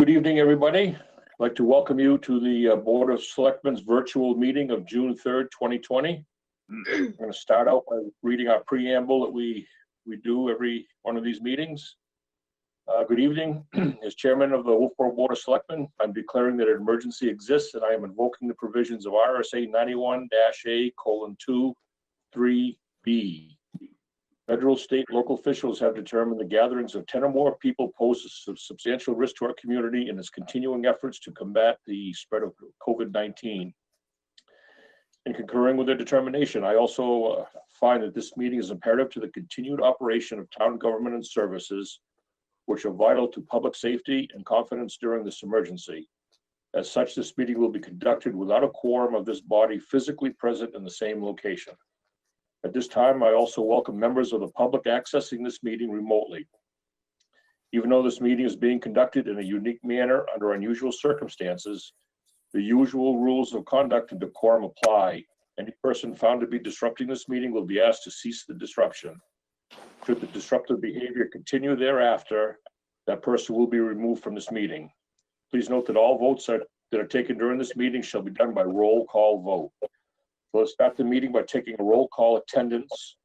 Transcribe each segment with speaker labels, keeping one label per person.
Speaker 1: Good evening, everybody. I'd like to welcome you to the Board of Selectmen's virtual meeting of June 3rd, 2020. I'm going to start out by reading our preamble that we do every one of these meetings. Good evening. As Chairman of the Wolfeboro Board of Selectmen, I'm declaring that an emergency exists and I am invoking the provisions of RSA 91-A:2-3B. Federal, state, local officials have determined the gatherings of 10 or more people pose a substantial risk to our community in its continuing efforts to combat the spread of COVID-19. In concurring with their determination, I also find that this meeting is imperative to the continued operation of town government and services, which are vital to public safety and confidence during this emergency. As such, this meeting will be conducted without a quorum of this body physically present in the same location. At this time, I also welcome members of the public accessing this meeting remotely. Even though this meeting is being conducted in a unique manner under unusual circumstances, the usual rules of conduct and decorum apply. Any person found to be disrupting this meeting will be asked to cease the disruption. Should the disruptive behavior continue thereafter, that person will be removed from this meeting. Please note that all votes that are taken during this meeting shall be done by roll call vote. So let's start the meeting by taking a roll call attendance.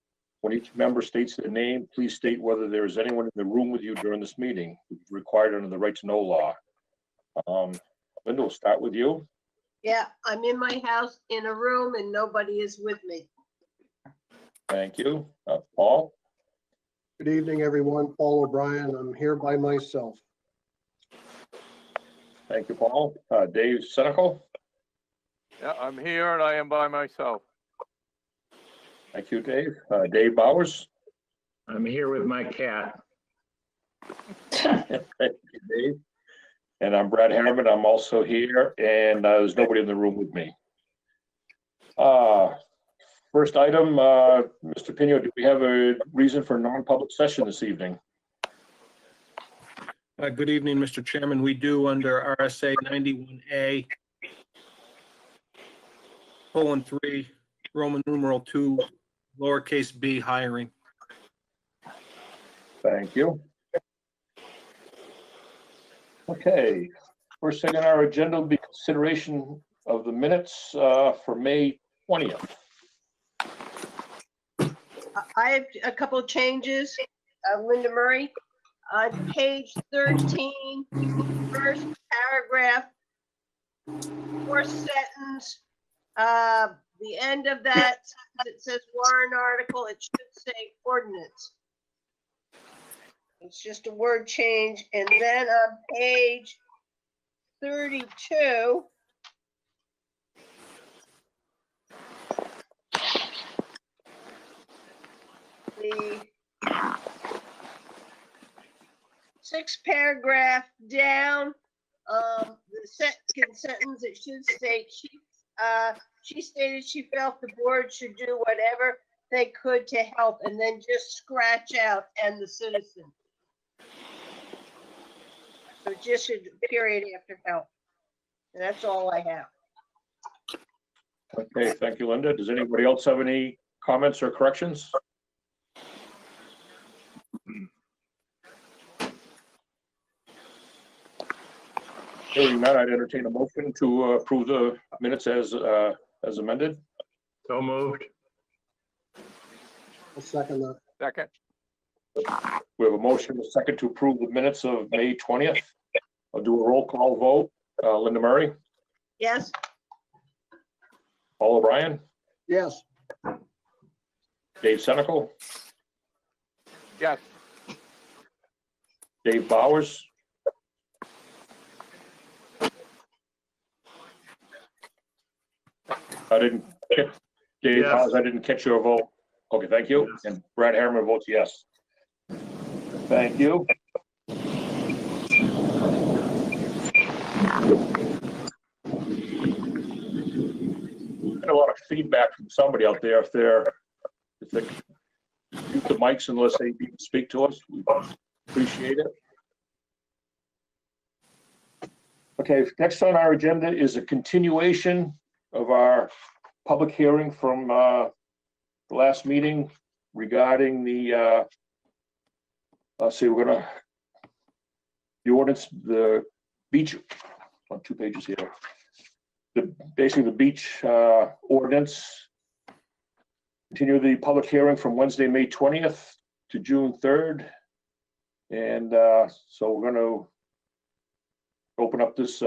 Speaker 1: When each member states their name, please state whether there is anyone in the room with you during this meeting, which is required under the right to know law. Linda, we'll start with you.
Speaker 2: Yeah, I'm in my house in a room and nobody is with me.
Speaker 1: Thank you. Paul?
Speaker 3: Good evening, everyone. Paul O'Brien. I'm here by myself.
Speaker 1: Thank you, Paul. Dave Senecal?
Speaker 4: Yeah, I'm here and I am by myself.
Speaker 1: Thank you, Dave. Dave Bowers?
Speaker 5: I'm here with my cat.
Speaker 1: Thank you, Dave. And I'm Brad Harriman. I'm also here, and there's nobody in the room with me. First item, Mr. Pino, do we have a reason for non-public session this evening?
Speaker 6: Good evening, Mr. Chairman. We do under RSA 91A:3, Roman numeral 2, lowercase b, hiring.
Speaker 1: Thank you. Okay, first thing on our agenda will be consideration of the minutes for May 20th.
Speaker 2: I have a couple of changes. Linda Murray, on page 13, first paragraph, fourth sentence, the end of that, it says warrant article, it should say ordinance. It's just a word change. And then on page 32, the sixth paragraph down, the second sentence, it should state, she stated she felt the board should do whatever they could to help, and then just scratch out "and the citizen." So just a period after help. And that's all I have.
Speaker 1: Okay, thank you, Linda. Does anybody else have any comments or corrections? Hearing none, I'd entertain a motion to approve the minutes as amended.
Speaker 5: So moved.
Speaker 3: I'll second that.
Speaker 4: Second.
Speaker 1: We have a motion, a second, to approve the minutes of May 20th. I'll do a roll call vote. Linda Murray,
Speaker 2: Yes?
Speaker 1: Paul O'Brien,
Speaker 3: Yes.
Speaker 1: Dave Senecal,
Speaker 4: Yes.
Speaker 1: Dave Bowers, I didn't catch Dave
Speaker 5: Yes.
Speaker 1: Bowers. I didn't catch your vote. Okay, thank you.
Speaker 5: Yes.
Speaker 1: And Brad Harriman votes yes. Thank you. Got a lot of feedback from somebody out there. If they use the mics unless they even speak to us, we appreciate it. Okay, next on our agenda is a continuation of our public hearing from the last meeting regarding the let's see, the ordinance beach, on 2 pages here. Basically the beach ordinance. Continue the public hearing from Wednesday, May 20th to June 3rd. And so we're going to open up this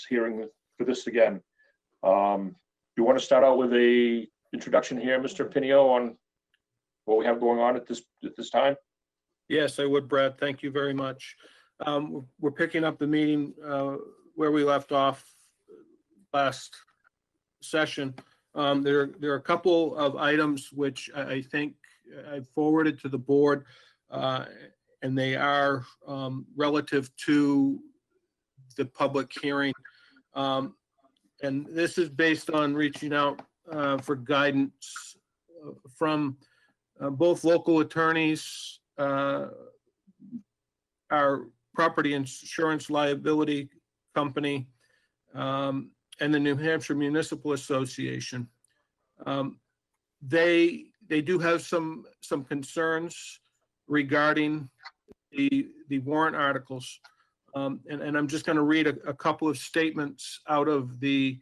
Speaker 1: hearing for this again. You want to start out with a introduction here, Mr. Pinio, on what we have going on at this time?
Speaker 6: Yes, I would, Brad. Thank you very much. We're picking up the meeting where we left off last session. There are a couple of items which I think I forwarded to the board, and they are relative to the public hearing. And this is based on reaching out for guidance from both local attorneys, our property insurance liability company, and the New Hampshire Municipal Association. They do have some concerns regarding the warrant articles. And I'm just going to read a couple of statements out of the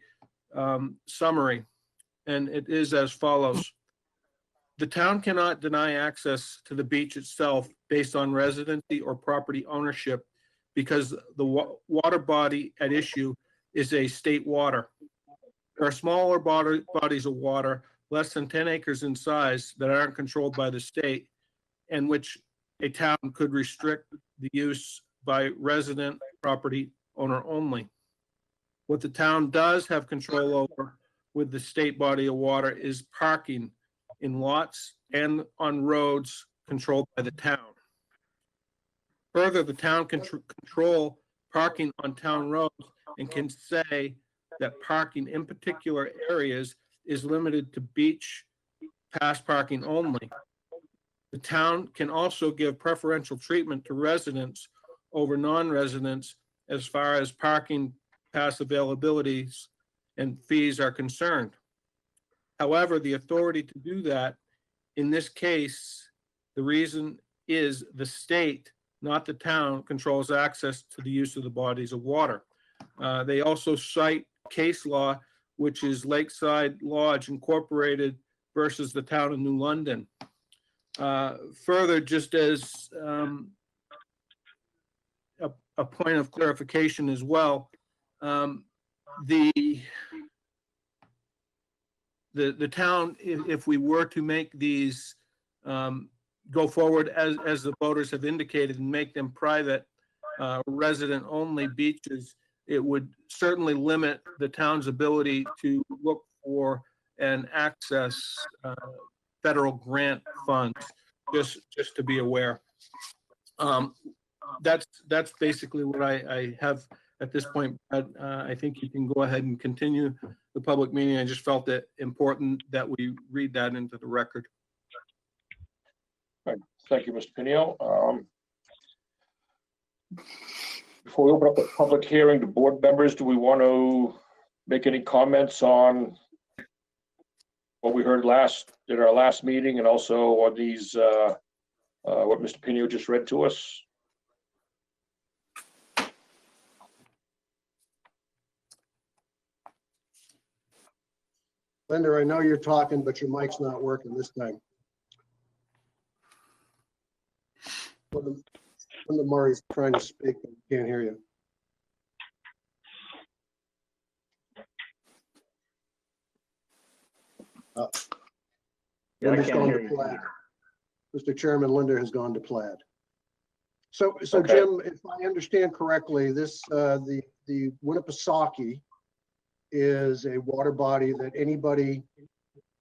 Speaker 6: summary, and it is as follows. The town cannot deny access to the beach itself based on residency or property ownership because the water body at issue is a state water. There are smaller bodies of water, less than 10 acres in size, that aren't controlled by the state, and which a town could restrict the use by resident property owner only. What the town does have control over with the state body of water is parking in lots and on roads controlled by the town. Further, the town can control parking on town roads and can say that parking in particular areas is limited to beach pass parking only. The town can also give preferential treatment to residents over non-residents as far as parking pass availabilities and fees are concerned. However, the authority to do that, in this case, the reason is the state, not the town, controls access to the use of the bodies of water. They also cite case law, which is Lakeside Lodge Incorporated versus the town of New London. Further, just as a point of clarification as well, the town, if we were to make these go forward as the voters have indicated and make them private resident-only beaches, it would certainly limit the town's ability to look for and access federal grant funds, just to be aware. That's basically what I have at this point. I think you can go ahead and continue the public meeting. I just felt it important that we read that into the record.
Speaker 1: Right. Thank you, Mr. Pinio. Before we open up the public hearing to board members, do we want to make any comments on what we heard in our last meeting, and also on these what Mr. Pinio just read to us?
Speaker 3: Linda, I know you're talking, but your mic's not working this time. Linda Murray's trying to speak, but can't hear you.
Speaker 5: Yeah, I
Speaker 3: Linda's
Speaker 5: can't
Speaker 3: gone
Speaker 5: hear
Speaker 3: to
Speaker 5: you.
Speaker 3: Plaid. Mr. Chairman, Linda has gone to Plaid. So
Speaker 1: Okay.
Speaker 3: Jim, if I understand correctly, this the Winnipesaukee is a water body that anybody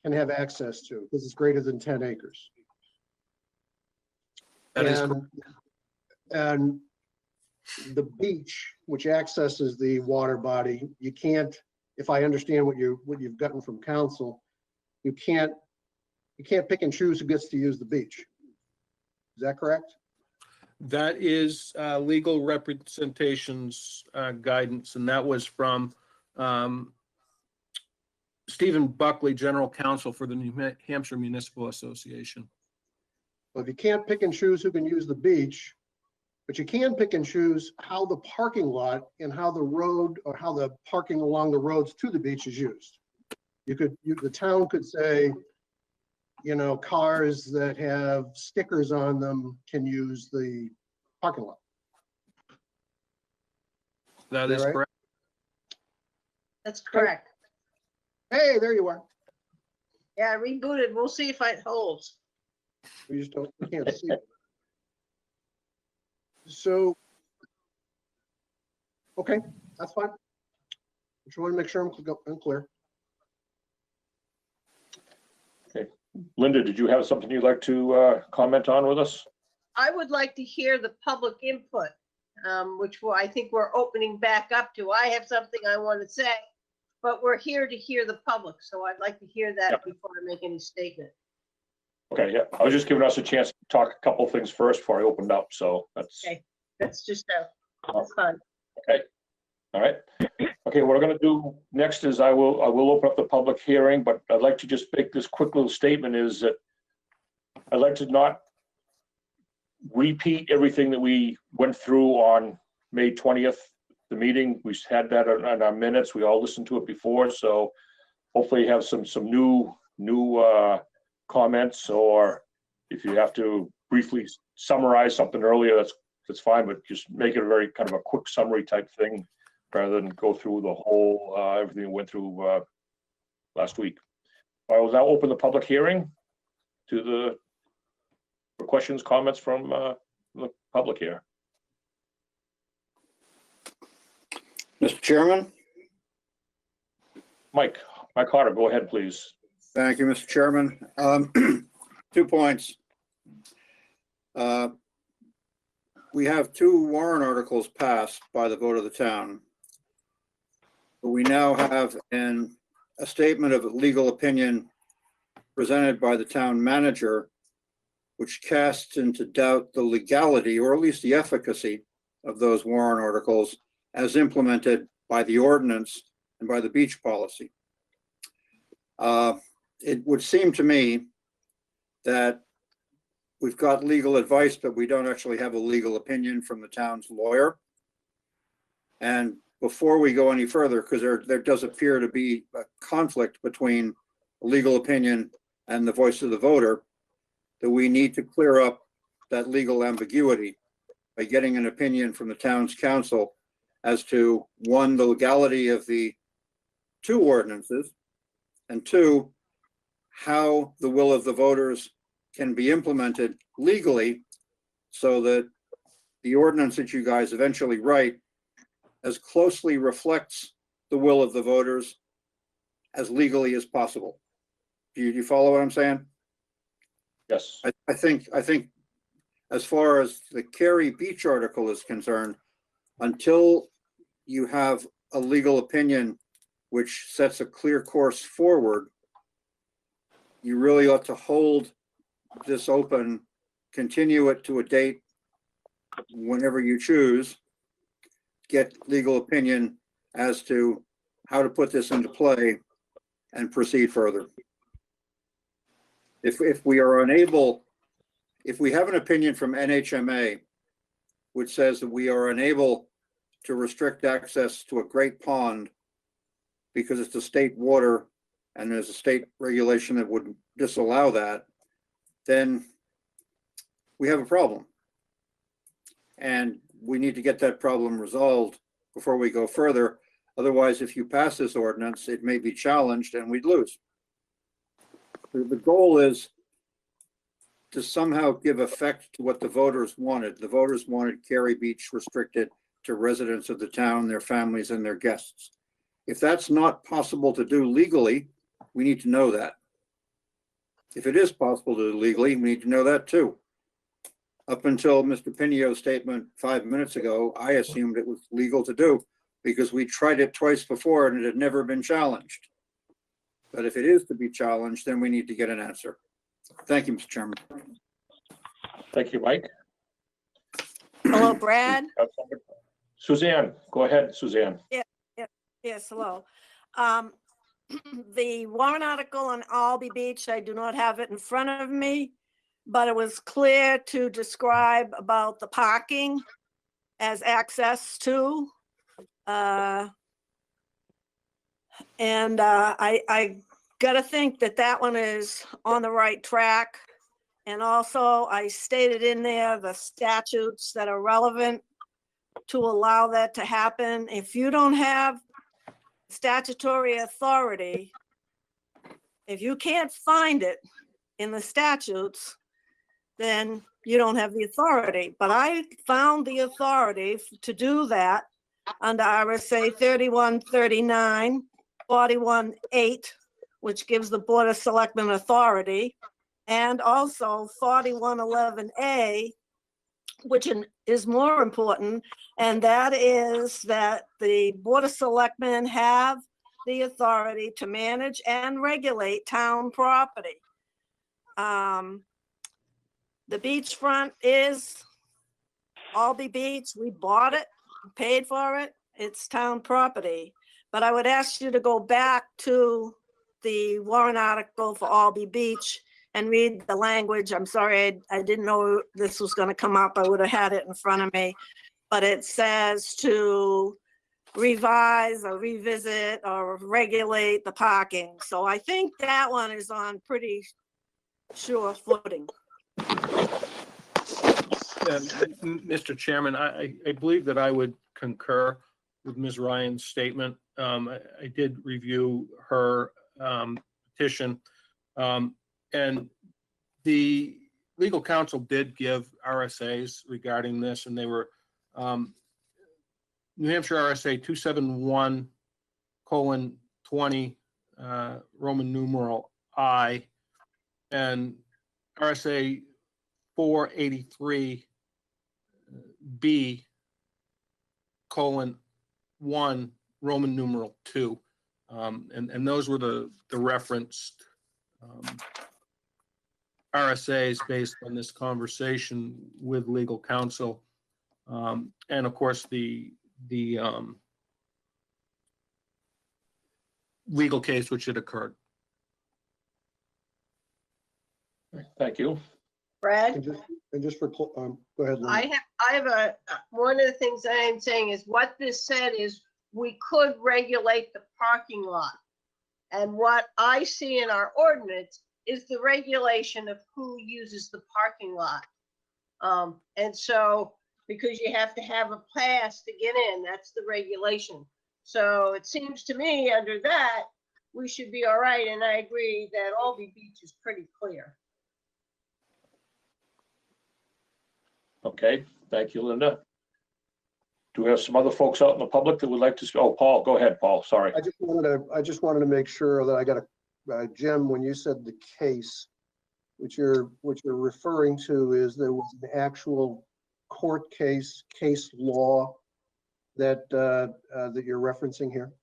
Speaker 3: can have access to because it's greater than 10 acres.
Speaker 6: That is
Speaker 3: And the beach, which accesses the water body, you can't, if I understand what you've gotten from council, you can't pick and choose who gets to use the beach. Is that correct?
Speaker 6: That is legal representations guidance, and that was from Stephen Buckley, General Counsel for the New Hampshire Municipal Association.
Speaker 3: Well, if you can't pick and choose who can use the beach, But you can pick and choose how the parking lot and how the road or how the parking along the roads to the beach is used. The town could say, you know, cars that have stickers on them can use the parking lot.
Speaker 6: That is
Speaker 3: right?
Speaker 6: correct.
Speaker 2: That's correct.
Speaker 3: Hey, there you are.
Speaker 2: Yeah, I rebooted. We'll see if it holds.
Speaker 3: We just don't, we can't see it. So, okay, that's fine. Just want to make sure I'm clear.
Speaker 1: Linda, did you have something you'd like to comment on with us?
Speaker 2: I would like to hear the public input, which I think we're opening back up to. I have something I want to say, but we're here to hear the public. So I'd like to hear that before I make any statement.
Speaker 1: Okay, yeah, I was just giving us a chance to talk a couple of things first before I opened up, so that's.
Speaker 2: Okay. That's just that's fine.
Speaker 1: Okay, all right. Okay, what I'm gonna do next is I will open up the public hearing, but I'd like to just make this quick little statement is that I'd like to not repeat everything that we went through on May 20th, the meeting. We had that on our minutes. We all listened to it before, so hopefully you have some new comments, or if you have to briefly summarize something earlier, that's fine, but just make it a very kind of a quick summary type thing rather than go through the whole, everything we went through last week. I will now open the public hearing for questions, comments from the public here.
Speaker 7: Mr. Chairman?
Speaker 1: Mike Harder, go ahead, please.
Speaker 7: Thank you, Mr. Chairman. 2 points. We have 2 warrant articles passed by the vote of the town. But we now have a statement of legal opinion presented by the town manager, which casts into doubt the legality, or at least the efficacy, of those warrant articles as implemented by the ordinance and by the beach policy. It would seem to me that we've got legal advice, but we don't actually have a legal opinion from the town's lawyer. And before we go any further, because there does appear to be a conflict between legal opinion and the voice of the voter, that we need to clear up that legal ambiguity by getting an opinion from the town's council as to, 1, the legality of the 2 ordinances, and 2, how the will of the voters can be implemented legally so that the ordinance that you guys eventually write as closely reflects the will of the voters as legally as possible. Do you follow what I'm saying?
Speaker 1: Yes.
Speaker 7: I think as far as the Cary Beach article is concerned, until you have a legal opinion which sets a clear course forward, you really ought to hold this open, continue it to a date whenever you choose, get legal opinion as to how to put this into play and proceed further. If we are unable, if we have an opinion from NHMA which says that we are unable to restrict access to a great pond because it's a state water and there's a state regulation that would disallow that, then we have a problem. And we need to get that problem resolved before we go further. Otherwise, if you pass this ordinance, it may be challenged and we'd lose. The goal is to somehow give effect to what the voters wanted. The voters wanted Cary Beach restricted to residents of the town, their families, and their guests. If that's not possible to do legally, we need to know that. If it is possible to do legally, we need to know that too. Up until Mr. Pinio's statement 5 minutes ago, I assumed it was legal to do because we tried it twice before and it had never been challenged. But if it is to be challenged, then we need to get an answer. Thank you, Mr. Chairman.
Speaker 1: Thank you, Mike.
Speaker 8: Hello, Brad.
Speaker 1: Suzanne, go ahead, Suzanne.
Speaker 8: Yes, hello. The warrant article on Albee Beach, I do not have it in front of me, but it was clear to describe about the parking as access to. I gotta think that that one is on the right track. And also I stated in there the statutes that are relevant to allow that to happen. If you don't have statutory authority, if you can't find it in the statutes, then you don't have the authority. But I found the authority to do that under RSA 3139, 41-8, which gives the Board of Selectmen authority, and also 4111A, which is more important, and that is that the Board of Selectmen have the authority to manage and regulate town property. The beachfront is Albee Beach. We bought it, paid for it. It's town property. But I would ask you to go back to the warrant article for Albee Beach and read the language. I'm sorry, I didn't know this was going to come up. I would have had it in front of me. But it says to revise or revisit or regulate the parking. So I think that one is on pretty sure footing.
Speaker 6: Mr. Chairman, I believe that I would concur with Ms. Ryan's statement. I did review her petition, and the legal counsel did give RSAs regarding this, and they were New Hampshire RSA 271:20, Roman numeral I, and RSA 483B:1, Roman numeral 2. And those were the referenced RSAs based on this conversation with legal counsel. And of course, the legal case which had occurred.
Speaker 1: Thank you.
Speaker 2: Brad?
Speaker 3: And just for, go ahead, Lynn.
Speaker 2: I have one of the things I am saying is what this said is we could regulate the parking lot. And what I see in our ordinance is the regulation of who uses the parking lot. And so, because you have to have a pass to get in, that's the regulation. So it seems to me under that, we should be all right. And I agree that Albee Beach is pretty clear.
Speaker 1: Okay, thank you, Linda. Do we have some other folks out in the public that would like to, oh, Paul, go ahead, Paul, sorry.
Speaker 3: I just wanted to make sure that I got a, Jim, when you said the case, what you're referring to is there was an actual court case law that you're referencing here?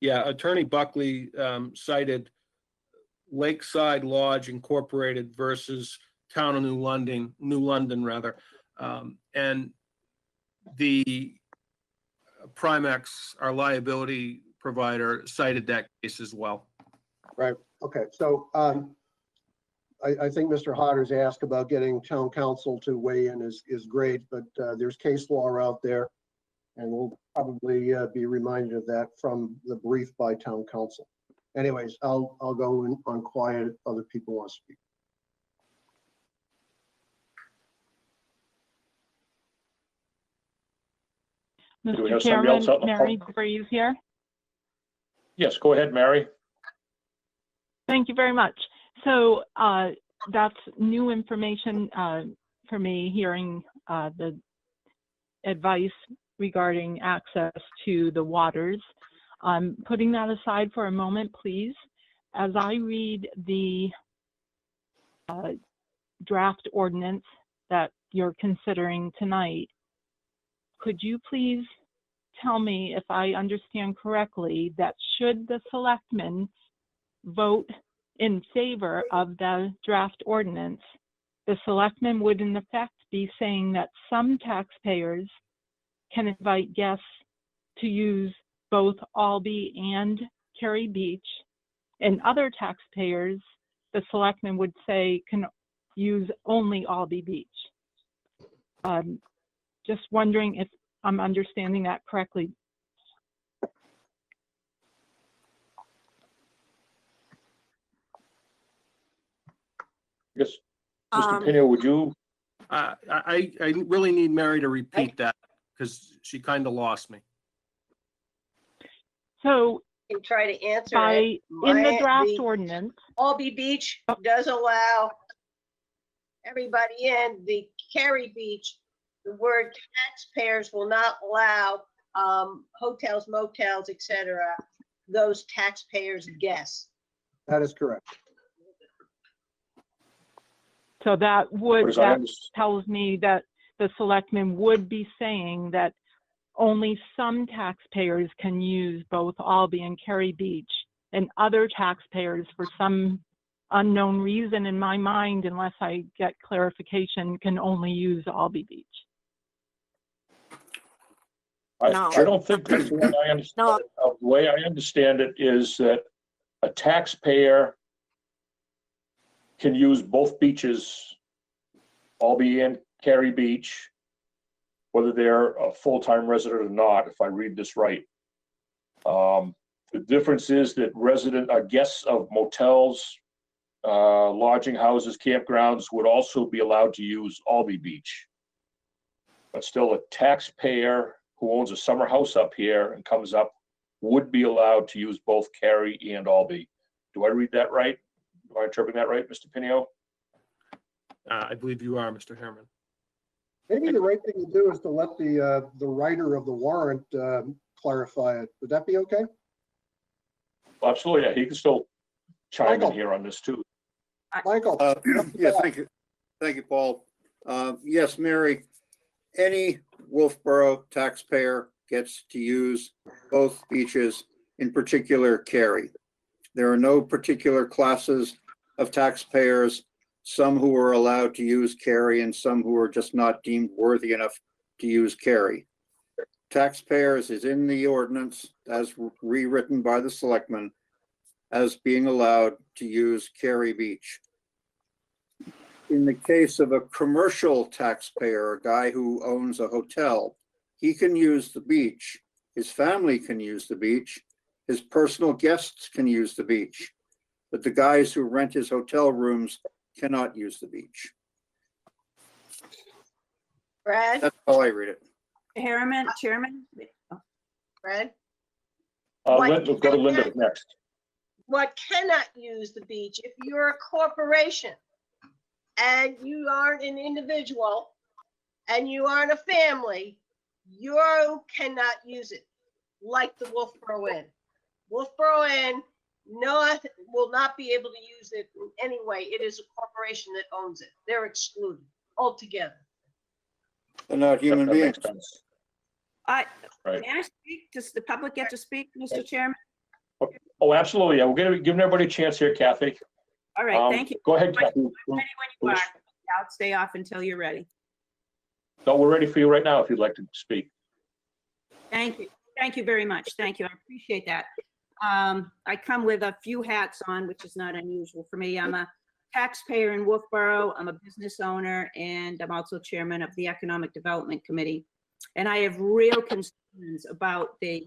Speaker 6: Yeah, Attorney Buckley cited Lakeside Lodge Incorporated versus Town of New London rather. And the Primex, our liability provider, cited that case as well.
Speaker 3: Right, okay, so I think Mr. Hodder's asked about getting town council to weigh in is great, but there's case law out there, and we'll probably be reminded of that from the brief by town council. Anyways, I'll go on quiet if other people want to speak.
Speaker 1: Do we
Speaker 9: Mr.
Speaker 1: have somebody else out
Speaker 9: Chairman,
Speaker 1: in the
Speaker 9: Mary Breeze here.
Speaker 1: Yes, go ahead, Mary.
Speaker 9: Thank you very much. So that's new information for me, hearing the advice regarding access to the waters. Putting that aside for a moment, please. As I read the draft ordinance that you're considering tonight, could you please tell me if I understand correctly that should the selectmen vote in favor of the draft ordinance, the selectmen would in effect be saying that some taxpayers can invite guests to use both Albee and Cary Beach, and other taxpayers, the selectmen would say, can use only Albee Beach. Just wondering if I'm understanding that correctly.
Speaker 1: Yes, Mr.
Speaker 8: Um,
Speaker 1: Pino, would you,
Speaker 6: I really need Mary to repeat that because she kind of lost me.
Speaker 9: So
Speaker 2: Can try to answer
Speaker 9: by,
Speaker 2: it.
Speaker 9: in the
Speaker 2: My-
Speaker 9: draft
Speaker 2: the
Speaker 9: ordinance,
Speaker 2: Albee Beach does allow everybody in. The Cary Beach, the word taxpayers will not allow hotels, motels, etc. Those taxpayers' guests.
Speaker 3: That is correct.
Speaker 9: so that would,
Speaker 1: as I
Speaker 9: that
Speaker 1: understand,
Speaker 9: tells me that the selectmen would be saying that only some taxpayers can use both Albee and Cary Beach, and other taxpayers, for some unknown reason in my mind, unless I get clarification, can only use Albee Beach.
Speaker 8: No.
Speaker 1: I don't think that's the way I understand
Speaker 8: No.
Speaker 1: it. The way I understand it is that a taxpayer can use both beaches, Albee and Cary Beach, whether they're a full-time resident or not, if I read this right. The difference is that guests of motels, lodging houses, campgrounds would also be allowed to use Albee Beach. But still, a taxpayer who owns a summer house up here and comes up would be allowed to use both Cary and Albee. Do I read that right? Do I interpret that right, Mr. Pinio?
Speaker 6: I believe you are, Mr. Herman.
Speaker 3: Maybe the right thing to do is to let the writer of the warrant clarify it. Would that be okay?
Speaker 1: Absolutely, yeah, he can still chime in
Speaker 3: Michael.
Speaker 1: here on this too.
Speaker 3: Michael?
Speaker 7: Yeah, thank you. Thank you, Paul. Yes, Mary, any Wolfeboro taxpayer gets to use both beaches, in particular Cary. There are no particular classes of taxpayers, some who are allowed to use Cary and some who are just not deemed worthy enough to use Cary. Taxpayers is in the ordinance as rewritten by the selectmen as being allowed to use Cary Beach. In the case of a commercial taxpayer, a guy who owns a hotel, he can use the beach. His family can use the beach. His personal guests can use the beach. But the guys who rent his hotel rooms cannot use the beach.
Speaker 2: Brad,
Speaker 7: That's how I read it.
Speaker 10: Chairman?
Speaker 2: Brad,
Speaker 1: Linda, go to Linda next.
Speaker 2: what cannot use the beach, if you're a corporation and you aren't an individual and you aren't a family, you cannot use it, like the Wolfeboro Inn. Wolfeboro Inn will not be able to use it in any way. It is a corporation that owns it. They're excluded altogether.
Speaker 7: They're not human
Speaker 1: That
Speaker 7: beings.
Speaker 1: makes sense.
Speaker 10: Right.
Speaker 9: May I speak? Does the public get to speak, Mr. Chairman?
Speaker 1: Oh, absolutely. Yeah, we're giving everybody a chance here, Kathy.
Speaker 10: All right, thank you.
Speaker 1: Go ahead, Kathy.
Speaker 10: Ready when you are. I'll stay off until you're ready.
Speaker 1: No, we're ready for you right now if you'd like to speak.
Speaker 10: Thank you. Thank you very much. Thank you. I appreciate that. I come with a few hats on, which is not unusual for me. I'm a taxpayer in Wolfeboro. I'm a business owner, and I'm also chairman of the Economic Development Committee. And I have real concerns about the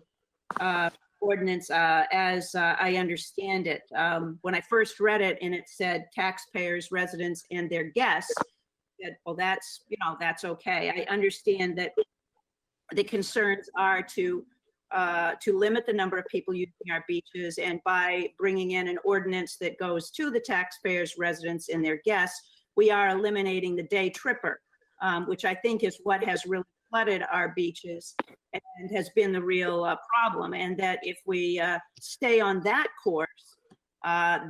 Speaker 10: ordinance as I understand it. When I first read it and it said taxpayers, residents, and their guests, I said, well, that's, that's okay. I understand that the concerns are to limit the number of people using our beaches, and by bringing in an ordinance that goes to the taxpayers, residents, and their guests, we are eliminating the day tripper, which I think is what has really flooded our beaches and has been the real problem. And that if we stay on that course,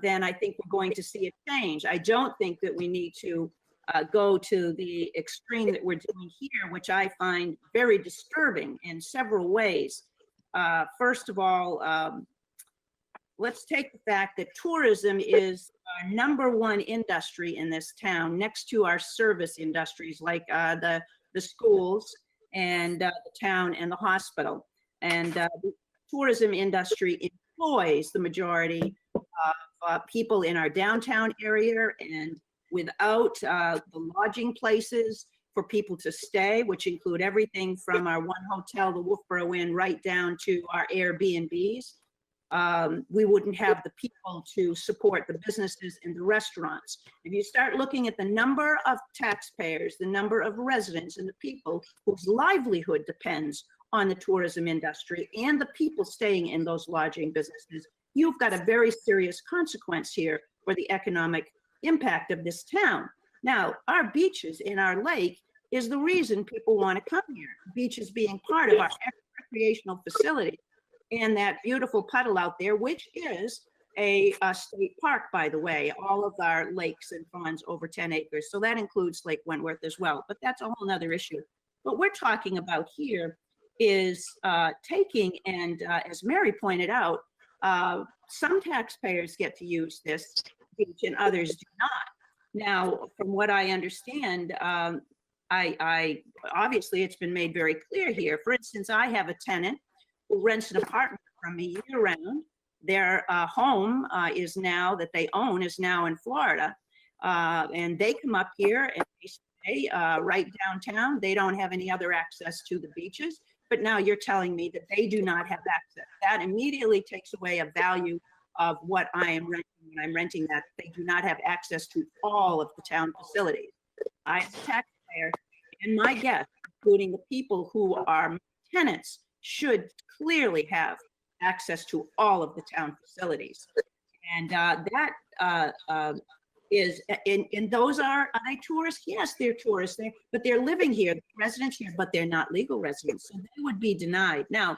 Speaker 10: then I think we're going to see a change. I don't think that we need to go to the extreme that we're doing here, which I find very disturbing in several ways. First of all, let's take the fact that tourism is our #1 industry in this town, next to our service industries like the schools and the town and the hospital. And the tourism industry employs the majority of people in our downtown area, and without the lodging places for people to stay, which include everything from our one hotel, the Wolfeboro Inn, right down to our Airbnbs. We wouldn't have the people to support the businesses and the restaurants. If you start looking at the number of taxpayers, the number of residents and the people whose livelihood depends on the tourism industry and the people staying in those lodging businesses, you've got a very serious consequence here for the economic impact of this town. Now, our beaches in our lake is the reason people want to come here. Beaches being part of our recreational facility. And that beautiful puddle out there, which is a state park, by the way, all of our lakes and ponds over 10 acres. So that includes Lake Wentworth as well, but that's a whole nother issue. What we're talking about here is taking, and as Mary pointed out, some taxpayers get to use this beach and others do not. Now, from what I understand, I obviously it's been made very clear here. For instance, I have a tenant who rents an apartment from me year round. Their home is now, that they own, is now in Florida. And they come up here and they stay right downtown. They don't have any other access to the beaches. But now you're telling me that they do not have access. That immediately takes away a value of what I am renting when I'm renting that. They do not have access to all of the town facilities. I, as a taxpayer, and my guests, including the people who are tenants, should clearly have access to all of the town facilities. And that is, and those are they tourists? Yes, they're tourists, but they're living here, residents here, but they're not legal residents, so they would be denied. Now,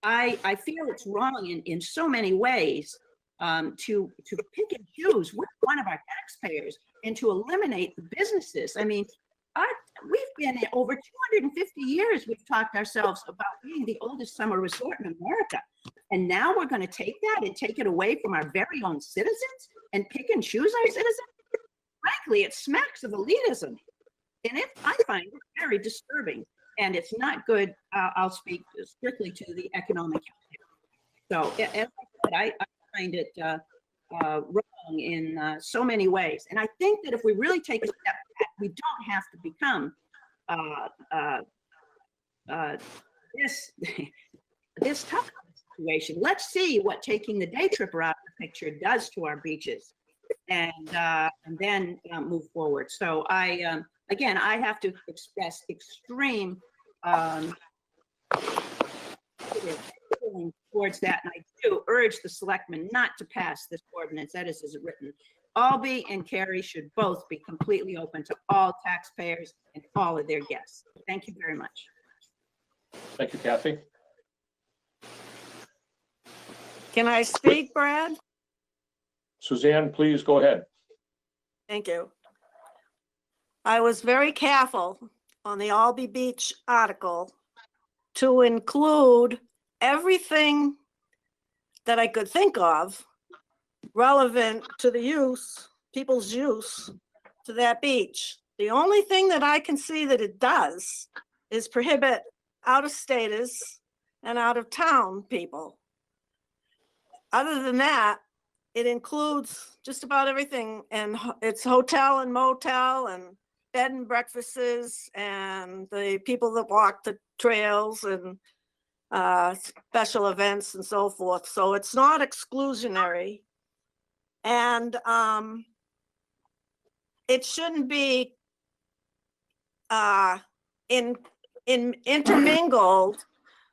Speaker 10: I feel it's wrong in so many ways to pick and choose which one of our taxpayers and to eliminate the businesses. I mean, we've been over 250 years, we've talked ourselves about being the oldest summer resort in America. And now we're going to take that and take it away from our very own citizens and pick and choose our citizens? Frankly, it smacks of elitism. And I find it very disturbing. And it's not good. I'll speak strictly to the economic. So as I said, I find it wrong in so many ways. And I think that if we really take a step back, we don't have to become this tough situation. Let's see what taking the day tripper out of the picture does to our beaches, and then move forward. So again, I have to express extreme feeling towards that, and I do urge the selectmen not to pass this ordinance that is as written. Albee and Cary should both be completely open to all taxpayers and all of their guests. Thank you very much.
Speaker 1: Thank you, Kathy.
Speaker 8: Can I speak, Brad?
Speaker 1: Suzanne, please go ahead.
Speaker 8: Thank you. I was very careful on the Albee Beach article to include everything that I could think of relevant to the use, people's use to that beach. The only thing that I can see that it does is prohibit out-of-staters and out-of-town people. Other than that, it includes just about everything, and it's hotel and motel and bed and breakfasts and the people that walk the trails and special events and so forth. So it's not exclusionary, and it shouldn't be intermingled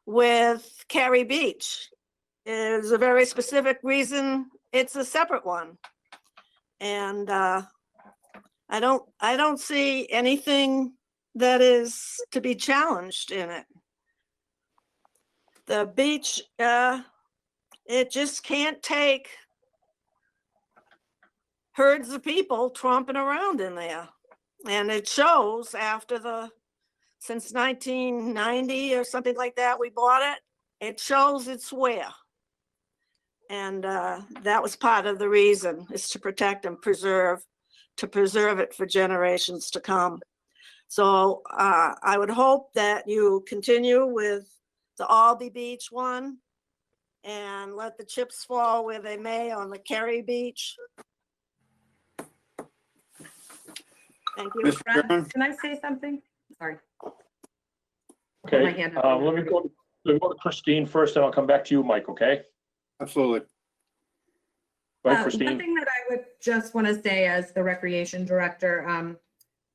Speaker 8: with Cary Beach. There's a very specific reason it's a separate one, and I don't see anything that is to be challenged in it. The beach, it just can't take herds of people tromping around in there, and it shows after since 1990 or something like that, we bought it. It shows it's where. And that was part of the reason, is to protect and preserve it for generations to come. So I would hope that you continue with the Albee Beach one and let the chips fall where they may on the Cary Beach. Thank you.
Speaker 7: Mr.
Speaker 11: Brad,
Speaker 7: Chairman,
Speaker 11: can I say something? Sorry.
Speaker 1: Okay,
Speaker 11: my hand up.
Speaker 1: let me go to Christine first, and I'll come back to you, Mike, okay?
Speaker 7: absolutely.
Speaker 1: Go ahead,
Speaker 11: One
Speaker 1: Christine.
Speaker 11: thing that I would just want to say as the recreation director,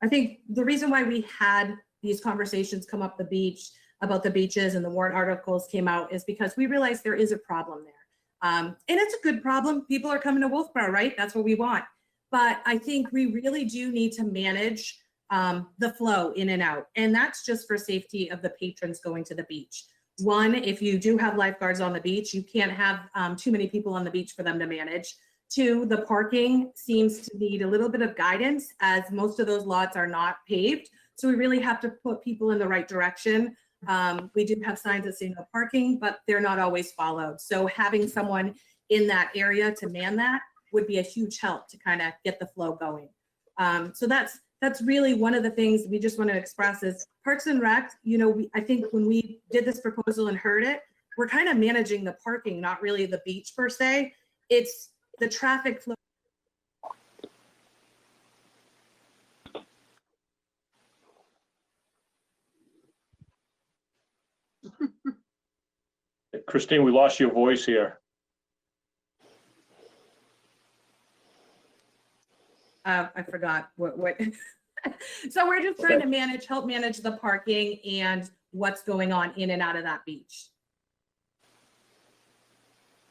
Speaker 11: I think the reason why we had these conversations come up the beach about the beaches and the warrant articles came out is because we realized there is a problem there. And it's a good problem. People are coming to Wolfeboro, right? That's what we want. But I think we really do need to manage the flow in and out. And that's just for safety of the patrons going to the beach. One, if you do have lifeguards on the beach, you can't have too many people on the beach for them to manage. Two, the parking seems to need a little bit of guidance as most of those lots are not paved. So we really have to put people in the right direction. We do have signs that say no parking, but they're not always followed. So having someone in that area to man that would be a huge help to kind of get the flow going. So that's really one of the things we just want to express is Parks and Rec, I think when we did this proposal and heard it, we're kind of managing the parking, not really the beach per se. It's the traffic flow.
Speaker 1: Christine, we lost your voice here.
Speaker 11: I forgot what. So we're just trying to help manage the parking and what's going on in and out of that beach.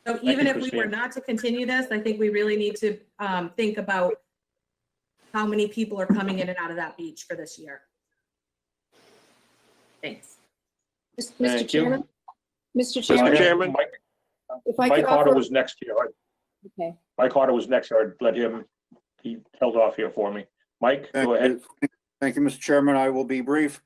Speaker 11: So even if we were not to continue this, I think we really need to think about how many people are coming in and out of that beach for this year. Thanks.
Speaker 1: Thank you.
Speaker 12: Chairman? Mr.
Speaker 1: Mr.
Speaker 12: Chairman,
Speaker 1: Chairman,
Speaker 12: if I
Speaker 1: Mike
Speaker 12: could
Speaker 1: Carter
Speaker 12: offer,
Speaker 1: was next here.
Speaker 12: okay.
Speaker 1: Mike Carter was next here. I'd let him, he held off here for me. Mike, go ahead.
Speaker 7: Thank you, Mr. Chairman. I will be brief.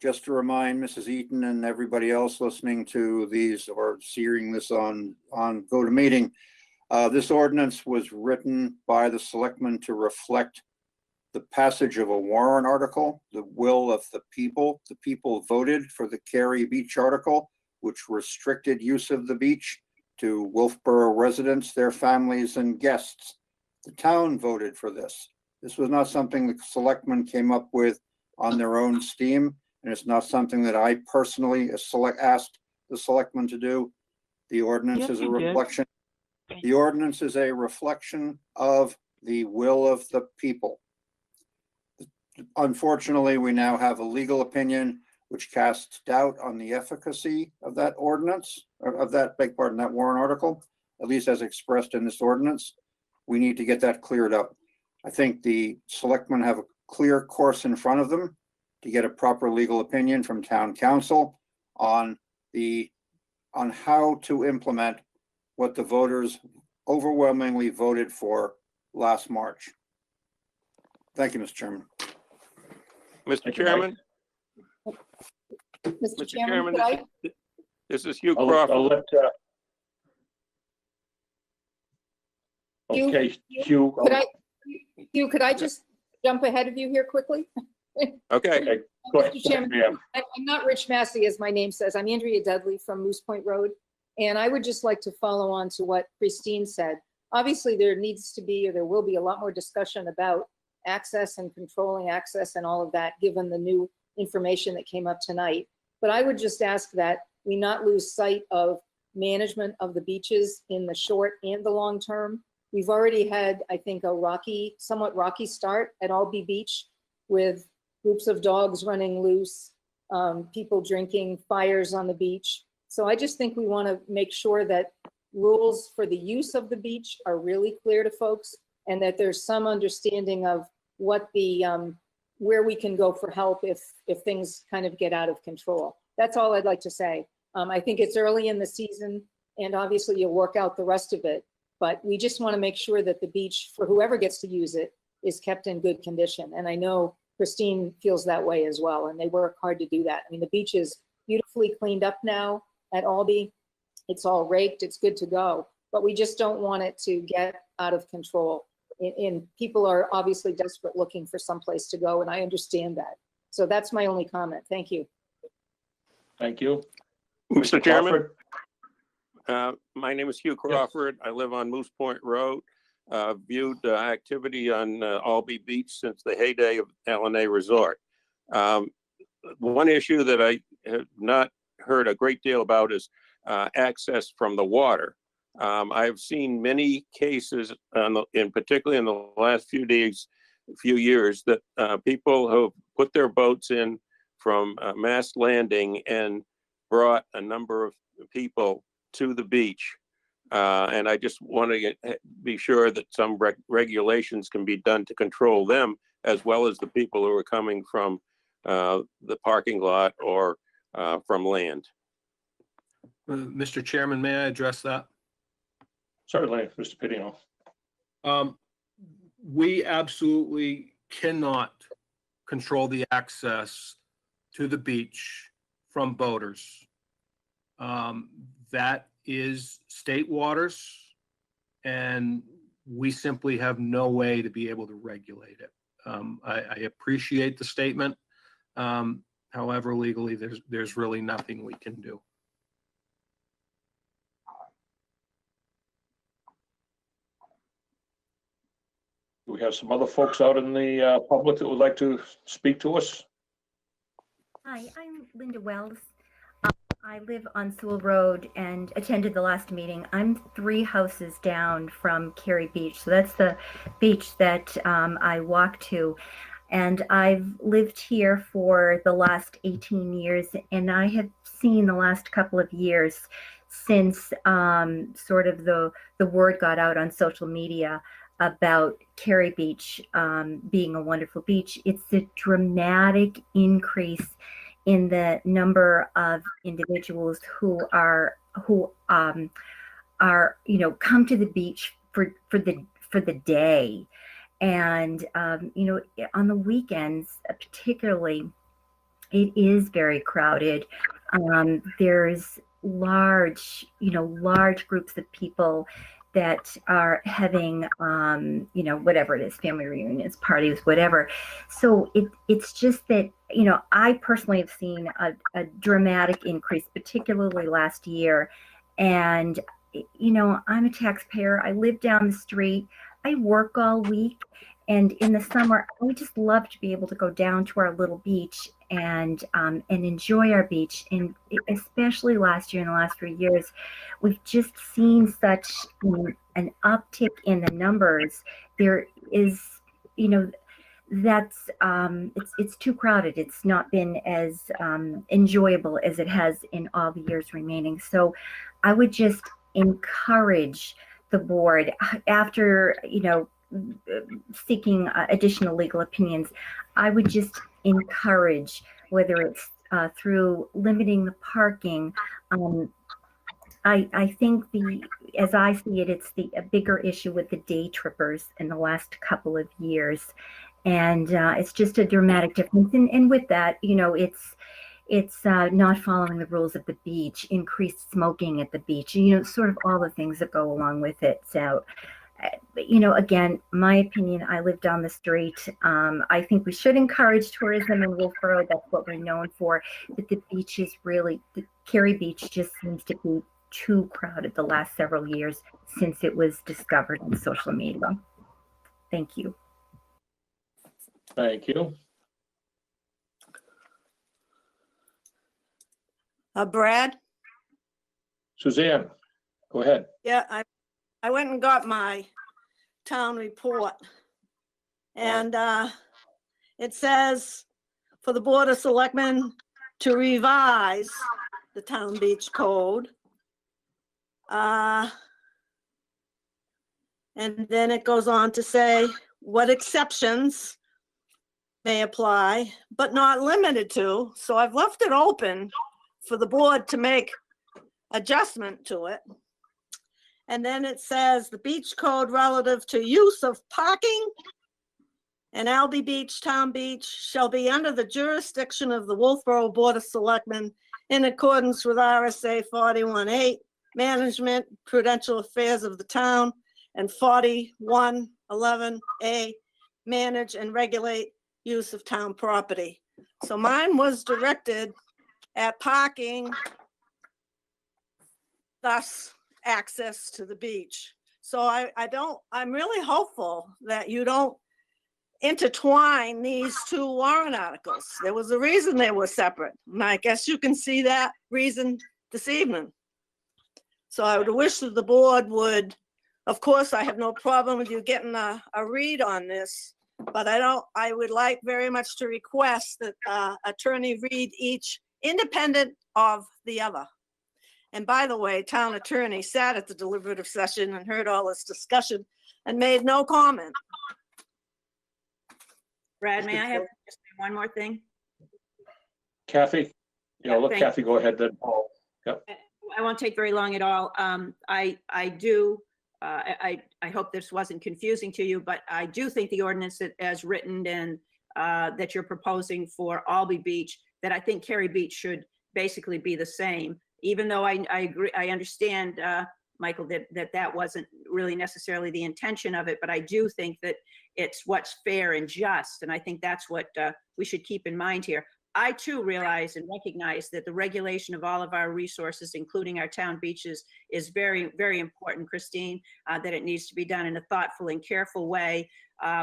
Speaker 7: Just to remind Mrs. Eaton and everybody else listening to these or seeing this on GoToMeeting, this ordinance was written by the selectmen to reflect the passage of a warrant article, the will of the people. The people voted for the Cary Beach article, which restricted use of the beach to Wolfeboro residents, their families, and guests. The town voted for this. This was not something the selectmen came up with on their own steam, and it's not something that I personally asked the selectmen to do. The ordinance is a reflection. The ordinance is a reflection of the will of the people. Unfortunately, we now have a legal opinion which casts doubt on the efficacy of that ordinance, or of that, beg pardon, that warrant article, at least as expressed in this ordinance. We need to get that cleared up. I think the selectmen have a clear course in front of them to get a proper legal opinion from town council on how to implement what the voters overwhelmingly voted for last March. Thank you, Mr. Chairman.
Speaker 4: Mr. Chairman,
Speaker 12: Mr. Chairman,
Speaker 4: this is Hugh
Speaker 1: I'll
Speaker 4: Crawford.
Speaker 1: let, okay, Hugh.
Speaker 12: Hugh, could I just jump ahead of you here quickly?
Speaker 4: Okay.
Speaker 1: Go ahead.
Speaker 12: Mr. Chairman,
Speaker 1: Yeah.
Speaker 12: I'm not Rich Massey, as my name says. I'm Andrea Dudley from Moose Point Road. And I would just like to follow on to what Christine said. Obviously, there needs to be, or there will be a lot more discussion about access and controlling access and all of that, given the new information that came up tonight. But I would just ask that we not lose sight of management of the beaches in the short and the long term. We've already had, I think, a somewhat rocky start at Albee Beach with groups of dogs running loose, people drinking, fires on the beach. So I just think we want to make sure that rules for the use of the beach are really clear to folks, and that there's some understanding of what where we can go for help if things kind of get out of control. That's all I'd like to say. I think it's early in the season, and obviously you'll work out the rest of it, but we just want to make sure that the beach, for whoever gets to use it, is kept in good condition. And I know Christine feels that way as well, and they work hard to do that. I mean, the beach is beautifully cleaned up now at Albee. It's all raked, it's good to go, but we just don't want it to get out of control. And people are obviously desperate looking for someplace to go, and I understand that. So that's my only comment. Thank you.
Speaker 1: Thank you.
Speaker 4: Mr. Chairman,
Speaker 1: Crawford?
Speaker 4: my name is Hugh Crawford. I live on Moose Point Road.
Speaker 13: viewed activity on Albee Beach since the heyday of L&A Resort. One issue that I have not heard a great deal about is access from the water. I've seen many cases, particularly in the last few years, that people have put their boats in from Mast Landing and brought a number of people to the beach. And I just want to be sure that some regulations can be done to control them, as well as the people who are coming from the parking lot or from land.
Speaker 6: Mr. Chairman, may I address that?
Speaker 1: Certainly, Mr. Pedino.
Speaker 6: We absolutely cannot control the access to the beach from boaters. That is state waters, and we simply have no way to be able to regulate it. I appreciate the statement. However, legally, there's really nothing we can do.
Speaker 1: Do we have some other folks out in the public that would like to speak to us?
Speaker 14: Hi, I'm Linda Wells. I live on Sewell Road and attended the last meeting. I'm 3 houses down from Cary Beach. So that's the beach that I walk to. And I've lived here for the last 18 years. And I have seen the last couple of years since sort of the word got out on social media about Cary Beach being a wonderful beach. It's a dramatic increase in the number of individuals who are come to the beach for the day, and on the weekends particularly, it is very crowded. There's large groups of people that are having, whatever it is, family reunions, parties, whatever. So it's just that, I personally have seen a dramatic increase, particularly last year. And, I'm a taxpayer. I live down the street. I work all week. And in the summer, I would just love to be able to go down to our little beach and enjoy our beach. And especially last year, in the last 3 years, we've just seen such an uptick in the numbers. There is, that's it's too crowded. It's not been as enjoyable as it has in all the years remaining. So I would just encourage the board, after seeking additional legal opinions, I would just encourage, whether it's through limiting the parking. I think as I see it, it's a bigger issue with the day trippers in the last couple of years. And it's just a dramatic difference. And with that, it's not following the rules of the beach, increased smoking at the beach, sort of all the things that go along with it. So, again, my opinion, I live down the street. I think we should encourage tourism in Wolfeboro. That's what we're known for. But the beach is really, the Cary Beach just seems to be too crowded the last several years since it was discovered on social media. Thank you.
Speaker 1: Thank you.
Speaker 8: Brad?
Speaker 1: Suzanne, go ahead.
Speaker 8: Yeah, I went and got my town report, and it says for the Board of Selectmen to revise the town beach code. And then it goes on to say what exceptions may apply, but not limited to. So I've left it open for the board to make adjustment to it. And then it says the beach code relative to use of parking in Albee Beach, Town Beach, shall be under the jurisdiction of the Wolfeboro Board of Selectmen in accordance with RSA 41-8, Management, Prudential Affairs of the Town, and 41-11A, Manage and Regulate Use of Town Property. So mine was directed at parking, thus access to the beach. So I'm really hopeful that you don't intertwine these two warrant articles. There was a reason they were separate, and I guess you can see that reason this evening. So I would wish that the board would, of course, I have no problem with you getting a read on this, but I would like very much to request that attorney read each independent of the other. And by the way, town attorney sat at the deliberative session and heard all this discussion and made no comment.
Speaker 10: Brad, may I have just one more thing?
Speaker 1: Kathy,
Speaker 10: Yeah,
Speaker 1: let
Speaker 10: thank
Speaker 1: Kathy go ahead then, Paul. Yep.
Speaker 10: I won't take very long at all. I hope this wasn't confusing to you, but I do think the ordinance that as written and that you're proposing for Albee Beach, that I think Cary Beach should basically be the same. Even though I agree, I understand, Michael, that wasn't really necessarily the intention of it, but I do think that it's what's fair and just, and I think that's what we should keep in mind here. I too realize and recognize that the regulation of all of our resources, including our town beaches, is very, very important, Christine, that it needs to be done in a thoughtful and careful way,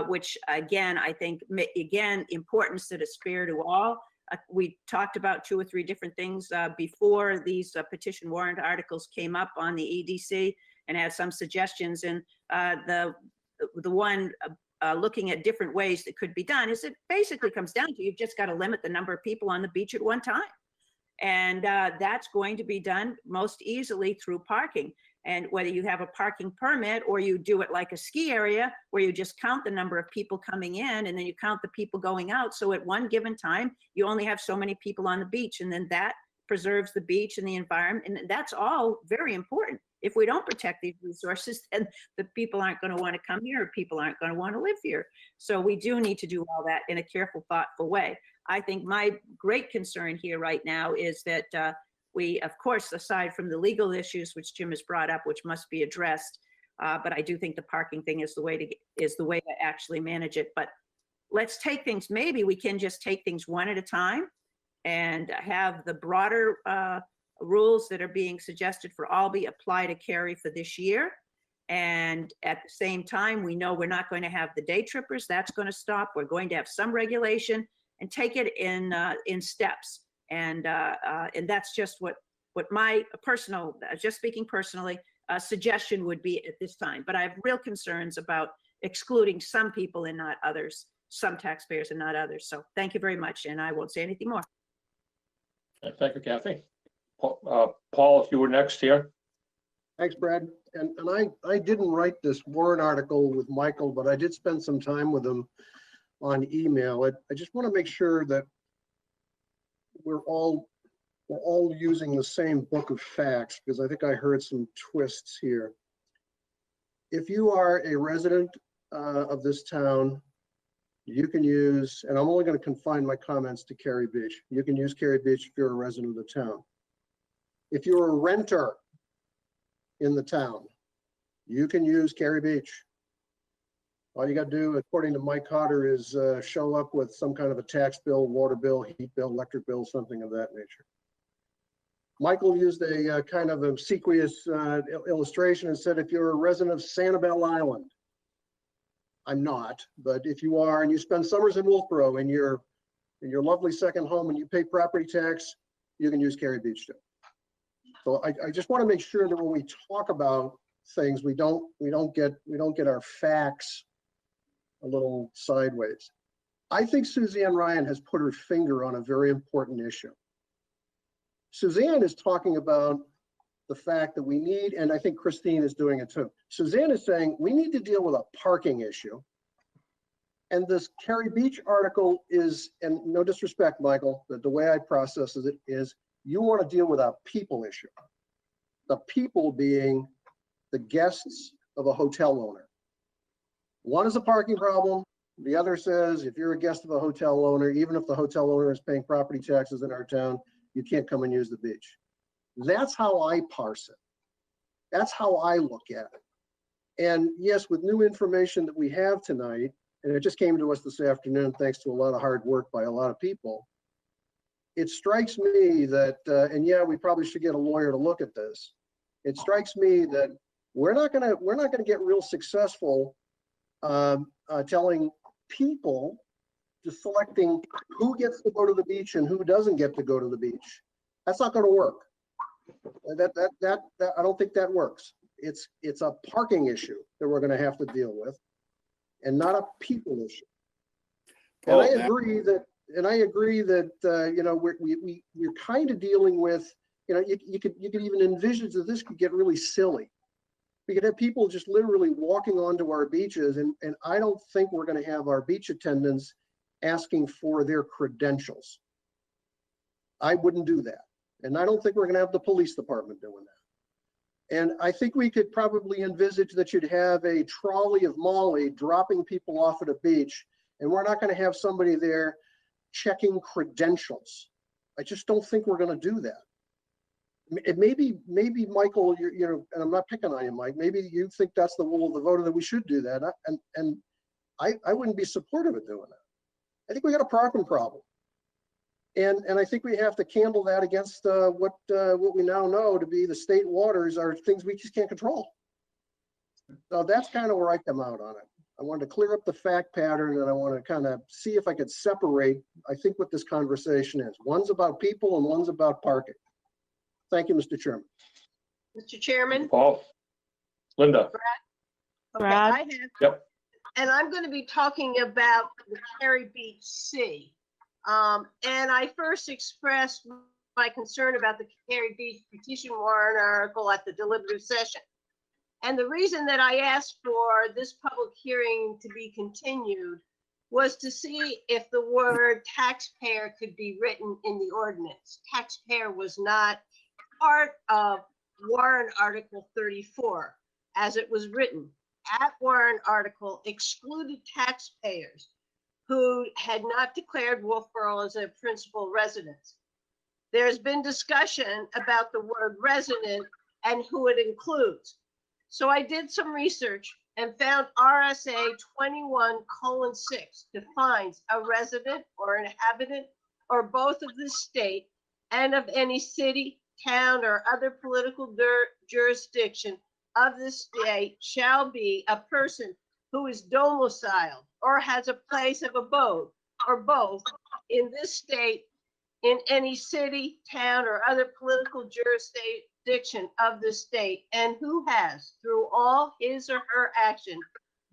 Speaker 10: which again, I think, again, importance that is fair to all. We talked about 2 or 3 different things before these petition warrant articles came up on the EDC, and had some suggestions. And the one looking at different ways that could be done is it basically comes down to you've just got to limit the number of people on the beach at one time. And that's going to be done most easily through parking. And whether you have a parking permit or you do it like a ski area where you just count the number of people coming in and then you count the people going out. So at one given time, you only have so many people on the beach, and then that preserves the beach and the environment. And that's all very important. If we don't protect these resources, then the people aren't going to want to come here, or people aren't going to want to live here. So we do need to do all that in a careful, thoughtful way. I think my great concern here right now is that we, of course, aside from the legal issues which Jim has brought up, which must be addressed, but I do think the parking thing is the way to actually manage it. But let's take things. Maybe we can just take things one at a time, and have the broader rules that are being suggested for Albee apply to Cary for this year. And at the same time, we know we're not going to have the day trippers. That's going to stop. We're going to have some regulation, and take it in steps. And that's just what my personal, just speaking personally, suggestion would be at this time. But I have real concerns about excluding some people and not others, some taxpayers and not others. So thank you very much, and I won't say anything more.
Speaker 1: Thank you, Kathy. Paul, if you were next here.
Speaker 3: Thanks, Brad. And I didn't write this warrant article with Michael, but I did spend some time with him on email. I just want to make sure that we're all using the same book of facts, because I think I heard some twists here. If you are a resident of this town, you can use, and I'm only going to confine my comments to Cary Beach. You can use Cary Beach if you're a resident of the town. If you're a renter in the town, you can use Cary Beach. All you got to do, according to Mike Cotter, is show up with some kind of a tax bill, water bill, heat bill, electric bill, something of that nature. Michael used a kind of obsequious illustration and said, if you're a resident of Sanibel Island, I'm not, but if you are and you spend summers in Wolfeboro in your lovely second home and you pay property tax, you can use Cary Beach too. So I just want to make sure that when we talk about things, we don't get our facts a little sideways. I think Suzanne Ryan has put her finger on a very important issue. Suzanne is talking about the fact that we need, and I think Christine is doing it too. Suzanne is saying we need to deal with a parking issue. And this Cary Beach article is, and no disrespect, Michael, the way I process it is, you want to deal with a people issue. The people being the guests of a hotel owner. One is a parking problem. The other says, if you're a guest of a hotel owner, even if the hotel owner is paying property taxes in our town, you can't come and use the beach. That's how I parse it. That's how I look at it. And yes, with new information that we have tonight, and it just came to us this afternoon, thanks to a lot of hard work by a lot of people, it strikes me that, and yeah, we probably should get a lawyer to look at this. It strikes me that we're not gonna get real successful telling people, just selecting who gets to go to the beach and who doesn't get to go to the beach. That's not gonna work. That I don't think that works. It's a parking issue that we're gonna have to deal with, and not a people issue. And I agree that, you know, we're kind of dealing with, you know, you could even envision that this could get really silly. We could have people just literally walking onto our beaches, and I don't think we're going to have our beach attendants asking for their credentials. I wouldn't do that. And I don't think we're going to have the police department doing that. And I think we could probably envisage that you'd have a trolley of Molly dropping people off at a beach, and we're not going to have somebody there checking credentials. I just don't think we're going to do that. It maybe Michael, you know, and I'm not picking on you, Mike, maybe you think that's the will of the voter, that we should do that. And I wouldn't be supportive of doing that. I think we got a parking problem. And I think we have to candle that against what we now know to be the state waters are things we just can't control. So that's kind of where I come out on it. I wanted to clear up the fact pattern, and I want to kind of see if I could separate, I think, what this conversation is. One's about people and one's about parking. Thank you, Mr. Chairman.
Speaker 2: Mr. Chairman?
Speaker 1: Paul? Linda?
Speaker 2: Okay, I have.
Speaker 1: Yep.
Speaker 2: And I'm going to be talking about the Cary Beach Sea. And I first expressed my concern about the Cary Beach petition warrant article at the deliberative session. And the reason that I asked for this public hearing to be continued was to see if the word taxpayer could be written in the ordinance. Taxpayer was not part of warrant article 34 as it was written. That warrant article excluded taxpayers who had not declared Wolfeboro as a principal residence. There's been discussion about the word resident and who it includes. So I did some research and found RSA 21:6 defines a resident or inhabitant or both of the state and of any city, town, or other political jurisdiction of the state shall be a person who is domiciled or has a place of abode or both in this state, in any city, town, or other political jurisdiction of the state, and who has, through all his or her action,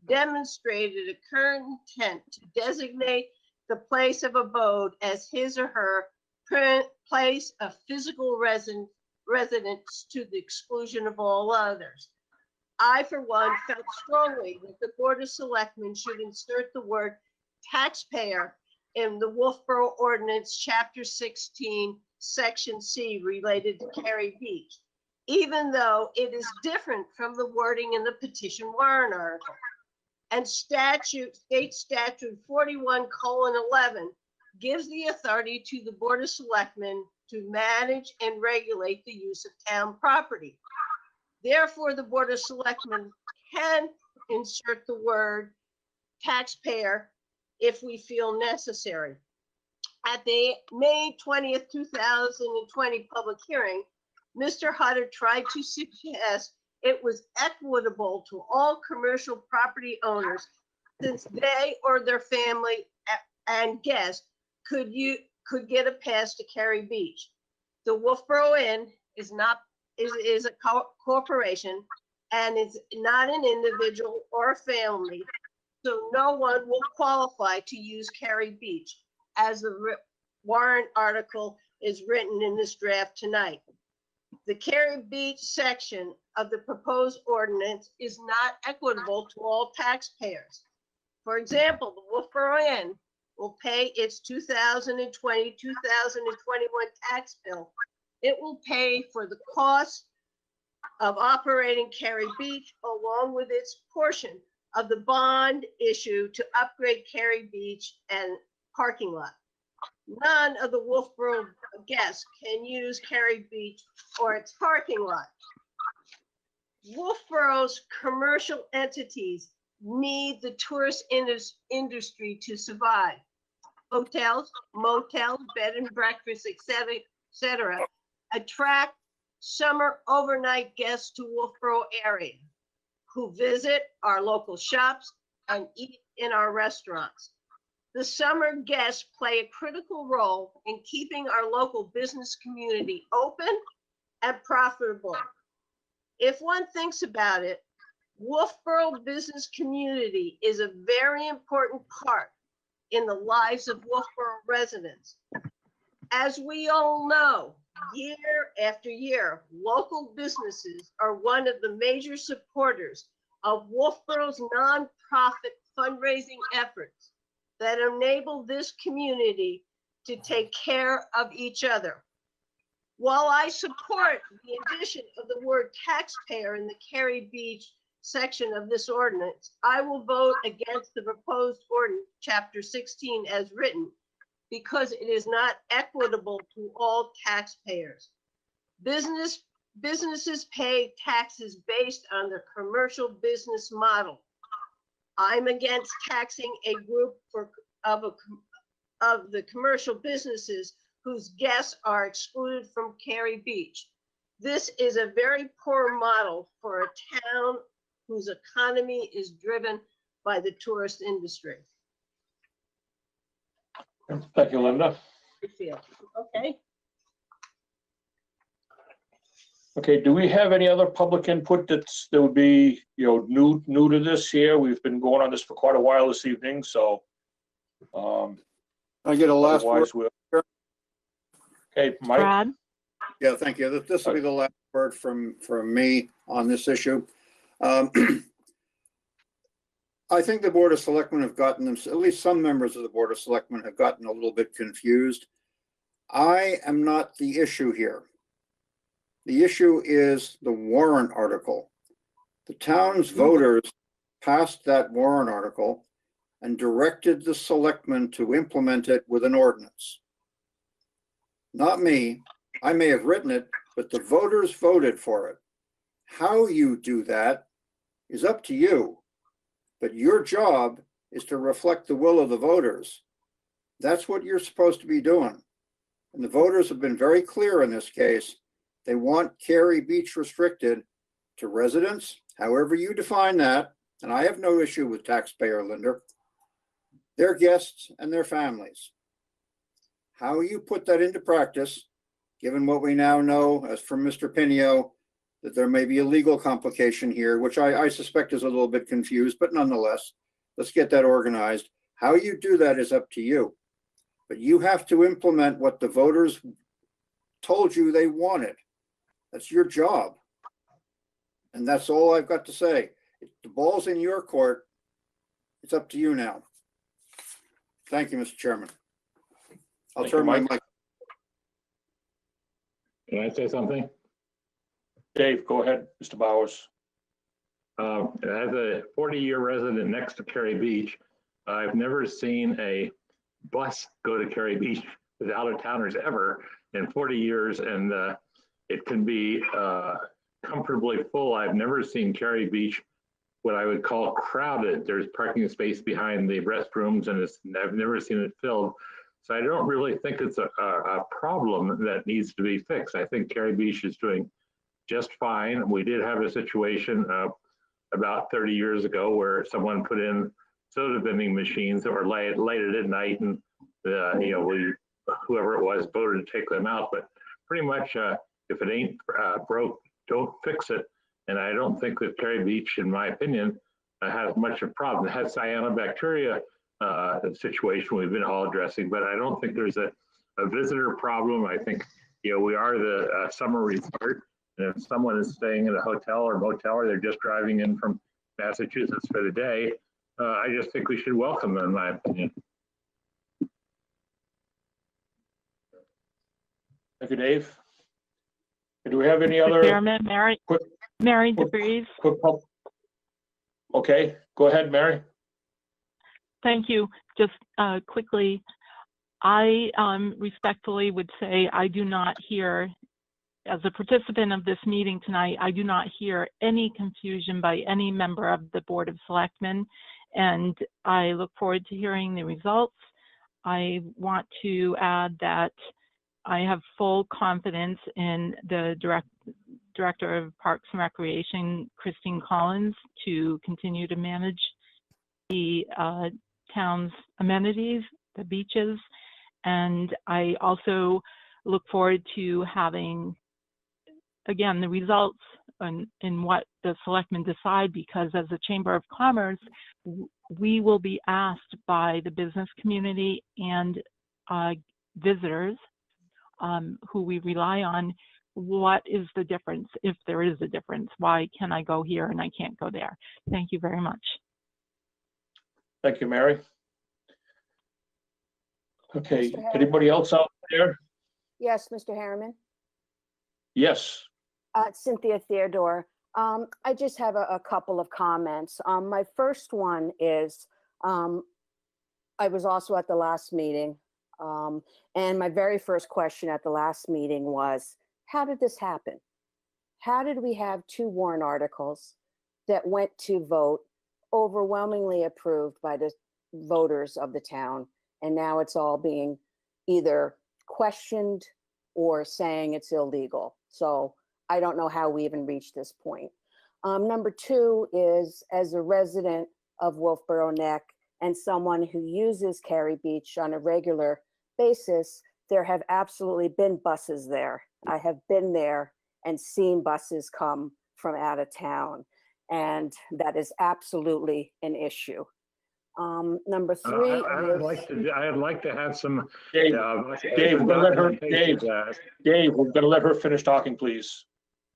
Speaker 2: demonstrated a current intent to designate the place of abode as his or her place of physical residence to the exclusion of all others. I, for one, felt strongly that the Board of Selectmen should insert the word taxpayer in the Wolfeboro Ordinance, Chapter 16, Section C, related to Cary Beach, even though it is different from the wording in the petition warrant article. And state statute 41:11 gives the authority to the Board of Selectmen to manage and regulate the use of town property. Therefore, the Board of Selectmen can insert the word taxpayer if we feel necessary. At the May 20th, 2020 public hearing, Mr. Hutter tried to suggest it was equitable to all commercial property owners since they or their family and guests could get a pass to Cary Beach. The Wolfeboro Inn is a corporation and is not an individual or a family, so no one will qualify to use Cary Beach as the warrant article is written in this draft tonight. The Cary Beach section of the proposed ordinance is not equitable to all taxpayers. For example, the Wolfeboro Inn will pay its 2020, 2021 tax bill. It will pay for the cost of operating Cary Beach along with its portion of the bond issue to upgrade Cary Beach and parking lot. None of the Wolfeboro guests can use Cary Beach or its parking lot. Wolfeboro's commercial entities need the tourist industry to survive. Hotels, motels, bed and breakfast, etc., attract summer overnight guests to Wolfeboro area who visit our local shops and eat in our restaurants. The summer guests play a critical role in keeping our local business community open and profitable. If one thinks about it, Wolfeboro business community is a very important part in the lives of Wolfeboro residents. As we all know, year after year, local businesses are one of the major supporters of Wolfeboro's nonprofit fundraising efforts that enable this community to take care of each other. While I support the addition of the word taxpayer in the Cary Beach section of this ordinance, I will vote against the proposed ordinance, Chapter 16 as written, because it is not equitable to all taxpayers. Businesses pay taxes based on their commercial business model. I'm against taxing a group of the commercial businesses whose guests are excluded from Cary Beach. This is a very poor model for a town whose economy is driven by the tourist industry.
Speaker 1: Thank you, Linda.
Speaker 2: Okay.
Speaker 1: Okay, do we have any other public input that would be, new to this here? We've been going on this for quite a while this evening, so.
Speaker 7: I get a last word.
Speaker 1: Otherwise, okay, Mike?
Speaker 9: Brad?
Speaker 7: Yeah, thank you. This will be the last word from me on this issue. I think the Board of Selectmen have gotten them, at least some members of the Board of Selectmen have gotten a little bit confused. I am not the issue here. The issue is the warrant article. The town's voters passed that warrant article and directed the selectmen to implement it with an ordinance. Not me. I may have written it, but the voters voted for it. How you do that is up to you, but your job is to reflect the will of the voters. That's what you're supposed to be doing. And the voters have been very clear in this case. They want Cary Beach restricted to residents, however you define that, and I have no issue with taxpayer, Linda, their guests and their families. How you put that into practice, given what we now know as from Mr. Pinio, that there may be a legal complication here, which I suspect is a little bit confused, but nonetheless, let's get that organized. How you do that is up to you, but you have to implement what the voters told you they wanted. That's your job. And that's all I've got to say. The ball's in your court. It's up to you now. Thank you, Mr. Chairman. I'll turn my mic.
Speaker 5: Can I say something?
Speaker 1: Dave, go ahead, Mr. Bowers.
Speaker 5: As a 40-year resident next to Cary Beach, I've never seen a bus go to Cary Beach with out-of-towners ever in 40 years, and it can be comfortably full. I've never seen Cary Beach what I would call crowded. There's parking space behind the restrooms, and I've never seen it filled. So I don't really think it's a problem that needs to be fixed. I think Cary Beach is doing just fine. We did have a situation about 30 years ago where someone put in soda vending machines that were lighted at night, and whoever it was voted to take them out. But pretty much, if it ain't broke, don't fix it. And I don't think that Cary Beach, in my opinion, has much of a problem. It has cyanobacteria situation we've been all addressing, but I don't think there's a visitor problem. I think, we are the summer resort. And if someone is staying in a hotel or motel, or they're just driving in from Massachusetts for the day, I just think we should welcome them, in my opinion.
Speaker 1: Thank you, Dave. Do we have any other?
Speaker 9: Chairman, Mary DeVries.
Speaker 1: Okay, go ahead, Mary.
Speaker 9: Thank you. Just quickly, I respectfully would say I do not hear, as a participant of this meeting tonight, I do not hear any confusion by any member of the Board of Selectmen, and I look forward to hearing the results. I want to add that I have full confidence in the Director of Parks and Recreation, Christine Collins, to continue to manage the town's amenities, the beaches. And I also look forward to having, again, the results in what the selectmen decide, because as a Chamber of Commerce, we will be asked by the business community and visitors who we rely on, what is the difference, if there is a difference? Why can I go here and I can't go there? Thank you very much.
Speaker 1: Thank you, Mary. Okay,
Speaker 12: Mr. Harriman?
Speaker 1: anybody else out there?
Speaker 15: Yes, Mr. Harriman.
Speaker 1: Yes.
Speaker 15: Cynthia Theodore. I just have a couple of comments. My first one is, I was also at the last meeting, and my very first question at the last meeting was, how did this happen? How did we have 2 warrant articles that went to vote, overwhelmingly approved by the voters of the town, and now it's all being either questioned or saying it's illegal? So I don't know how we even reached this point. Number 2 is, as a resident of Wolfeboro Neck and someone who uses Cary Beach on a regular basis, there have absolutely been buses there. I have been there and seen buses come from out of town, and that is absolutely an issue. Number 3
Speaker 5: I'd like to have some.
Speaker 1: Dave, Dave, we're gonna let her. Dave, we're gonna let her finish talking, please.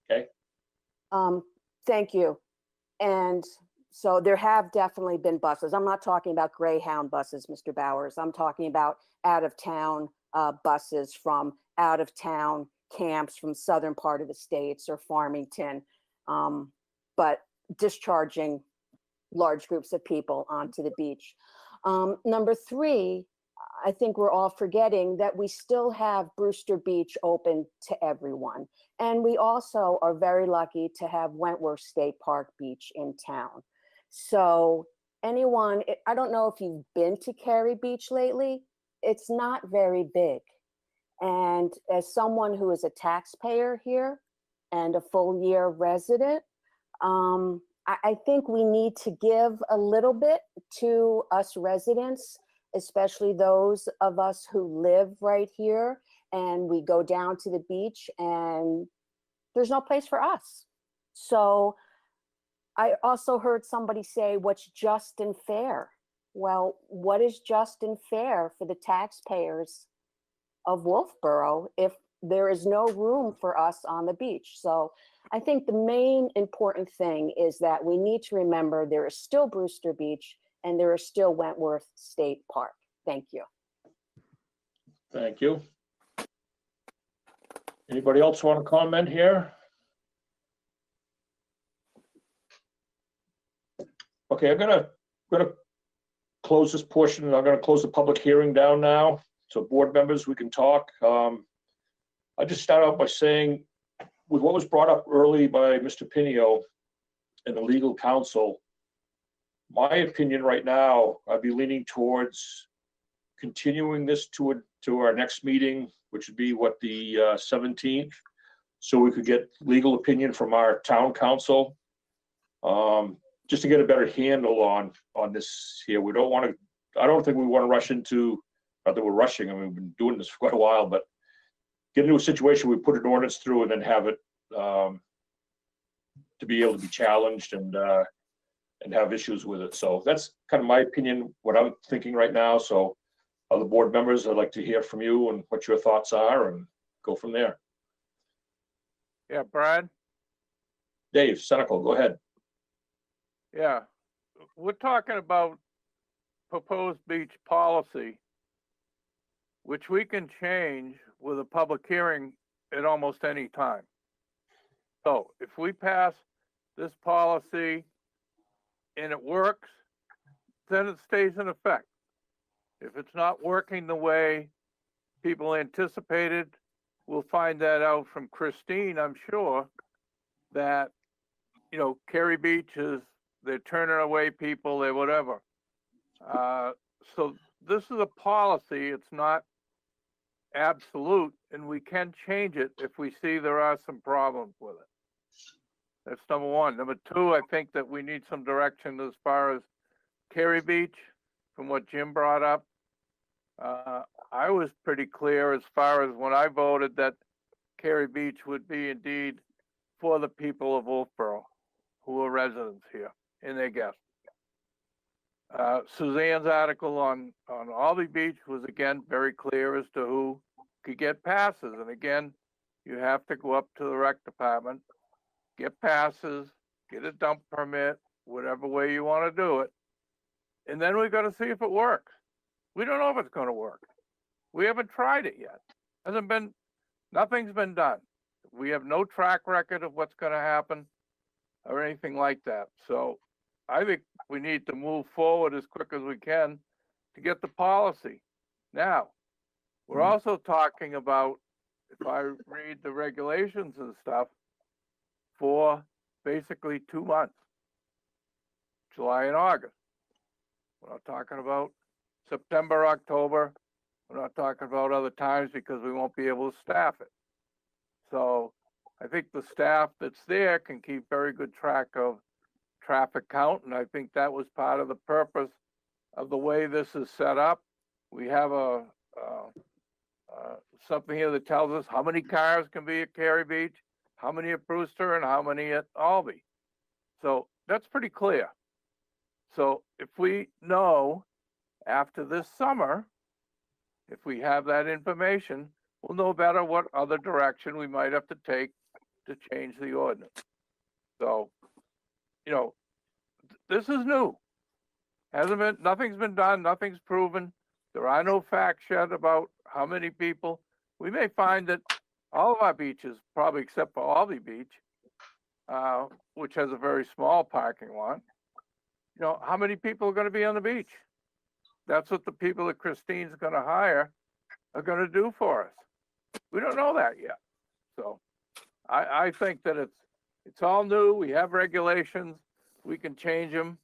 Speaker 1: Okay.
Speaker 15: Thank you. And so there have definitely been buses. I'm not talking about Greyhound buses, Mr. Bowers. I'm talking about out of town buses from out of town camps from southern part of the states or Farmington, but discharging large groups of people onto the beach. Number 3, I think we're all forgetting that we still have Brewster Beach open to everyone. And we also are very lucky to have Wentworth State Park Beach in town. So anyone, I don't know if you've been to Cary Beach lately, it's not very big. And as someone who is a taxpayer here and a full year resident, I think we need to give a little bit to us residents, especially those of us who live right here and we go down to the beach and there's no place for us. So I also heard somebody say, what's just and fair? Well, what is just and fair for the taxpayers of Wolfeboro if there is no room for us on the beach? So I think the main important thing is that we need to remember there is still Brewster Beach and there is still Wentworth State Park. Thank you.
Speaker 1: Thank you. Anybody else want to comment here? Okay, I'm gonna close this portion, and I'm gonna close the public hearing down now. So board members, we can talk. I just start out by saying, with what was brought up early by Mr. Pinio and the legal counsel, my opinion right now, I'd be leaning towards continuing this to our next meeting, which would be what, the 17th, so we could get legal opinion from our town council, just to get a better handle on this here. We don't want to, I don't think we want to rush into, not that we're rushing, I mean, we've been doing this for quite a while, but get into a situation we put an ordinance through and then have it to be able to be challenged and have issues with it. So that's kind of my opinion, what I'm thinking right now. So other board members, I'd like to hear from you and what your thoughts are and go from there.
Speaker 4: Yeah, Brad?
Speaker 1: Dave Senecal, go ahead.
Speaker 4: Yeah, we're talking about proposed beach policy, which we can change with a public hearing at almost any time. So if we pass this policy and it works, then it stays in effect. If it's not working the way people anticipated, we'll find that out from Christine, I'm sure, that, you know, Cary Beach is, they're turning away people, they're whatever. So this is a policy, it's not absolute, and we can change it if we see there are some problems with it. That's number one. Number two, I think that we need some direction as far as Cary Beach, from what Jim brought up. I was pretty clear as far as when I voted that Cary Beach would be indeed for the people of Wolfeboro, who are residents here and their guests. Suzanne's article on Albee Beach was again very clear as to who could get passes. And again, you have to go up to the rec department, get passes, get a dump permit, whatever way you want to do it. And then we got to see if it works. We don't know if it's going to work. We haven't tried it yet. Nothing's been done. We have no track record of what's going to happen or anything like that. So I think we need to move forward as quick as we can to get the policy. Now, we're also talking about, if I read the regulations and stuff, for basically 2 months, July and August. We're not talking about September, October. We're not talking about other times because we won't be able to staff it. So I think the staff that's there can keep very good track of traffic count, and I think that was part of the purpose of the way this is set up. We have something here that tells us how many cars can be at Cary Beach, how many at Brewster, and how many at Albee. So that's pretty clear. So if we know after this summer, if we have that information, we'll know better what other direction we might have to take to change the ordinance. So, you know, this is new. Nothing's been done, nothing's proven. There are no facts yet about how many people. We may find that all of our beaches, probably except for Albee Beach, which has a very small parking lot, you know, how many people are going to be on the beach? That's what the people that Christine's going to hire are going to do for us. We don't know that yet. So I think that it's all new. We have regulations. We can change them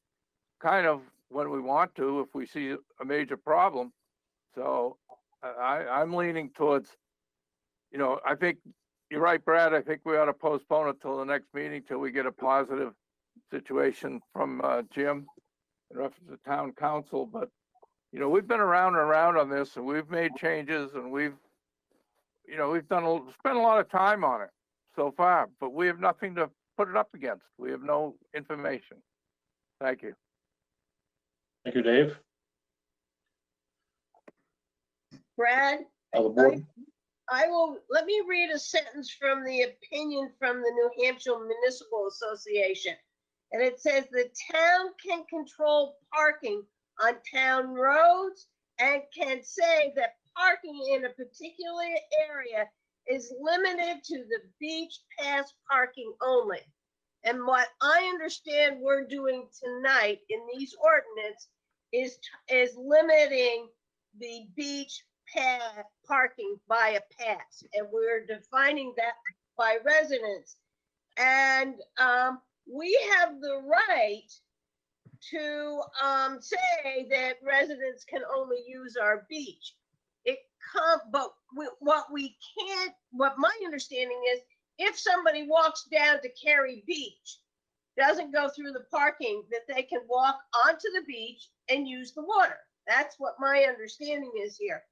Speaker 4: kind of when we want to if we see a major problem. So I'm leaning towards, you know, I think you're right, Brad. I think we ought to postpone it till the next meeting till we get a positive situation from Jim in reference to town council. But, you know, we've been around and around on this, and we've made changes, and we've spent a lot of time on it so far, but we have nothing to put it up against. We have no information. Thank you.
Speaker 1: Thank you, Dave.
Speaker 2: Brad,
Speaker 1: Other board?
Speaker 2: let me read a sentence from the opinion from the New Hampshire Municipal Association. And it says the town can control parking on town roads and can say that parking in a particular area is limited to the beach pass parking only. And what I understand we're doing tonight in these ordinance is limiting the beach parking by a pass. And we're defining that by residents. And we have the right to say that residents can only use our beach. What my understanding is, if somebody walks down to Cary Beach, doesn't go through the parking, that they can walk onto the beach and use the water. That's what my understanding is here.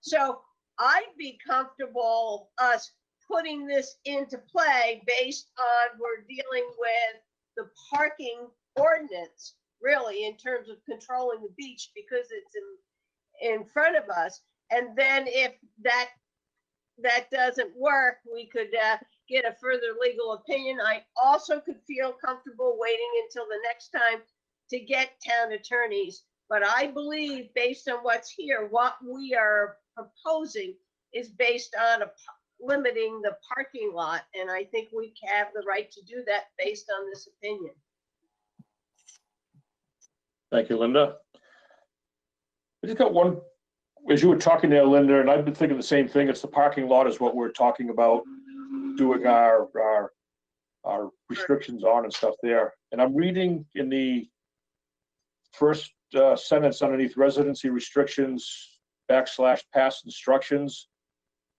Speaker 2: So I'd be comfortable us putting this into play based on we're dealing with the parking ordinance, really, in terms of controlling the beach, because it's in front of us. And then if that doesn't work, we could get a further legal opinion. I also could feel comfortable waiting until the next time to get town attorneys. But I believe, based on what's here, what we are proposing is based on limiting the parking lot. And I think we have the right to do that based on this opinion.
Speaker 1: Thank you, Linda. I just got one, as you were talking there, Linda, and I've been thinking the same thing. It's the parking lot is what we're talking about, doing our restrictions on and stuff there. And I'm reading in the first sentence underneath residency restrictions / pass instructions.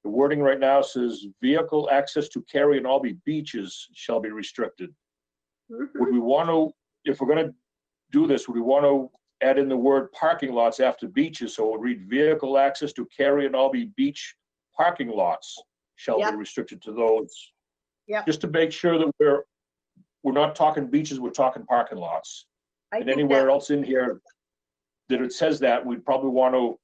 Speaker 1: The wording right now says vehicle access to Cary and Albee beaches shall be restricted. Would we want to, if we're gonna do this, would we want to add in the word parking lots after beaches? So it would read vehicle access to Cary and Albee beach parking lots shall be
Speaker 2: Yep.
Speaker 1: restricted to those.
Speaker 2: Yep.
Speaker 1: Just to make sure that we're not talking beaches, we're talking parking lots.
Speaker 2: I
Speaker 1: And
Speaker 2: think
Speaker 1: anywhere
Speaker 2: that,
Speaker 1: else in here that it says that, we'd probably want to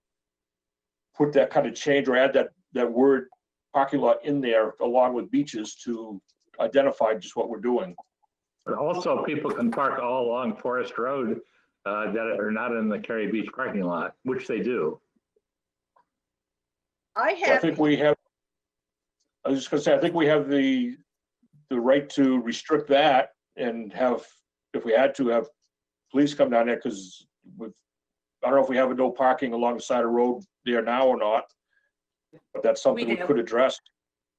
Speaker 1: put that kind of change or add that word parking lot in there along with beaches to identify just what we're doing.
Speaker 5: But also, people can park all along Forest Road that are not in the Cary Beach parking lot, which they do.
Speaker 2: I
Speaker 1: I
Speaker 2: have,
Speaker 1: think we have, I was just gonna say, I think we have the right to restrict that and have, if we had to, have police come down there, because with, I don't know if we have a no parking along the side of the road there now or not, but that's something we
Speaker 11: do.
Speaker 1: could address.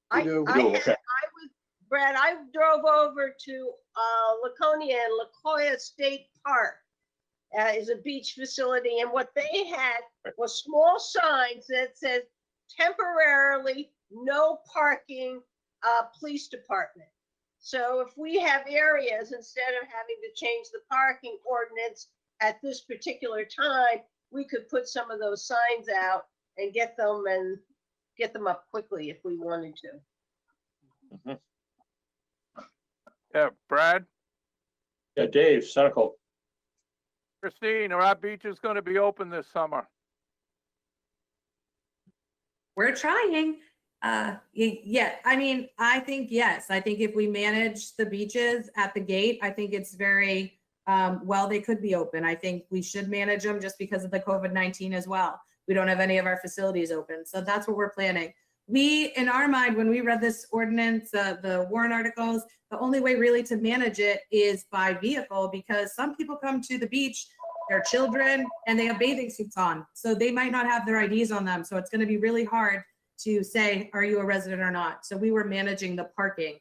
Speaker 2: I,
Speaker 3: We do.
Speaker 2: I,
Speaker 1: We do,
Speaker 2: had-
Speaker 1: okay.
Speaker 2: I was, Brad, I drove over to Laconia and Lacoya State Park. Is a beach facility, and what they had was small signs that said temporarily no parking, police department. So if we have areas, instead of having to change the parking ordinance at this particular time, we could put some of those signs out and get them up quickly if we wanted to.
Speaker 4: Yeah, Brad,
Speaker 1: Yeah, Dave, Senecal.
Speaker 4: Christine, are our beaches going to be open this summer?
Speaker 11: We're trying. Yeah, I mean, I think yes. I think if we manage the beaches at the gate, I think it's very well, they could be open. I think we should manage them just because of the COVID-19 as well. We don't have any of our facilities open. So that's what we're planning. We, in our mind, when we read this ordinance, the warrant articles, the only way really to manage it is by vehicle, because some people come to the beach, they're children, and they have bathing suits on. So they might not have their IDs on them. So it's going to be really hard to say, are you a resident or not? So we were managing the parking.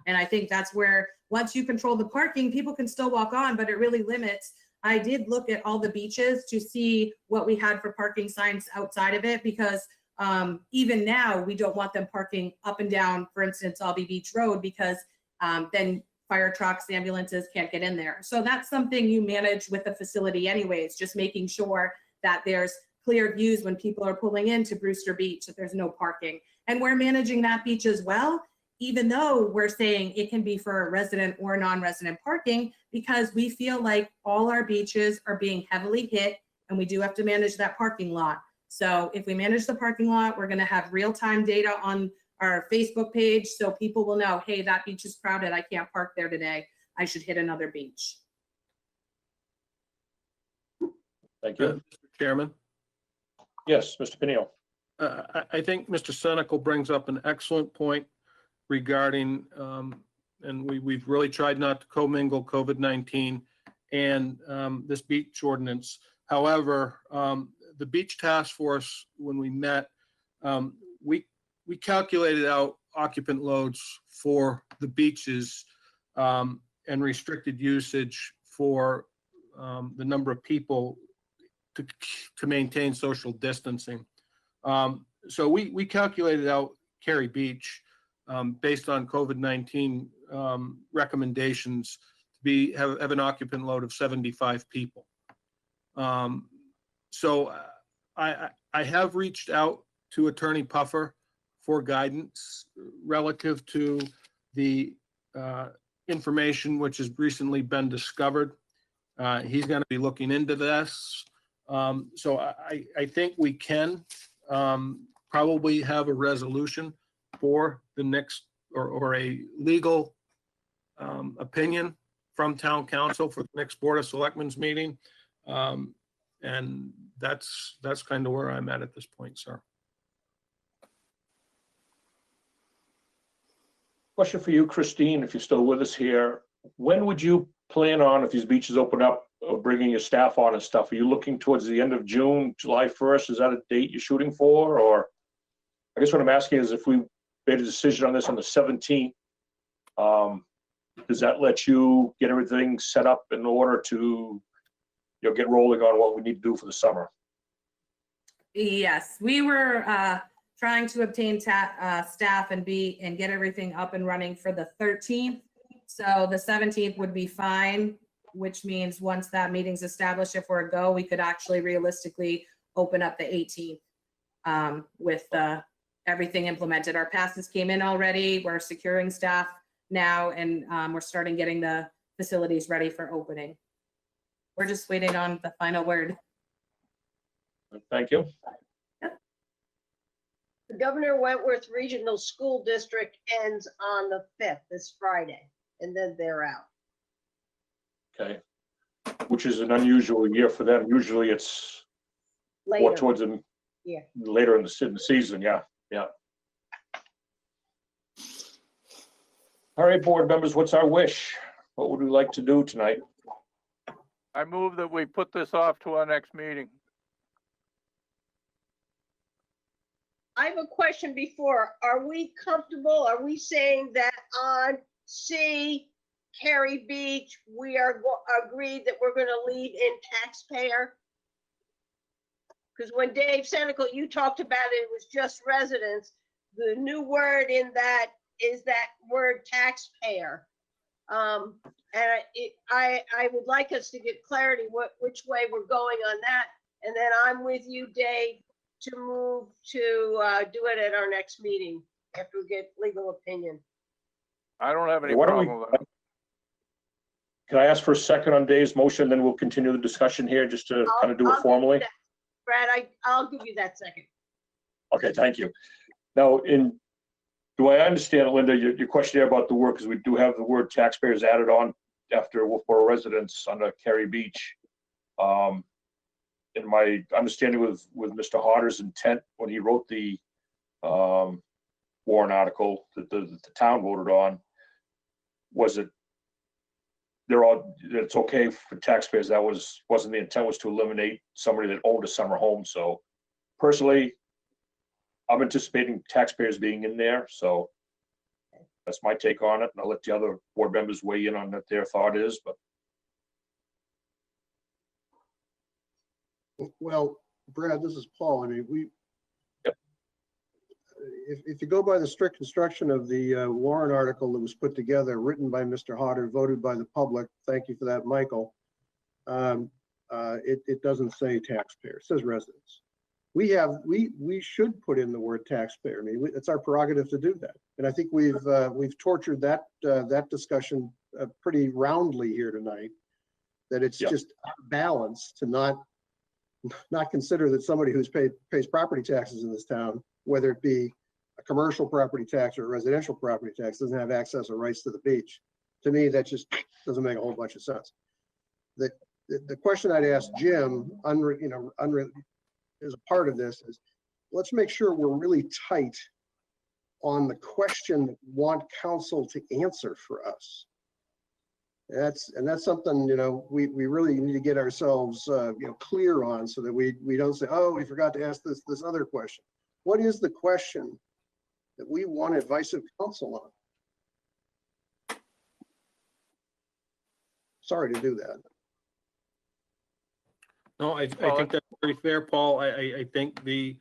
Speaker 11: And I think that's where, once you control the parking, people can still walk on, but it really limits. I did look at all the beaches to see what we had for parking signs outside of it, because even now we don't want them parking up and down, for instance, Albee Beach Road, because then fire trucks, ambulances can't get in there. So that's something you manage with the facility anyways, just making sure that there's clear views when people are pulling into Brewster Beach, that there's no parking. And we're managing that beach as well, even though we're saying it can be for resident or non-resident parking, because we feel like all our beaches are being heavily hit and we do have to manage that parking lot. So if we manage the parking lot, we're going to have real-time data on our Facebook page, so people will know, hey, that beach is crowded. I can't park there today. I should hit another beach.
Speaker 1: Thank you.
Speaker 6: Mr. Chairman,
Speaker 1: Yes, Mr. Pinion.
Speaker 6: I think Mr. Senecal brings up an excellent point regarding, and we've really tried not to commingle COVID-19 and this beach ordinance. However, the beach task force, when we met, we calculated out occupant loads for the beaches and restricted usage for the number of people to maintain social distancing. So we calculated out Cary Beach based on COVID-19 recommendations to have an occupant load of 75 people. So I have reached out to Attorney Puffer for guidance relative to the information which has recently been discovered. He's going to be looking into this. So I think we can probably have a resolution for the next, or a legal opinion from town council for the next Board of Selectmen's meeting. And that's kind of where I'm at this point, sir.
Speaker 1: Question for you, Christine, if you're still with us here. When would you plan on, if these beaches open up, bringing your staff on and stuff? Are you looking towards the end of June, July 1st? Is that a date you're shooting for? Or I guess what I'm asking is, if we made a decision on this on the 17th, does that let you get everything set up in order to, get rolling on what we need to do for the summer?
Speaker 11: Yes, we were trying to obtain staff and get everything up and running for the 13th. So the 17th would be fine, which means once that meeting's established, if we're a go, we could actually realistically open up the 18th with everything implemented. Our passes came in already. We're securing staff now, and we're starting getting the facilities ready for opening. We're just waiting on the final word.
Speaker 1: Thank you.
Speaker 2: The Governor Wentworth Regional School District ends on the 5th, this Friday, and then they're out.
Speaker 1: Okay. Which is an unusual year for them. Usually it's more
Speaker 2: Later.
Speaker 1: towards them
Speaker 2: Yeah.
Speaker 1: later in the season. Yeah. Yeah. All right, board members, what's our wish? What would we like to do tonight?
Speaker 4: I move that we put this off to our next meeting.
Speaker 2: I have a question before. Are we comfortable? Are we saying that on C, Cary Beach, we are agreed that we're going to leave in taxpayer? Because when Dave Senecal, you talked about it, it was just residents. The new word in that is that word taxpayer. And I would like us to get clarity which way we're going on that. And then I'm with you, Dave, to move to do it at our next meeting after we get legal opinion.
Speaker 4: I don't have any
Speaker 1: Why don't
Speaker 4: problem with that.
Speaker 1: Can I ask for a second on Dave's motion, then we'll continue the discussion here just to kind of do
Speaker 2: I'll
Speaker 1: it formally?
Speaker 2: Brad, I'll give you that second.
Speaker 1: Okay, thank you. Now, do I understand, Linda, your question here about the word, because we do have the word taxpayers added on after Wolfeboro residents on the Cary Beach. In my understanding with Mr. Hodder's intent when he wrote the warrant article that the town voted on, was it it's okay for taxpayers. That wasn't the intent, was to eliminate somebody that owned a summer home. So personally, I'm anticipating taxpayers being in there. So that's my take on it. And I'll let the other board members weigh in on what their thought is, but.
Speaker 3: Well, Brad, this is Paul. I mean,
Speaker 1: Yep.
Speaker 3: If you go by the strict construction of the warrant article that was put together, written by Mr. Hodder, voted by the public, thank you for that, Michael. It doesn't say taxpayer, it says residents. We should put in the word taxpayer. I mean, it's our prerogative to do that. And I think we've tortured that discussion pretty roundly here tonight, that it's just balanced to not consider that somebody who's pays property taxes in this town, whether it be a commercial property tax or a residential property tax, doesn't have access or rights to the beach. To me, that just doesn't make a whole bunch of sense. The question I'd ask Jim, as a part of this, is let's make sure we're really tight on the question that we want council to answer for us. That's something, we really need to get ourselves, clear on, so that we don't say, oh, we forgot to ask this other question. What is the question that we want advice of council on? Sorry to do that.
Speaker 6: No, I think that's very fair, Paul. I think the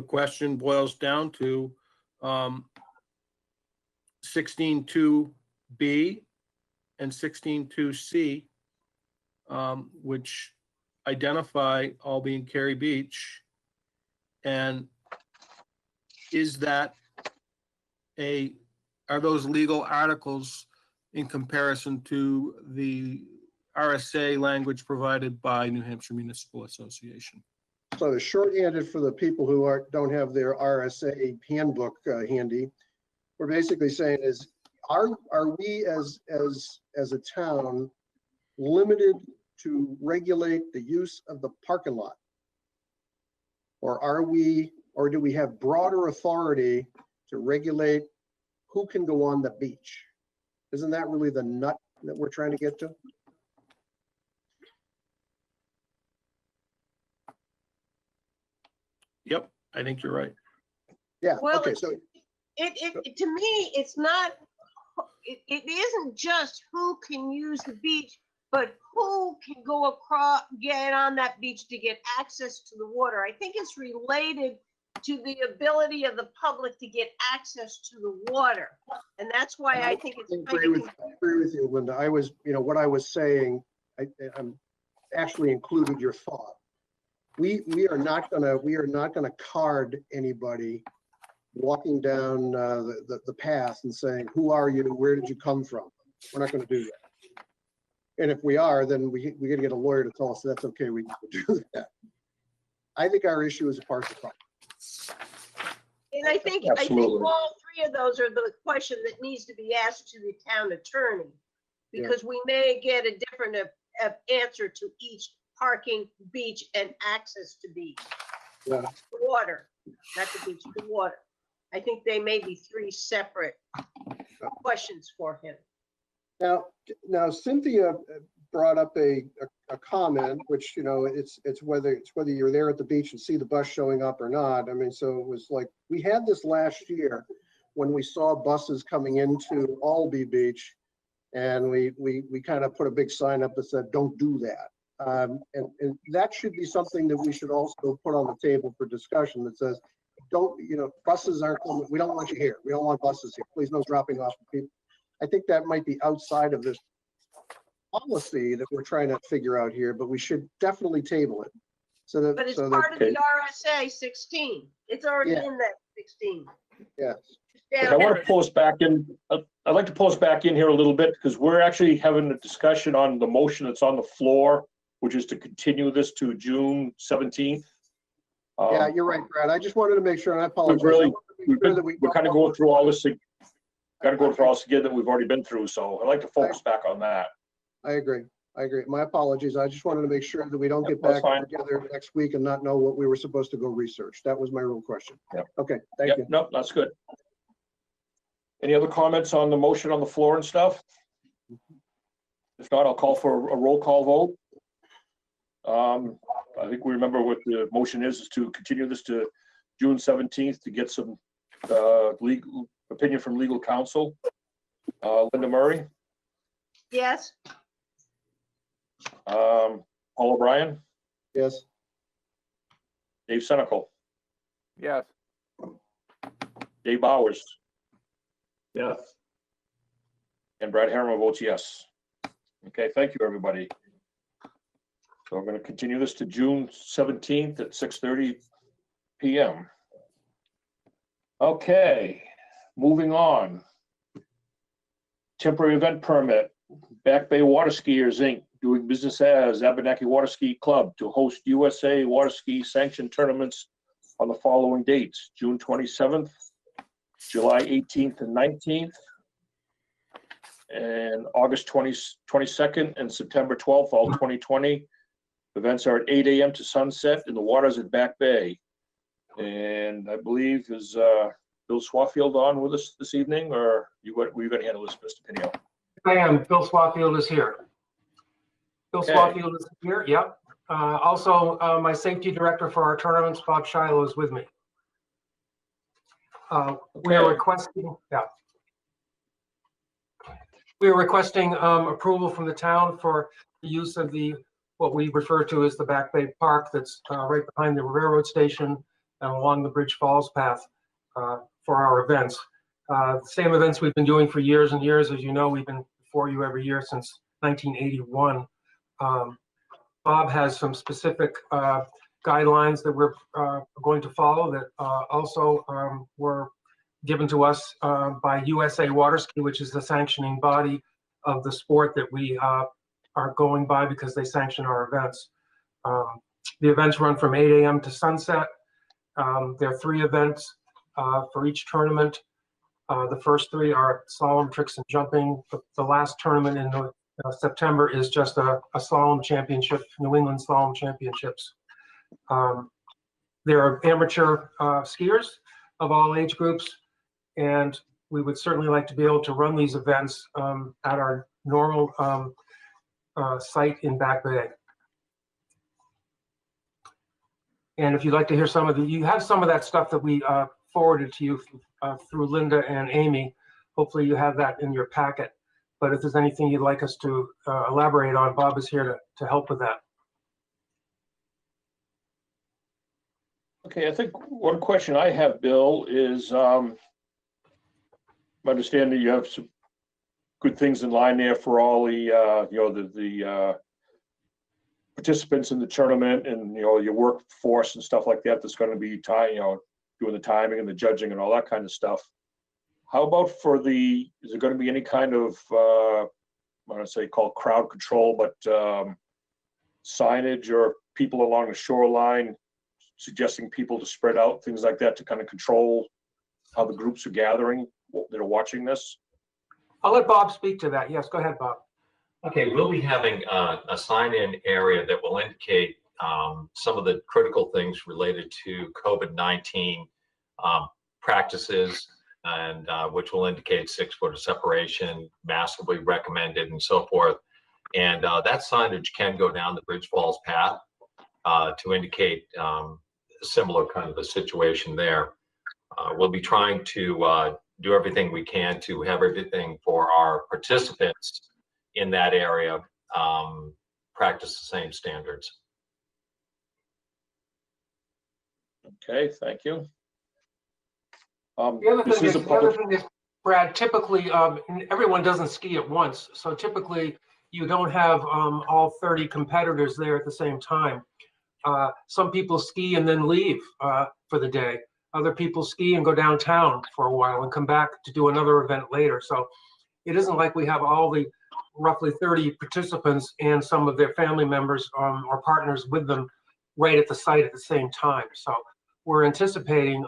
Speaker 6: question boils down to 16.2B and 16.2C, which identify Albany and Cary Beach. And are those legal articles in comparison to the RSA language provided by New Hampshire Municipal Association?
Speaker 3: So the shorthanded for the people who don't have their RSA handbook handy, we're basically saying is, are we as a town limited to regulate the use of the parking lot? Or do we have broader authority to regulate who can go on the beach? Isn't that really the nut that we're trying to get to?
Speaker 6: Yep, I think you're right.
Speaker 3: Yeah.
Speaker 2: Well,
Speaker 3: okay. So
Speaker 2: it to me, it's not. It isn't just who can use the beach, but who can go across, get on that beach to get access to the water. I think it's related to the ability of the public to get access to the water. And that's why I think it's
Speaker 3: I
Speaker 2: kind
Speaker 3: agree
Speaker 2: of,
Speaker 3: with you, Linda. I was, what I was saying, I'm actually included your thought. We are not gonna card anybody walking down the path and saying, who are you? Where did you come from? We're not gonna do that. And if we are, then we gotta get a lawyer to tell us that's okay, we can do that. I think our issue is a parcel problem.
Speaker 2: and I think
Speaker 1: Absolutely.
Speaker 2: all three of those are the question that needs to be asked to the town attorney. Because we may get a different answer to each parking, beach, and access to beach.
Speaker 3: Yeah.
Speaker 2: Water, not the beach, the water. I think they may be three separate questions for him.
Speaker 3: Now Cynthia brought up a comment, which, it's whether you're there at the beach and see the bus showing up or not. I mean, so it was like, we had this last year when we saw buses coming into Albee Beach, and we kind of put a big sign up that said, don't do that. And that should be something that we should also put on the table for discussion that says, buses aren't, we don't want you here. We don't want buses here. Please no dropping off people. I think that might be outside of this policy that we're trying to figure out here, but we should definitely table it.
Speaker 2: But it's part of the RSA 16. It's already in that 16.
Speaker 3: Yes.
Speaker 1: I want to pull us back in. I'd like to pull us back in here a little bit because we're actually having a discussion on the motion that's on the floor, which is to continue this to June 17th.
Speaker 3: Yeah, you're right, Brad. I just wanted to make sure, and I apologize.
Speaker 1: We're kind of going through all this. Got to go through all this again that we've already been through. So I'd like to focus back on that.
Speaker 3: I agree. My apologies. I just wanted to make sure that we don't get back together next week and not know what we were supposed to go research. That was my real question.
Speaker 1: Yep.
Speaker 3: Okay, thank you.
Speaker 1: No, that's good. Any other comments on the motion on the floor and stuff? If not, I'll call for a roll call vote. I think we remember what the motion is to continue this to June 17th to get some legal opinion from legal counsel. Linda Murray?
Speaker 2: Yes.
Speaker 1: Paul O'Brien?
Speaker 3: Yes.
Speaker 1: Dave Senical?
Speaker 4: Yes.
Speaker 1: Dave Bowers?
Speaker 5: Yes.
Speaker 1: And Brad Harriman votes yes. Okay, thank you, everybody. So we're going to continue this to June 17th at 6:30 p.m. Okay, moving on. Temporary event permit, Back Bay Water Skiers, Inc., doing business as Abenaki Water Ski Club to host USA Water Ski sanctioned tournaments on the following dates: June 27th, July 18th and 19th, and August 22nd and September 12th, all 2020. Events are at 8 a.m. to sunset in the waters at Back Bay. And I believe is Bill Swafield on with us this evening, or were you going to handle this, Mr. Pinio?
Speaker 16: I am. Bill Swafield is here. Bill Swafield is here, yep. Also, my safety director for our tournaments, Bob Shiloh, is with me. We are requesting, we are requesting approval from the town for the use of what we refer to as the Back Bay Park that's right behind the railroad station and along the Bridge Falls path for our events. The same events we've been doing for years and years. As you know, we've been before you every year since 1981. Bob has some specific guidelines that we're going to follow that also were given to us by USA Water Ski, which is the sanctioning body of the sport that we are going by because they sanction our events. The events run from 8 a.m. to sunset. There are 3 events for each tournament. The first 3 are slalom, tricks, and jumping. The last tournament in September is just a slalom championship, New England Slalom Championships. There are amateur skiers of all age groups, and we would certainly like to be able to run these events at our normal site in Back Bay. And if you'd like to hear some of you have some of that stuff that we forwarded to you through Linda and Amy. Hopefully you have that in your packet. But if there's anything you'd like us to elaborate on, Bob is here to help with that.
Speaker 1: Okay, I think one question I have, Bill, is I understand that you have some good things in line there for all the, the participants in the tournament and, your workforce and stuff like that that's going to be doing the timing and the judging and all that kind of stuff. How about for is there going to be any kind of, I want to say called crowd control, but signage or people along the shoreline suggesting people to spread out, things like that to kind of control how the groups are gathering that are watching this?
Speaker 16: I'll let Bob speak to that. Yes, go ahead, Bob.
Speaker 17: Okay, we'll be having a sign-in area that will indicate some of the critical things related to COVID-19 practices, and which will indicate 6 foot of separation, masks will be recommended, and so forth. And that signage can go down the Bridge Falls path to indicate a similar kind of a situation there. We'll be trying to do everything we can to have everything for our participants in that area practice the same standards.
Speaker 1: Okay, thank you.
Speaker 16: The other thing is, Brad, typically everyone doesn't ski at once. So typically you don't have all 30 competitors there at the same time. Some people ski and then leave for the day. Other people ski and go downtown for a while and come back to do another event later. So it isn't like we have all the roughly 30 participants and some of their family members or partners with them right at the site at the same time. So we're anticipating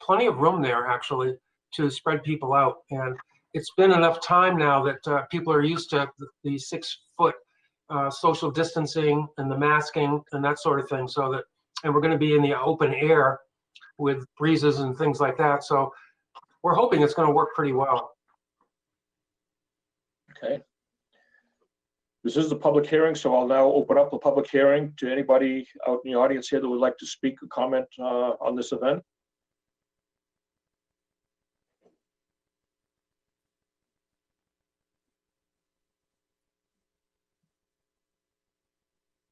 Speaker 16: plenty of room there actually to spread people out. And it's been enough time now that people are used to the 6 foot social distancing and the masking and that sort of thing. So that, and we're going to be in the open air with breezes and things like that. So we're hoping it's going to work pretty well.
Speaker 1: Okay. This is the public hearing, so I'll now open up the public hearing to anybody out in the audience here that would like to speak or comment on this event.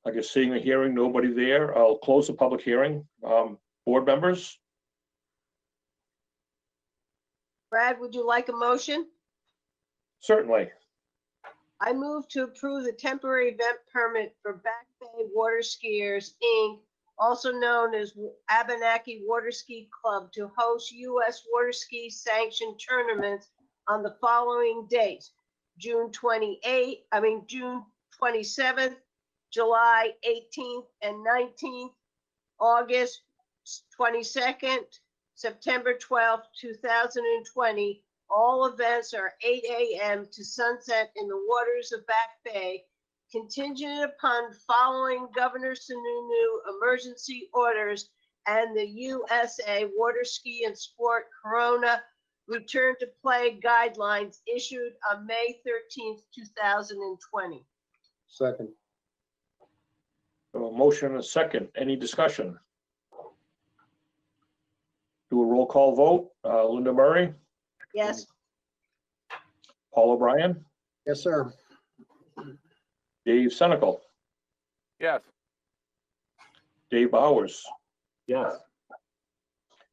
Speaker 1: I guess seeing a hearing, nobody there, I'll close the public hearing. Board members?
Speaker 2: Brad, would you like a motion?
Speaker 1: Certainly.
Speaker 2: I move to approve the temporary event permit for Back Bay Water Skiers, Inc., also known as Abenaki Water Ski Club, to host U.S. water ski sanctioned tournaments on the following dates: June 27th, July 18th and 19th, August 22nd, September 12th, 2020. All events are 8 a.m. to sunset in the waters of Back Bay, contingent upon following Governor Sununu emergency orders and the USA Water Ski and Sport Corona Return to Play Guidelines issued on May 13th, 2020.
Speaker 3: Second.
Speaker 1: A motion and a second. Any discussion? Do a roll call vote. Linda Murray?
Speaker 2: Yes.
Speaker 1: Paul O'Brien?
Speaker 3: Yes, sir.
Speaker 1: Dave Senical?
Speaker 4: Yes.
Speaker 1: Dave Bowers?
Speaker 5: Yes.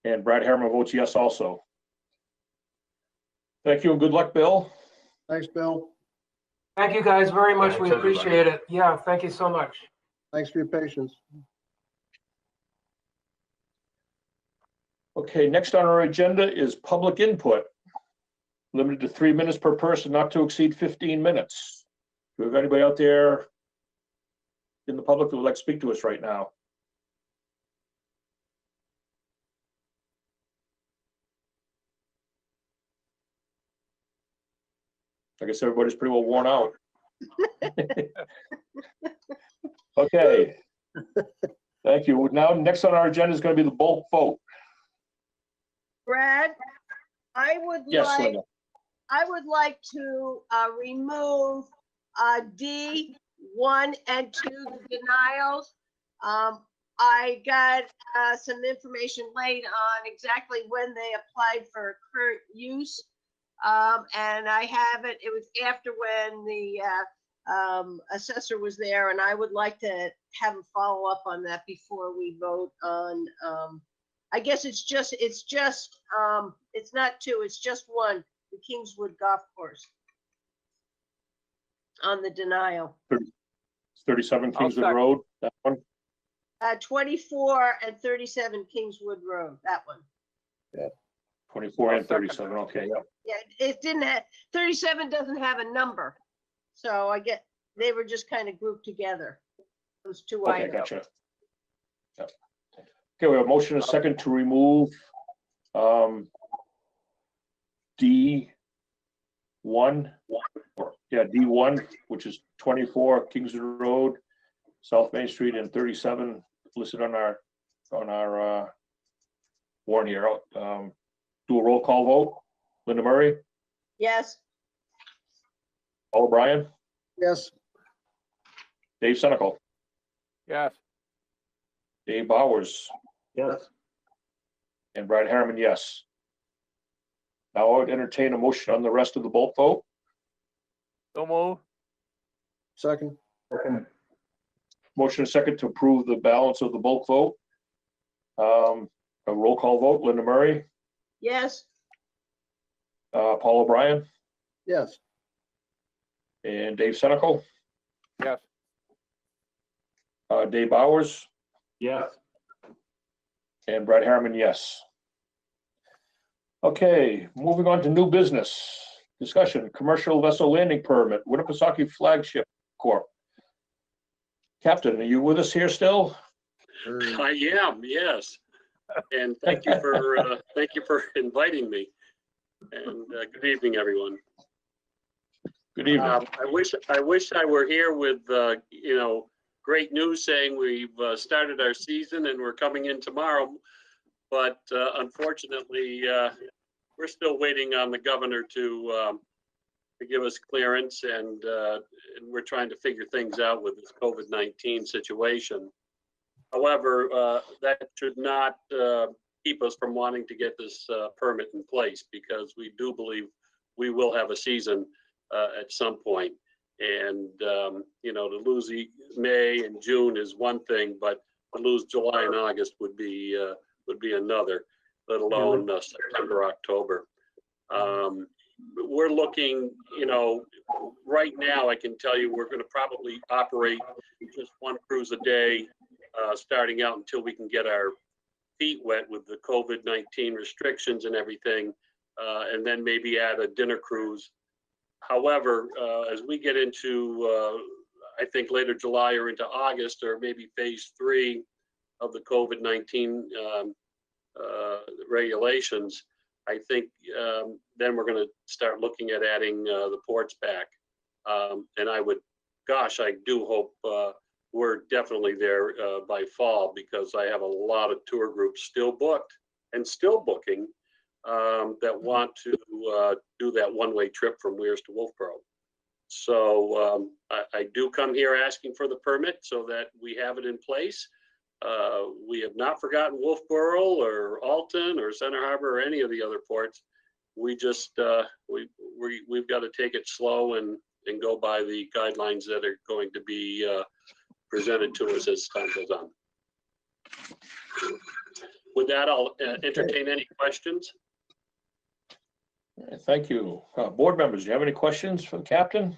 Speaker 1: And Brad Harriman votes yes also. Thank you and good luck, Bill.
Speaker 3: Thanks, Bill.
Speaker 16: Thank you guys very much.
Speaker 17: Thanks,
Speaker 16: We
Speaker 17: everybody.
Speaker 16: appreciate it. Yeah, thank you so much.
Speaker 3: Thanks for your patience.
Speaker 1: Okay, next on our agenda is public input. Limited to 3 minutes per person, not to exceed 15 minutes. Do we have anybody out there in the public that would like to speak to us right now? I guess everybody's pretty well worn out. Okay. Thank you. Now, next on our agenda is going to be the bulk vote.
Speaker 2: Brad, I would
Speaker 1: Yes,
Speaker 2: like,
Speaker 1: Linda.
Speaker 2: I would like to remove D, 1 and 2, the denials. I got some information late on exactly when they applied for current use. And I have it, it was after when the Assessor was there, and I would like to have a follow-up on that before we vote on, I guess it's not two, it's just one, the Kingswood Golf Course on the denial.
Speaker 1: 37 Kingswood Road, that one?
Speaker 2: 24 and 37 Kingswood Road, that one.
Speaker 1: Yeah. 24 and 37, okay, yeah.
Speaker 2: Yeah, it didn't have, 37 doesn't have a number. So I get, they were just kind of grouped together, those two
Speaker 1: Okay,
Speaker 2: items.
Speaker 1: gotcha. Yep. Okay, we have a motion and a second to remove D1, D1, which is 24 Kingswood Road, South Main Street, and 37 listed on our warrant here. Do a roll call vote. Linda Murray,
Speaker 2: Yes,
Speaker 1: Paul O'Brien,
Speaker 3: Yes.
Speaker 1: Dave Senical,
Speaker 4: Yes.
Speaker 1: Dave Bowers,
Speaker 5: Yes.
Speaker 1: and Brad Harriman, yes. Now I would entertain a motion on the rest of the bulk vote.
Speaker 4: So move.
Speaker 3: Second.
Speaker 1: Motion and second to approve the balance of the bulk vote. A roll call vote, Linda Murray,
Speaker 2: yes,
Speaker 1: Paul O'Brien,
Speaker 3: Yes.
Speaker 1: and Dave Senical,
Speaker 4: Yes.
Speaker 1: Dave Bowers,
Speaker 5: Yes.
Speaker 1: and Brad Harriman, yes. Okay, moving on to new business. Discussion, commercial vessel landing permit, Winnipesaukee Flagship Corp. Captain, are you with us here still?
Speaker 18: I am, yes. And thank you for inviting me. And good evening, everyone.
Speaker 1: Good evening.
Speaker 18: I wish I were here with great news saying we've started our season and we're coming in tomorrow. But unfortunately, we're still waiting on the governor to give us clearance, and we're trying to figure things out with this COVID-19 situation. However, that should not keep us from wanting to get this permit in place, because we do believe we will have a season at some point. And to lose May and June is one thing, but to lose July and August would be another, let alone September, October. We're looking, right now, I can tell you we're going to probably operate just one cruise a day, starting out until we can get our feet wet with the COVID-19 restrictions and everything, and then maybe add a dinner cruise. However, as we get into, I think later July or into August, or maybe phase 3 of the COVID-19 regulations, I think then we're going to start looking at adding the ports back. And I do hope we're definitely there by fall, because I have a lot of tour groups still booked and still booking that want to do that one-way trip from Weirs to Wolfeboro. So I do come here asking for the permit so that we have it in place. We have not forgotten Wolfeboro or Alton or Center Harbor or any of the other ports. We just we've got to take it slow and go by the guidelines that are going to be presented to us as time goes on. With that, I'll entertain any questions.
Speaker 1: Thank you. Board members, do you have any questions for the captain?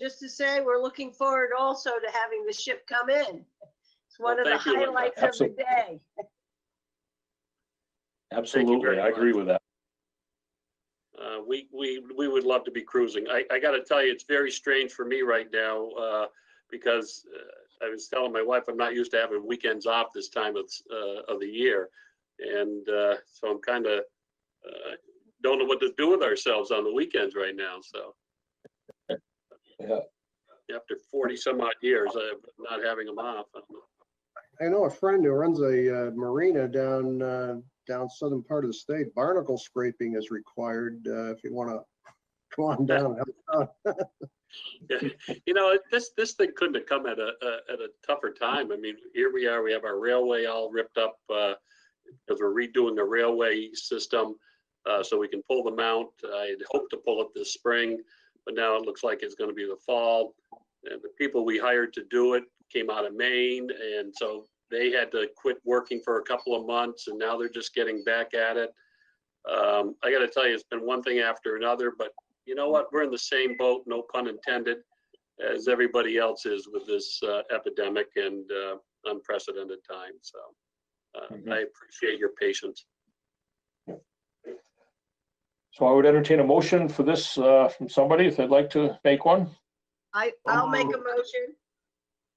Speaker 2: just to say, we're looking forward also to having the ship come in. It's one of the
Speaker 1: thank you, Linda.
Speaker 2: highlights of the day.
Speaker 1: Absolutely, I agree with that.
Speaker 18: We would love to be cruising. I got to tell you, it's very strange for me right now because I was telling my wife I'm not used to having weekends off this time of the year, and so I'm kind of don't know what to do with ourselves on the weekends right now. So
Speaker 1: yeah,
Speaker 18: after 40 some odd years of not having them off.
Speaker 3: I know a friend who runs a marina down southern part of the state. Barnacle scraping is required if you want to come on down.
Speaker 18: Yeah. You know, this thing couldn't have come at a tougher time. I mean, here we are. We have our railway all ripped up because we're redoing the railway system so we can pull them out. I had hoped to pull it this spring, but now it looks like it's going to be the fall. And the people we hired to do it came out of Maine, and so they had to quit working for a couple of months, and now they're just getting back at it. I got to tell you, it's been one thing after another, but you know what? We're in the same boat, no pun intended, as everybody else is with this epidemic and unprecedented time. So I appreciate your patience.
Speaker 1: So I would entertain a motion for this from somebody if they'd like to make one.
Speaker 2: I'll make a motion.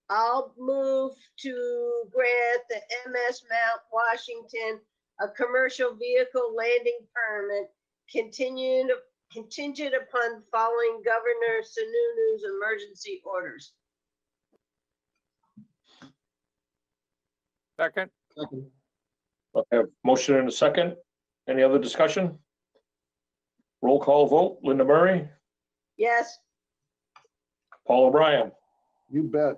Speaker 2: I'll move to grant the MS Mount Washington a commercial vehicle landing permit contingent upon following Governor Sununu's emergency orders.
Speaker 4: Second.
Speaker 1: I have motion and a second. Any other discussion? Roll call vote. Linda Murray,
Speaker 2: Yes.
Speaker 1: Paul O'Brien,
Speaker 3: You bet.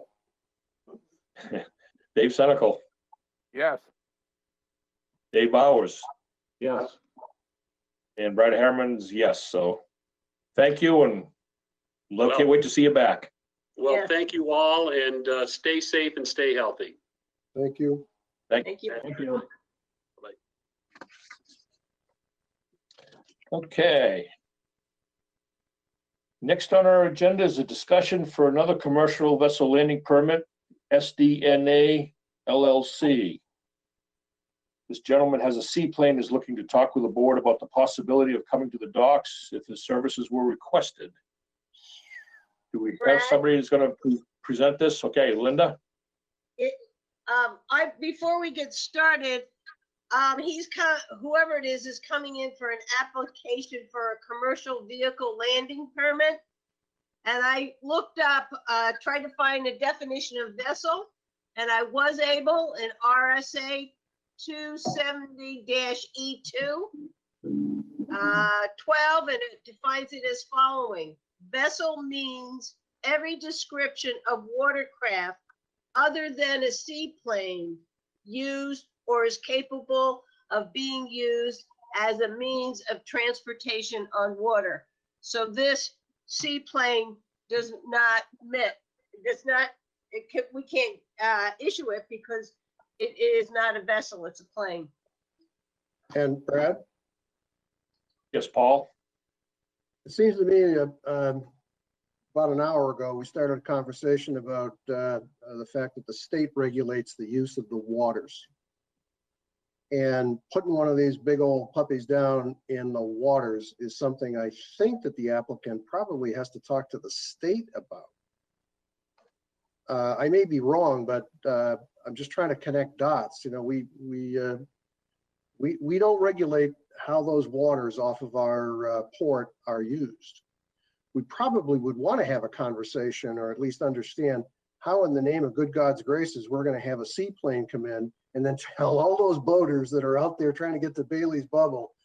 Speaker 1: Dave Senical,
Speaker 4: Yes.
Speaker 1: Dave Bowers,
Speaker 5: Yes.
Speaker 1: and Brad Harmon's yes. So thank you, and
Speaker 18: Well-
Speaker 1: can't wait to see you back.
Speaker 18: Well,
Speaker 2: Yeah.
Speaker 18: thank you all, and stay safe and stay healthy.
Speaker 3: Thank you.
Speaker 2: Thank you.
Speaker 1: Thank you.
Speaker 18: Bye.
Speaker 1: Okay. Next on our agenda is a discussion for another commercial vessel landing permit, SDNA LLC. This gentleman has a seaplane, is looking to talk with the board about the possibility of coming to the docks if his services were requested. Do we have
Speaker 2: Brad?
Speaker 1: somebody who's going to present this? Okay, Linda?
Speaker 2: Before we get started, whoever it is coming in for an application for a commercial vehicle landing permit. And I looked up, tried to find a definition of vessel, and I was able in RSA 270-E2, 12, and it defines it as following. Vessel means every description of watercraft other than a seaplane used or is capable of being used as a means of transportation on water. So this seaplane does not we can't issue it because it is not a vessel, it's a plane.
Speaker 3: And Brad,
Speaker 1: Yes, Paul?
Speaker 3: it seems to me about an hour ago, we started a conversation about the fact that the state regulates the use of the waters. And putting one of these big old puppies down in the waters is something I think that the applicant probably has to talk to the state about. I may be wrong, but I'm just trying to connect dots. You know, we don't regulate how those waters off of our port are used. We probably would want to have a conversation, or at least understand how in the name of good God's graces we're going to have a seaplane come in and then tell all those boaters that are out there trying to get to Bailey's Bubble,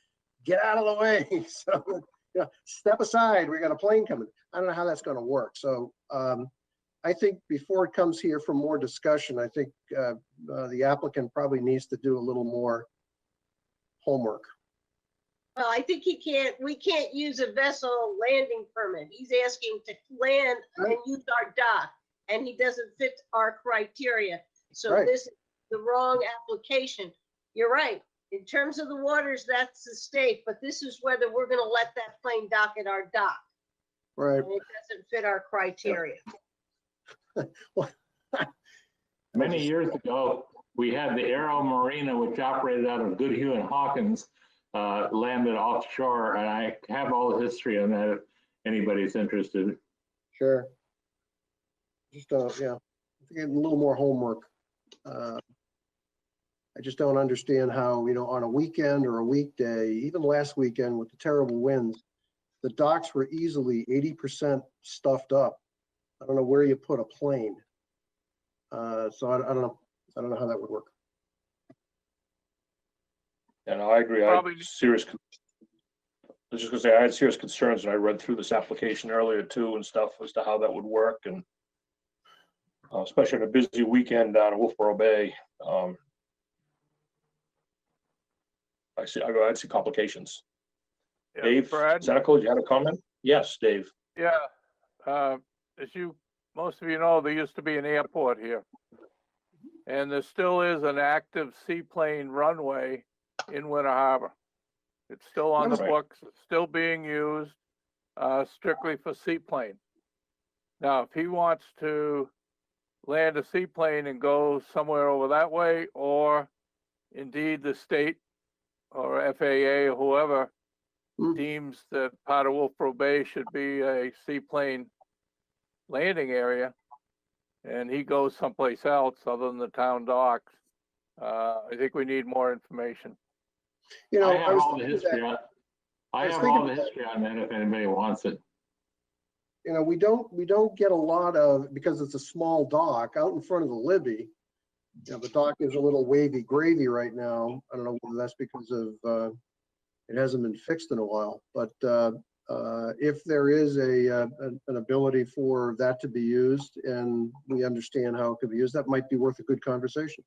Speaker 3: get out of the way. So, you know, step aside, we got a plane coming. I don't know how that's going to work. So I think before it comes here for more discussion, I think the applicant probably needs to do a little more homework.
Speaker 2: Well, I think we can't use a vessel landing permit. He's asking to land and use our dock, and he doesn't fit our criteria. So
Speaker 3: Right.
Speaker 2: This is the wrong application. You're right. In terms of the waters, that's the state, but this is whether we're gonna let that plane dock at our dock.
Speaker 3: Right.
Speaker 2: And it doesn't fit our criteria.
Speaker 5: Many years ago, we had the Aero Marina, which operated out of Goodhue and Hawkins, landed offshore, and I have all the history on that if anybody's interested.
Speaker 3: Sure. Just, yeah, getting a little more homework. I just don't understand how, you know, on a weekend or a weekday, even last weekend with the terrible winds, the docks were easily 80% stuffed up. I don't know where you put a plane. So I don't know. I don't know how that would work.
Speaker 1: And I agree. I was just gonna say, I had serious concerns when I read through this application earlier too and stuff as to how that would work, and especially on a busy weekend down in Wolfeboro Bay. I'd see complications.
Speaker 4: Yeah,
Speaker 1: Dave
Speaker 4: Brad?
Speaker 1: Senical, you had a comment? Yes, Dave.
Speaker 4: Yeah, as you most of you know, there used to be an airport here. And there still is an active seaplane runway in Winter Harbor. It's still on the
Speaker 1: Right.
Speaker 4: books, it's still being used strictly for seaplane. Now, if he wants to land a seaplane and go somewhere over that way, or indeed the state or FAA or whoever deems that part of Wolfeboro Bay should be a seaplane landing area, and he goes someplace else other than the town docks, I think we need more information.
Speaker 3: You know,
Speaker 5: I
Speaker 3: I
Speaker 5: have
Speaker 3: was
Speaker 5: all the
Speaker 3: thinking
Speaker 5: history
Speaker 3: that,
Speaker 5: on, I
Speaker 3: was
Speaker 5: have
Speaker 3: thinking
Speaker 5: all the
Speaker 3: that-
Speaker 5: history on that if anybody wants it.
Speaker 3: you know, we don't get a lot of, because it's a small dock out in front of the Libby. You know, the dock is a little wavy gravy right now. I don't know whether that's because of, it hasn't been fixed in a while, but if there is an ability for that to be used and we understand how it could be used, that might be worth a good conversation.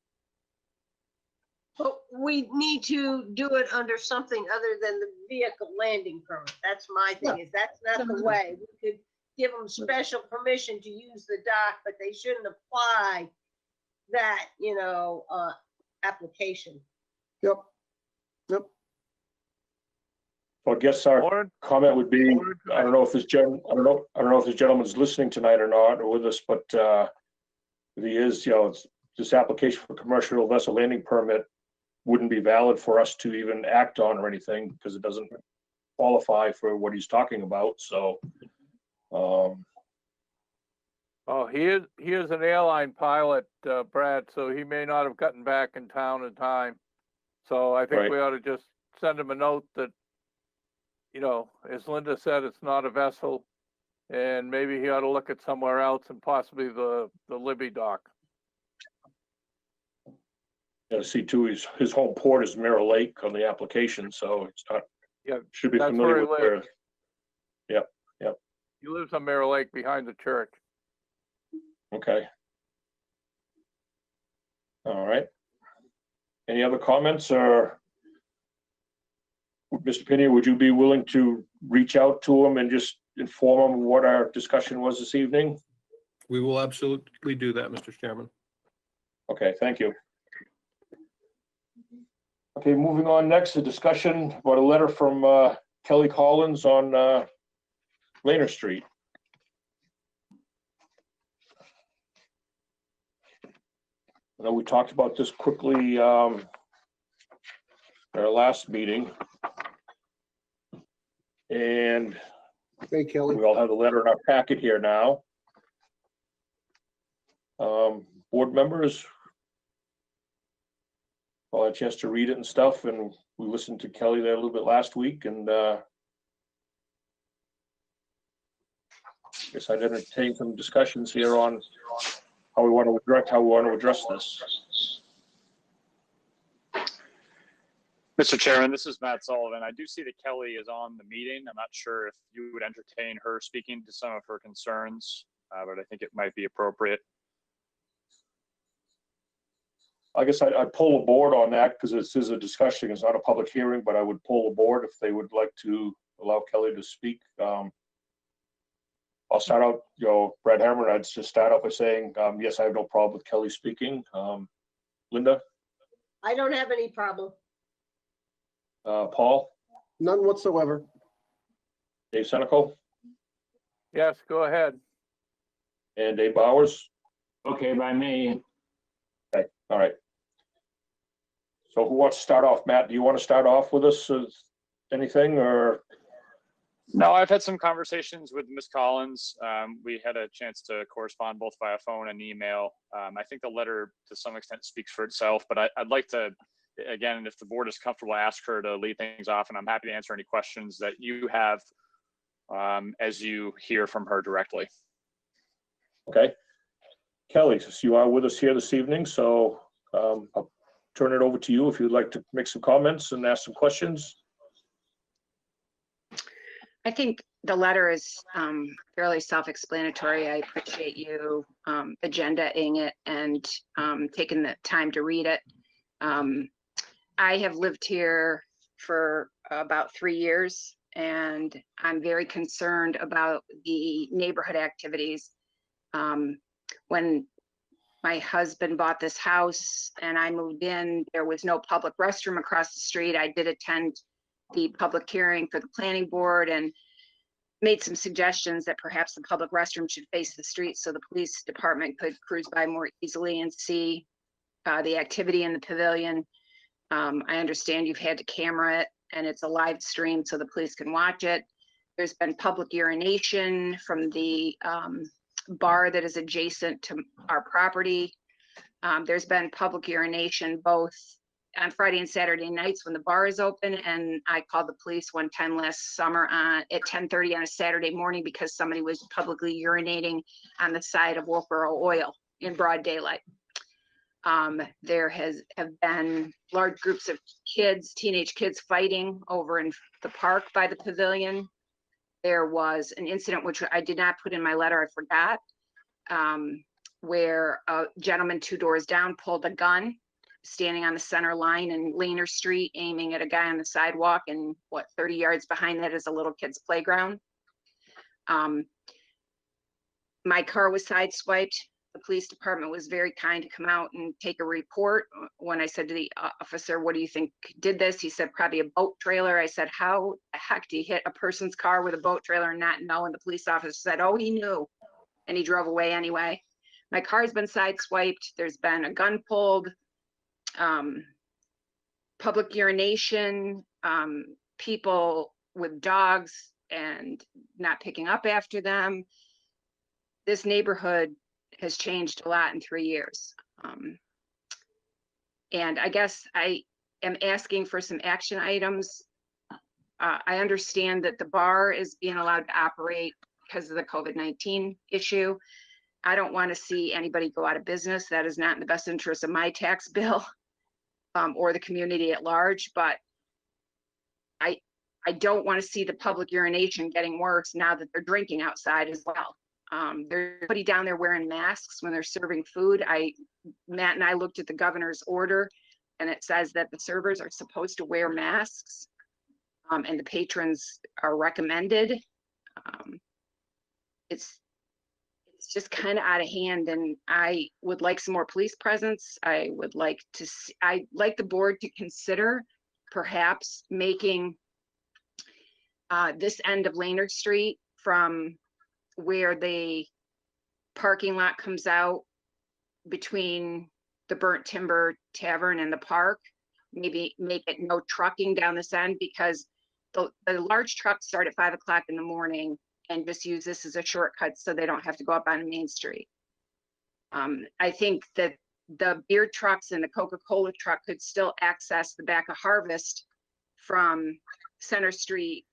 Speaker 2: But we need to do it under something other than the vehicle landing permit. That's my thing, is that's not the way. We could give them special permission to use the dock, but they shouldn't apply that, application.
Speaker 3: Yep.
Speaker 1: So I guess our comment would be, I don't know if this gentleman's listening tonight or not, or with us, but if he is, this application for commercial vessel landing permit wouldn't be valid for us to even act on or anything, because it doesn't qualify for what he's talking about, so.
Speaker 4: Oh, he is an airline pilot, Brad, so he may not have gotten back in town in time. So I think
Speaker 1: Right.
Speaker 4: we ought to just send him a note that, as Linda said, it's not a vessel, and maybe he ought to look at somewhere else and possibly the Libby dock.
Speaker 1: Yeah, see too, his home port is Mirror Lake on the application, so it's not,
Speaker 4: Yeah,
Speaker 1: should be
Speaker 4: that's
Speaker 1: familiar
Speaker 4: where
Speaker 1: with
Speaker 4: he
Speaker 1: where.
Speaker 4: lives.
Speaker 1: Yep.
Speaker 4: He lives on Mirror Lake behind the church.
Speaker 1: Okay. All right. Any other comments, or Mr. Pinion, would you be willing to reach out to him and just inform him what our discussion was this evening?
Speaker 6: We will absolutely do that, Mr. Chairman.
Speaker 1: Okay, thank you. Okay, moving on next, a discussion about a letter from Kelly Collins on Laner Street. I know we talked about this quickly at our last meeting. And
Speaker 3: Hey, Kelly.
Speaker 1: we all have the letter in our packet here now. Board members, all had a chance to read it and stuff, and we listened to Kelly there a little bit last week, and guess I'd entertain some discussions here on how we want to address this.
Speaker 19: Mr. Chairman, this is Matt Sullivan. I do see that Kelly is on the meeting. I'm not sure if you would entertain her speaking to some of her concerns, but I think it might be appropriate.
Speaker 1: I guess I'd pull the board on that because this is a discussion. It's not a public hearing, but I would pull the board if they would like to allow Kelly to speak. I'll start out, Brad Hammer, I'd just start out by saying, yes, I have no problem with Kelly speaking. Linda?
Speaker 2: I don't have any problem.
Speaker 1: Paul?
Speaker 3: None whatsoever.
Speaker 1: Dave Senico?
Speaker 4: Yes, go ahead.
Speaker 1: And Dave Bowers?
Speaker 5: Okay, by me.
Speaker 1: Okay, all right. So who wants to start off? Matt, do you want to start off with us? Anything, or?
Speaker 19: No, I've had some conversations with Ms. Collins. We had a chance to correspond both via phone and email. I think the letter to some extent speaks for itself, but I'd like to, again, if the board is comfortable, ask her to lead things off, and I'm happy to answer any questions that you have as you hear from her directly.
Speaker 1: Okay. Kelly, since you are with us here this evening, so I'll turn it over to you if you'd like to make some comments and ask some questions.
Speaker 20: I think the letter is fairly self-explanatory. I appreciate you agendaing it and taking the time to read it. I have lived here for about 3 years, and I'm very concerned about the neighborhood activities When my husband bought this house and I moved in, there was no public restroom across the street. I did attend the public hearing for the planning board and made some suggestions that perhaps the public restroom should face the street so the police department could cruise by more easily and see the activity in the pavilion. I understand you've had to camera it and it's a live stream so the police can watch it. There's been public urination from the bar that is adjacent to our property. There's been public urination both on Friday and Saturday nights when the bar is open, and I called the police one time last summer at 10:30 on a Saturday morning because somebody was publicly urinating on the side of Wolfeboro Oil in broad daylight. There have been large groups of kids, teenage kids fighting over in the park by the pavilion. There was an incident, which I did not put in my letter, I forgot, where a gentleman 2 doors down pulled a gun standing on the center line in Laner Street, aiming at a guy on the sidewalk, and 30 yards behind that is a little kid's playground. My car was sideswiped. The police department was very kind to come out and take a report. When I said to the officer, what do you think did this? He said, probably a boat trailer. I said, how the heck do you hit a person's car with a boat trailer and not know? And the police officer said, oh, he knew. And he drove away anyway. My car's been sideswiped. There's been a gun pulled, public urination, people with dogs and not picking up after them. This neighborhood has changed a lot in 3 years. And I guess I am asking for some action items. I understand that the bar is being allowed to operate because of the COVID-19 issue. I don't want to see anybody go out of business. That is not in the best interest of my tax bill or the community at large, but I don't want to see the public urination getting worse now that they're drinking outside as well. There's somebody down there wearing masks when they're serving food. Matt and I looked at the governor's order and it says that the servers are supposed to wear masks and the patrons are recommended. It's just kind of out of hand, and I would like some more police presence. I'd like the board to consider perhaps making this end of Laner Street from where the parking lot comes out between the Burnt Timber Tavern and the park, maybe make it no trucking down this end, because the large trucks start at 5 o'clock in the morning and just use this as a shortcut so they don't have to go up on Main Street. I think that the beer trucks and the Coca-Cola truck could still access the back of Harvest from Center Street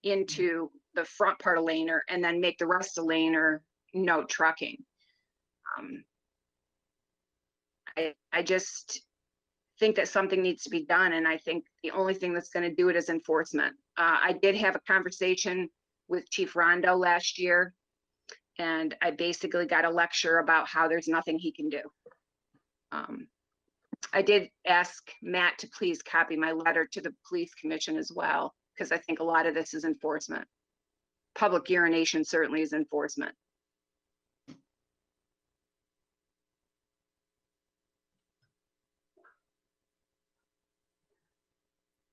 Speaker 20: into the front part of Laner and then make the rest of Laner no trucking. I just think that something needs to be done, and I think the only thing that's going to do it is enforcement. I did have a conversation with Chief Rondo last year, and I basically got a lecture about how there's nothing he can do. I did ask Matt to please copy my letter to the police commission as well, because I think a lot of this is enforcement. Public urination certainly is enforcement.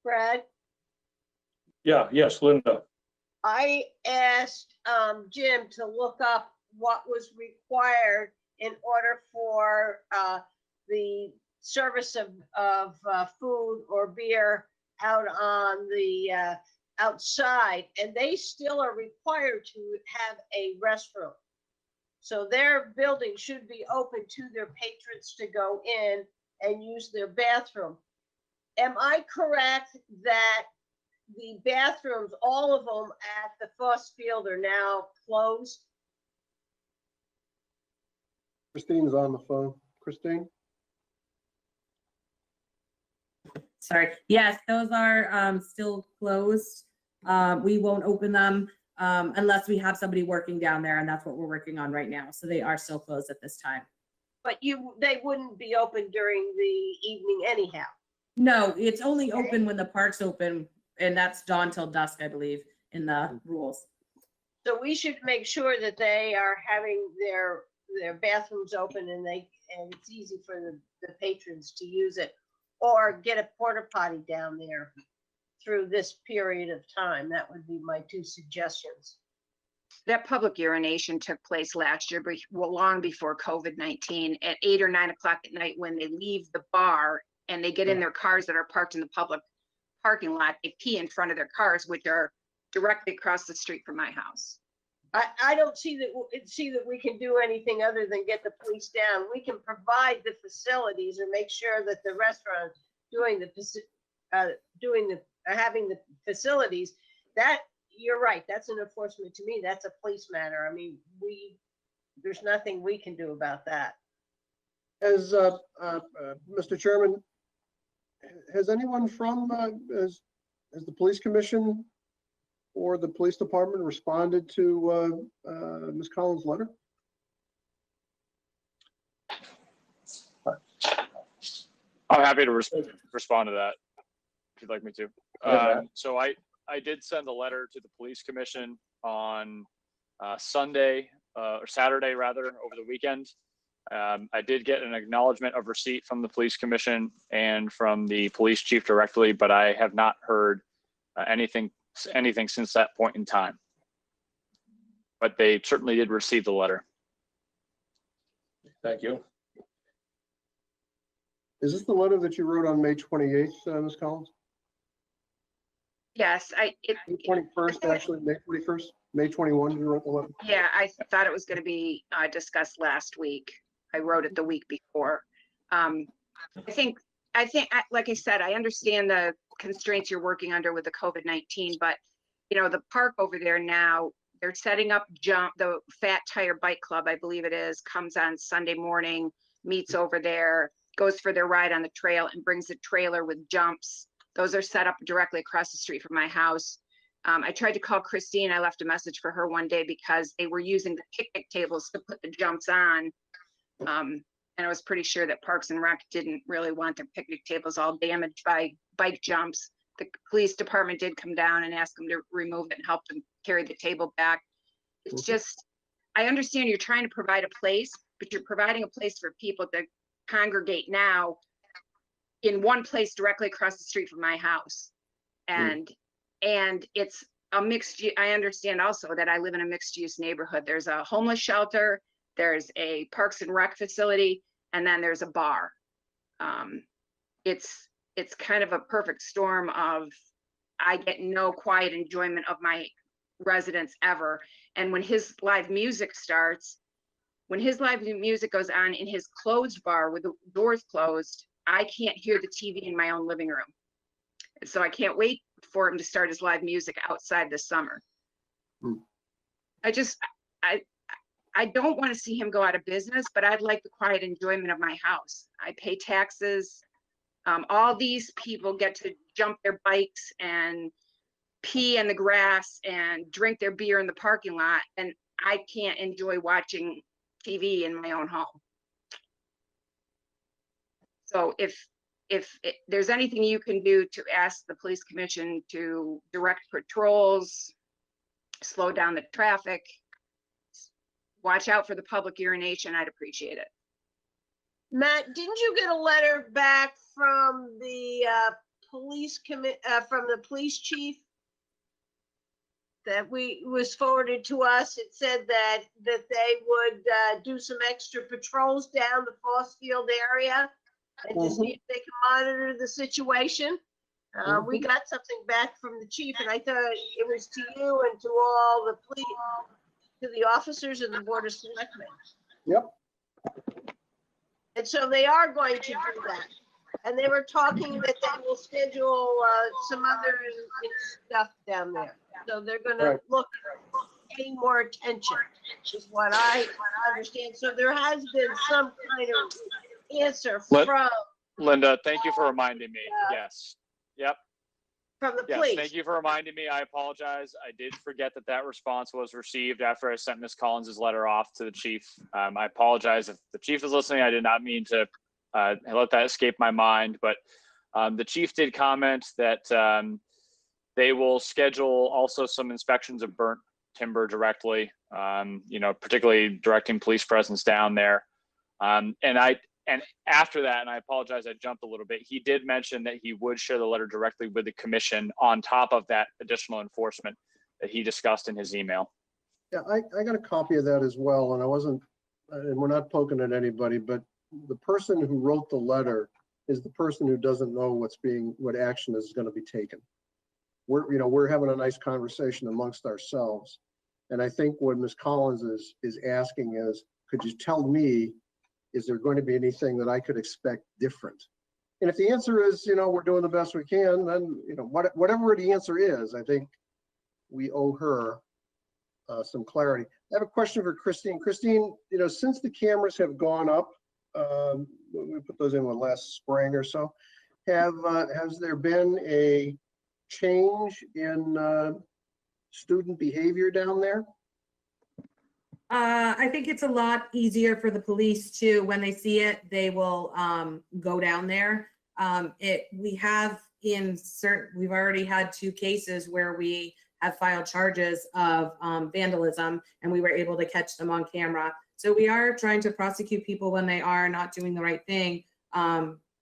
Speaker 2: Brad,
Speaker 1: Yes, Linda.
Speaker 2: I asked Jim to look up what was required in order for the service of food or beer out on the outside, and they still are required to have a restroom. So their building should be open to their patrons to go in and use their bathroom. Am I correct that the bathrooms, all of them at the Foss Field, are now closed?
Speaker 3: Christine's on the phone. Christine?
Speaker 11: Sorry. Yes, those are still closed. We won't open them unless we have somebody working down there, and that's what we're working on right now. So they are still closed at this time.
Speaker 2: But they wouldn't be open during the evening anyhow.
Speaker 11: No, it's only open when the park's open, and that's dawn till dusk, I believe, in the rules.
Speaker 2: So we should make sure that they are having their their bathrooms open and it's easy for the patrons to use it, or get a porta potty down there through this period of time. That would be my two suggestions.
Speaker 20: That public urination took place last year, long before COVID-19, at 8 or 9 o'clock at night when they leave the bar and they get in their cars that are parked in the public parking lot. They pee in front of their cars, which are directly across the street from my house.
Speaker 2: I don't see that we can do anything other than get the police down. We can provide the facilities or make sure that the restaurant having the facilities. That, you're right, that's an enforcement. To me, that's a police matter. I mean, there's nothing we can do about that.
Speaker 3: As Mr. Chairman, has anyone from has the police commission or the police department responded to Ms. Collins' letter?
Speaker 19: I'm happy to respond to that if you'd like me to. So I did send a letter to the police commission on Sunday or Saturday rather, over the weekend. I did get an acknowledgement of receipt from the police commission and from the police chief directly, but I have not heard anything since that point in time. But they certainly did receive the letter.
Speaker 1: Thank you.
Speaker 3: Is this the letter that you wrote on May 28th, Ms. Collins?
Speaker 20: Yes,
Speaker 3: May 21st, actually, May 21st, May 21, you wrote the letter?
Speaker 20: Yeah, I thought it was going to be discussed last week. I wrote it the week before. I think, like I said, I understand the constraints you're working under with the COVID-19, but you know, the park over there now, they're setting up the Fat Tire Bike Club, I believe it is, comes on Sunday morning, meets over there, goes for their ride on the trail and brings a trailer with jumps. Those are set up directly across the street from my house. I tried to call Christine. I left a message for her one day because they were using the picnic tables to put the jumps on. And I was pretty sure that Parks and Rec didn't really want their picnic tables all damaged by bike jumps. The police department did come down and ask them to remove it and help them carry the table back. It's just, I understand you're trying to provide a place, but you're providing a place for people to congregate now in one place directly across the street from my house. And it's a mixed, I understand also that I live in a mixed use neighborhood. There's a homeless shelter, there's a Parks and Rec facility, and then there's a bar. It's kind of a perfect storm of, I get no quiet enjoyment of my residents ever. And when his live music starts, when his live music goes on in his closed bar with the doors closed, I can't hear the TV in my own living room. So I can't wait for him to start his live music outside this summer. I don't want to see him go out of business, but I'd like the quiet enjoyment of my house. I pay taxes. All these people get to jump their bikes and pee in the grass and drink their beer in the parking lot, and I can't enjoy watching TV in my own home. So if there's anything you can do to ask the police commission to direct patrols, slow down the traffic, watch out for the public urination, I'd appreciate it.
Speaker 2: Matt, didn't you get a letter back from the from the police chief that was forwarded to us? It said that they would do some extra patrols down the Fossfield area and to see if they can monitor the situation. We got something back from the chief, and I thought it was to you and to all the police, to the officers and the Board of Selectmen.
Speaker 3: Yep.
Speaker 2: And so they are going to do that. And they were talking that they will schedule some other stuff down there. So they're going to look at paying more attention, is what I understand. So there has been some kind of answer from
Speaker 19: Linda, thank you for reminding me. Yes. Yep.
Speaker 2: From the
Speaker 19: Yes,
Speaker 2: police.
Speaker 19: thank you for reminding me. I apologize. I did forget that response was received after I sent Ms. Collins' letter off to the chief. I apologize if the chief is listening. I did not mean to let that escape my mind, but the chief did comment that they will schedule also some inspections of burnt timber directly, you know, particularly directing police presence down there. And after that, and I apologize, I jumped a little bit, he did mention that he would share the letter directly with the commission on top of that additional enforcement that he discussed in his email.
Speaker 3: Yeah, I got a copy of that as well, and I wasn't, and we're not poking at anybody, but the person who wrote the letter is the person who doesn't know what action is going to be taken. We're having a nice conversation amongst ourselves. And I think what Ms. Collins is asking is, could you tell me, is there going to be anything that I could expect different? And if the answer is, we're doing the best we can, then, whatever the answer is, I think we owe her some clarity. I have a question for Christine. Christine, since the cameras have gone up, we put those in last spring or so, has there been a change in student behavior down there?
Speaker 11: I think it's a lot easier for the police to, when they see it, they will go down there. We've already had 2 cases where we have filed charges of vandalism, and we were able to catch them on camera. So we are trying to prosecute people when they are not doing the right thing,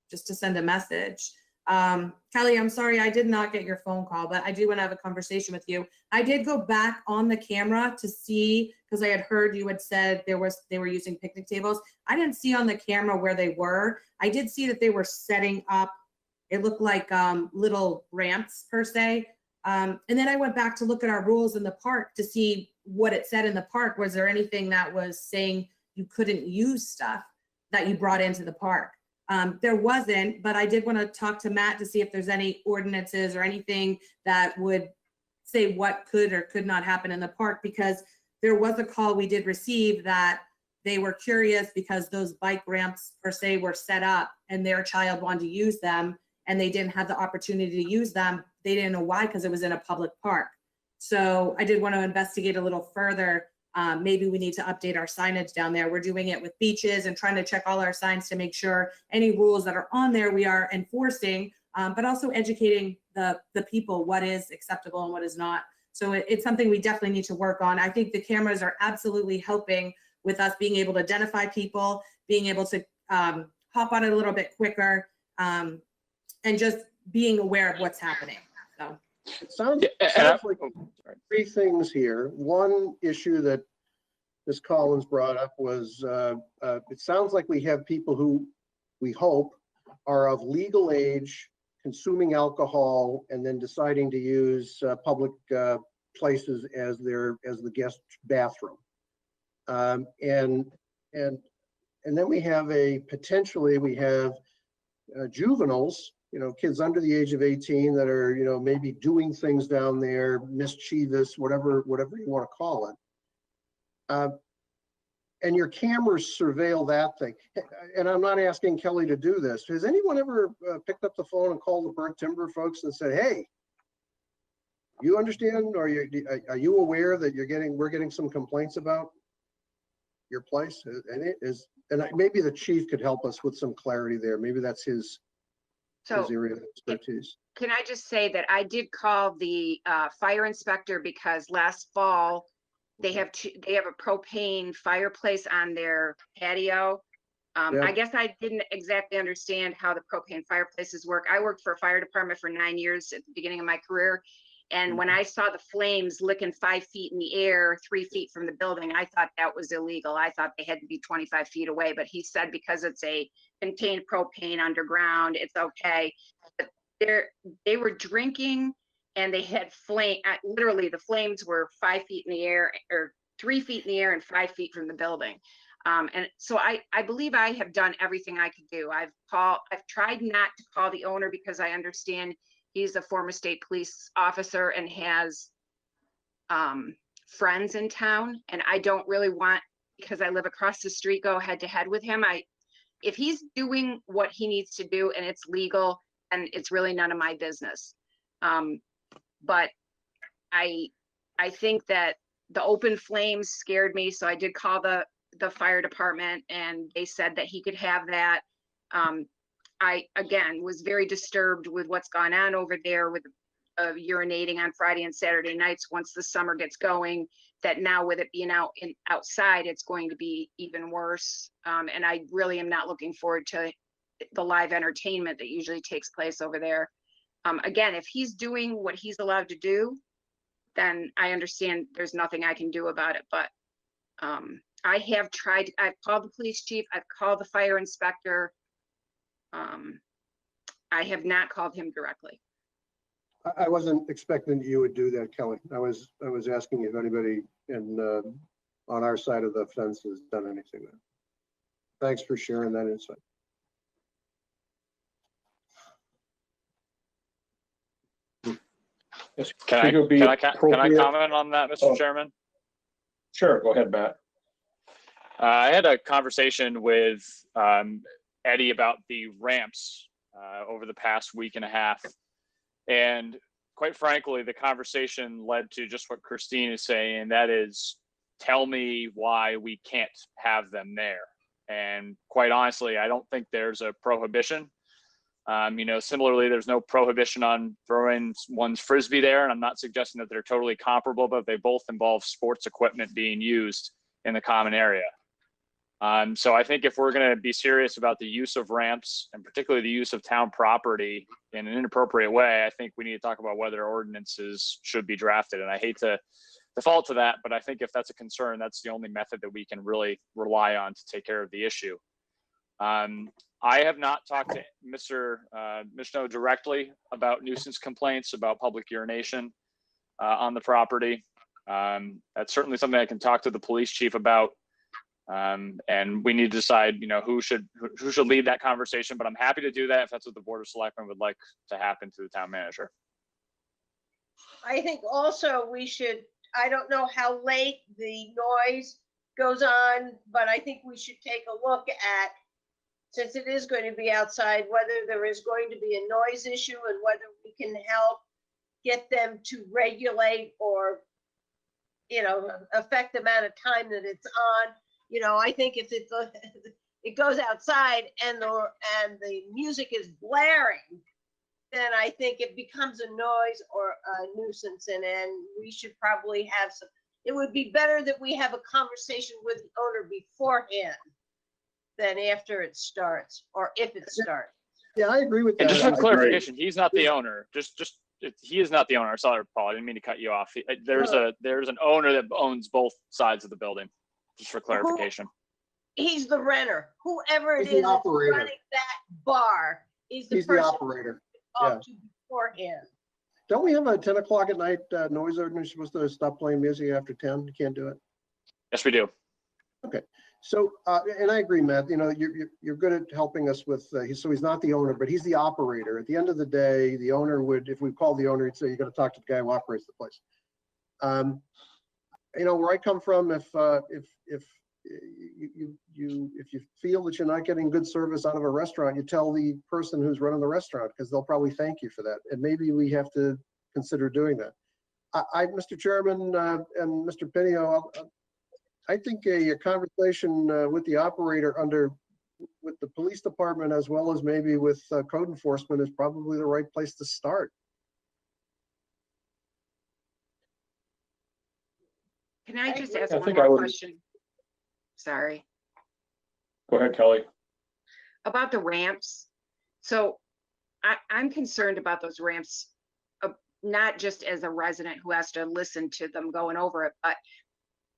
Speaker 11: just to send a message. Kelly, I'm sorry, I did not get your phone call, but I do want to have a conversation with you. I did go back on the camera to see, because I had heard you had said they were using picnic tables. I didn't see on the camera where they were. I did see that they were setting up, it looked like little ramps per se. And then I went back to look at our rules in the park to see what it said in the park. Was there anything that was saying you couldn't use stuff that you brought into the park? There wasn't, but I did want to talk to Matt to see if there's any ordinances or anything that would say what could or could not happen in the park, because there was a call we did receive that they were curious because those bike ramps per se were set up and their child wanted to use them and they didn't have the opportunity to use them. They didn't know why, because it was in a public park. So I did want to investigate a little further. Maybe we need to update our signage down there. We're doing it with beaches and trying to check all our signs to make sure any rules that are on there we are enforcing, but also educating the people what is acceptable and what is not. So it's something we definitely need to work on. I think the cameras are absolutely helping with us being able to identify people, being able to hop on it a little bit quicker, and just being aware of what's happening. So.
Speaker 3: It sounds like 3 things here. One issue that Ms. Collins brought up was it sounds like we have people who we hope are of legal age, consuming alcohol, and then deciding to use public places as the guest bathroom. And then we have potentially juveniles, kids under the age of 18 that are, maybe doing things down there, mischievous, whatever you want to call it. And your cameras surveil that thing. And I'm not asking Kelly to do this. Has anyone ever picked up the phone and called the burnt timber folks and said, hey, you understand, or are you aware that we're getting some complaints about your place? And maybe the chief could help us with some clarity there. Maybe that's his area of expertise.
Speaker 20: Can I just say that I did call the fire inspector because last fall they have a propane fireplace on their patio. I guess I didn't exactly understand how the propane fireplaces work. I worked for a fire department for 9 years at the beginning of my career. And when I saw the flames licking 5 feet in the air, 3 feet from the building, I thought that was illegal. I thought they had to be 25 feet away, but he said because it's a contained propane underground, it's okay. But they were drinking and they had flame. Literally, the flames were 5 feet in the air, or 3 feet in the air and 5 feet from the building. And so I believe I have done everything I could do. I've tried not to call the owner because I understand he's a former state police officer and has friends in town. And I don't really want, because I live across the street, go head to head with him. If he's doing what he needs to do and it's legal, and it's really none of my business. But I think that the open flames scared me. So I did call the fire department and they said that he could have that. I, again, was very disturbed with what's gone on over there with urinating on Friday and Saturday nights once the summer gets going, that now with it being outside, it's going to be even worse. And I really am not looking forward to the live entertainment that usually takes place over there. Again, if he's doing what he's allowed to do, then I understand there's nothing I can do about it. But I have tried, I've called the police chief, I've called the fire inspector. I have not called him directly.
Speaker 3: I wasn't expecting that you would do that, Kelly. I was asking if anybody on our side of the fence has done anything there. Thanks for sharing that insight.
Speaker 1: Yes,
Speaker 19: Can I comment on that, Mr. Chairman?
Speaker 1: Sure, go ahead, Matt.
Speaker 19: I had a conversation with Eddie about the ramps over the past week and a half. And quite frankly, the conversation led to just what Christine is saying, and that is, tell me why we can't have them there. And quite honestly, I don't think there's a prohibition. Similarly, there's no prohibition on throwing one's Frisbee there. And I'm not suggesting that they're totally comparable, but they both involve sports equipment being used in the common area. So I think if we're going to be serious about the use of ramps, and particularly the use of town property in an inappropriate way, I think we need to talk about whether ordinances should be drafted. And I hate to default to that, but I think if that's a concern, that's the only method that we can really rely on to take care of the issue. I have not talked to Mr. Mishno directly about nuisance complaints about public urination on the property. That's certainly something I can talk to the police chief about. And we need to decide, who should lead that conversation, but I'm happy to do that if that's what the Board of Selectmen would like to happen to the town manager.
Speaker 2: I think also we should, I don't know how late the noise goes on, but I think we should take a look at, since it is going to be outside, whether there is going to be a noise issue and whether we can help get them to regulate or, affect the amount of time that it's on. I think if it goes outside and the music is blaring, then I think it becomes a noise or a nuisance, and we should probably have some. It would be better that we have a conversation with the owner beforehand than after it starts, or if it starts.
Speaker 3: Yeah, I agree with that.
Speaker 19: And just for clarification, he's not the owner. He is not the owner. Sorry, Paul, I didn't mean to cut you off. There's an owner that owns both sides of the building. Just for clarification.
Speaker 2: He's the renter. Whoever it
Speaker 3: He's the
Speaker 2: is
Speaker 3: operator.
Speaker 2: running that bar is the
Speaker 3: He's
Speaker 2: person
Speaker 3: the operator.
Speaker 2: to
Speaker 3: Yeah.
Speaker 2: talk to beforehand.
Speaker 3: Don't we have a 10 o'clock at night noise ordinance? You're supposed to stop playing music after 10? You can't do it?
Speaker 19: Yes, we do.
Speaker 3: Okay. So, and I agree, Matt, you're good at helping us with, so he's not the owner, but he's the operator. At the end of the day, the owner would, if we called the owner, he'd say, you got to talk to the guy who operates the place. Where I come from, if you feel that you're not getting good service out of a restaurant, you tell the person who's running the restaurant, because they'll probably thank you for that. And maybe we have to consider doing that. Mr. Chairman and Mr. Pinio, I think a conversation with the operator with the police department, as well as maybe with code enforcement, is probably the right place to start.
Speaker 20: Can I just ask
Speaker 1: I
Speaker 20: one
Speaker 1: think
Speaker 20: more
Speaker 1: I would-
Speaker 20: question? Sorry.
Speaker 1: Go ahead, Kelly.
Speaker 20: About the ramps. So I'm concerned about those ramps, not just as a resident who has to listen to them going over it, but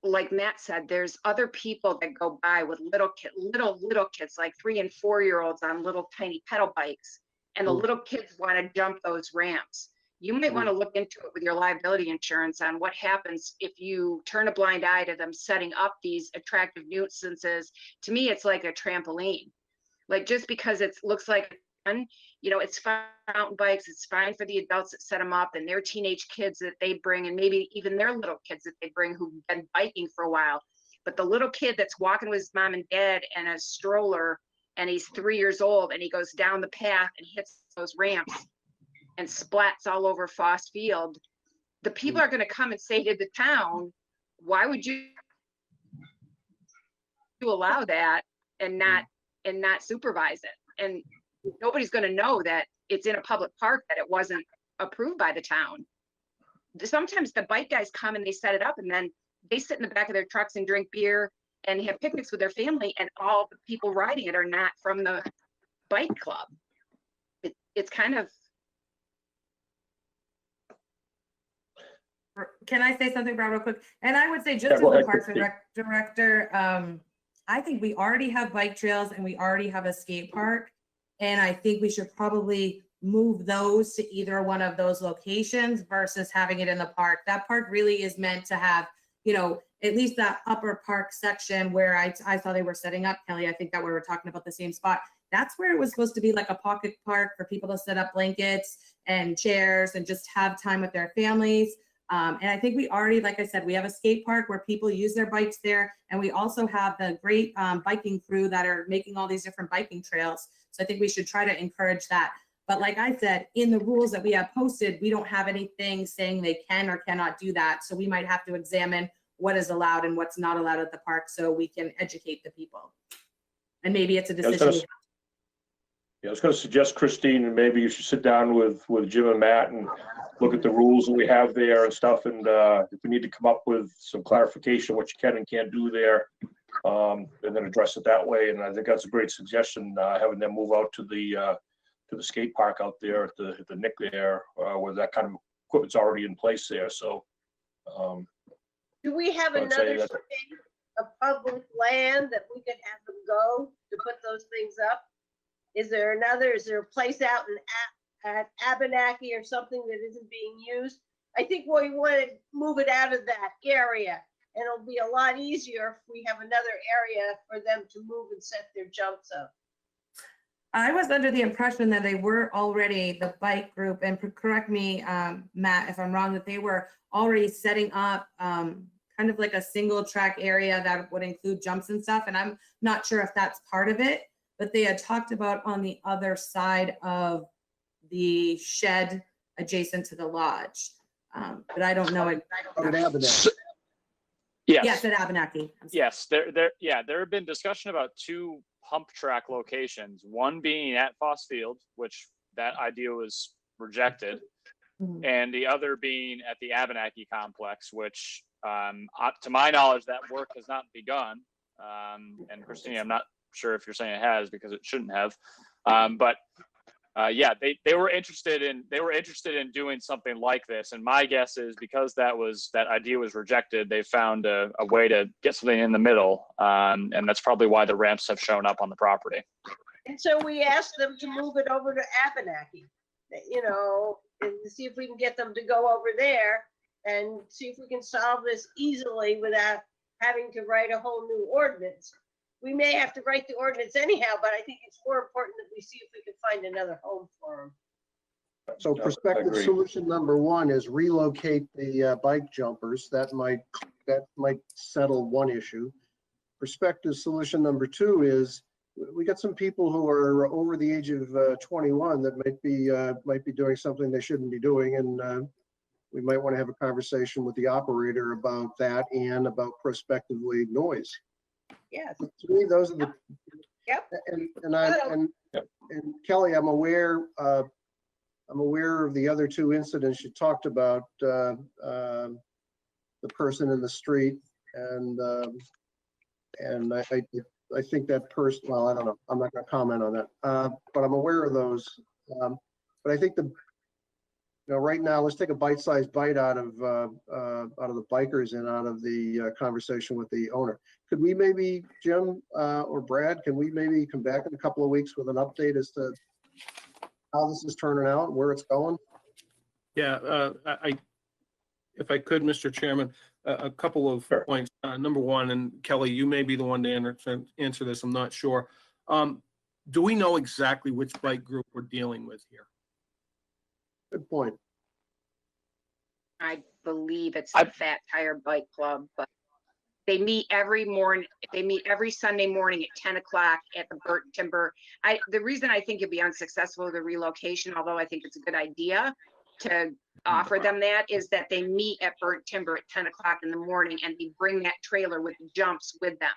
Speaker 20: like Matt said, there's other people that go by with little kids, like 3 and 4 year olds on little tiny pedal bikes, and the little kids want to jump those ramps. You might want to look into it with your liability insurance on what happens if you turn a blind eye to them setting up these attractive nuisances. To me, it's like a trampoline. Like, just because it looks like fun, it's fountain bikes, it's fine for the adults that set them up and their teenage kids that they bring, and maybe even their little kids that they bring who've been biking for a while. But the little kid that's walking with his mom and dad and a stroller, and he's 3 years old, and he goes down the path and hits those ramps and splats all over Foss Field, the people are going to come and say to the town, why would you allow that and not supervise it? And nobody's going to know that it's in a public park, that it wasn't approved by the town. Sometimes the bike guys come and they set it up, and then they sit in the back of their trucks and drink beer and have picnics with their family, and all the people riding it are not from the bike club. It's kind of.
Speaker 11: Can I say something, Brad, real quick? And I would say, just
Speaker 1: Yeah,
Speaker 11: as
Speaker 1: go
Speaker 11: the
Speaker 1: ahead,
Speaker 11: Parks and
Speaker 1: Christine.
Speaker 11: Rec director, I think we already have bike trails and we already have a skate park. And I think we should probably move those to either one of those locations versus having it in the park. That park really is meant to have, you know, at least that upper park section where I saw they were setting up, Kelly, I think that we were talking about the same spot. That's where it was supposed to be, like a pocket park for people to set up blankets and chairs and just have time with their families. And I think we already, like I said, we have a skate park where people use their bikes there. And we also have the great biking crew that are making all these different biking trails. So I think we should try to encourage that. But like I said, in the rules that we have posted, we don't have anything saying they can or cannot do that. So we might have to examine what is allowed and what's not allowed at the park so we can educate the people. And maybe it's a decision.
Speaker 1: I was going to suggest, Christine, and maybe you should sit down with Jim and Matt and look at the rules that we have there and stuff. And if we need to come up with some clarification, what you can and can't do there, and then address it that way. And I think that's a great suggestion, having them move out to the skate park out there at the Nick there, where that kind of equipment's already in place there. So.
Speaker 2: Do we have
Speaker 1: I'd say
Speaker 2: another
Speaker 1: that-
Speaker 2: state of public land that we could have them go to put those things up? Is there a place out at Abenaki or something that isn't being used? I think we want to move it out of that area, and it'll be a lot easier if we have another area for them to move and set their jumps up.
Speaker 11: I was under the impression that they were already, the bike group, and correct me, Matt, if I'm wrong, that they were already setting up kind of like a single track area that would include jumps and stuff. And I'm not sure if that's part of it, but they had talked about on the other side of the shed adjacent to the lodge. But I don't know. Yes, at Abenaki.
Speaker 19: Yes, there have been discussion about two Pumptrack locations, one being at Foss Field, which that idea was rejected, and the other being at the Abenaki complex, which to my knowledge, that work has not begun. And Christine, I'm not sure if you're saying it has, because it shouldn't have. Yeah, they were interested in doing something like this. And my guess is because that idea was rejected, they found a way to get something in the middle. And that's probably why the ramps have shown up on the property.
Speaker 2: And so we asked them to move it over to Abenaki, you know, and see if we can get them to go over there and see if we can solve this easily without having to write a whole new ordinance. We may have to write the ordinance anyhow, but I think it's more important that we see if we can find another home for them.
Speaker 3: So prospective solution number one is relocate the bike jumpers. That might settle one issue. Prospective solution number two is we got some people who are over the age of 21 that might be doing something they shouldn't be doing, and we might want to have a conversation with the operator about that and about prospectively noise.
Speaker 2: Yes.
Speaker 3: To me, those are the.
Speaker 2: Yep.
Speaker 3: And Kelly, I'm aware of the other two incidents you talked about, the person in the street, and I think that person. Well, I don't know. I'm not going to comment on that. But I'm aware of those. But I think right now, let's take a bite-sized bite out of the bikers and out of the conversation with the owner. Could we maybe, Jim or Brad, can we maybe come back in a couple of weeks with an update as to how this is turning out, where it's going?
Speaker 6: Yeah, if I could, Mr. Chairman, a couple of points. Number one, and Kelly, you may be the one to answer this, I'm not sure. Do we know exactly which bike group we're dealing with here?
Speaker 3: Good point.
Speaker 20: I believe it's the Fat Tire Bike Club, but they meet every morning. They meet every Sunday morning at 10 o'clock at the Burton Timber. The reason I think it'd be unsuccessful with the relocation, although I think it's a good idea to offer them that, is that they meet at Burnt Timber at 10 o'clock in the morning, and they bring that trailer with the jumps with them.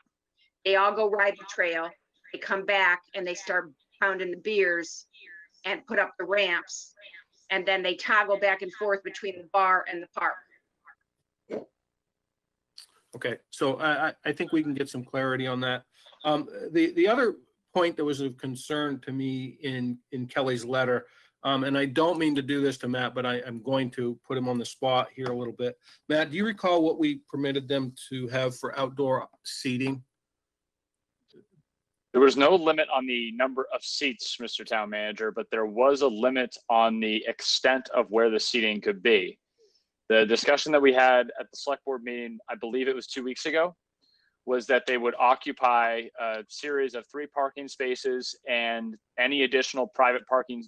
Speaker 20: They all go ride the trail. They come back and they start pounding the beers and put up the ramps. and then they toggle back and forth between the bar and the park.
Speaker 6: Okay, so I think we can get some clarity on that. The other point that was of concern to me in Kelly's letter, and I don't mean to do this to Matt, but I'm going to put him on the spot here a little bit. Matt, do you recall what we permitted them to have for outdoor seating?
Speaker 19: There was no limit on the number of seats, Mr. Town Manager, but there was a limit on the extent of where the seating could be. The discussion that we had at the select board meeting, I believe it was 2 weeks ago, was that they would occupy a series of 3 parking spaces and any additional private parking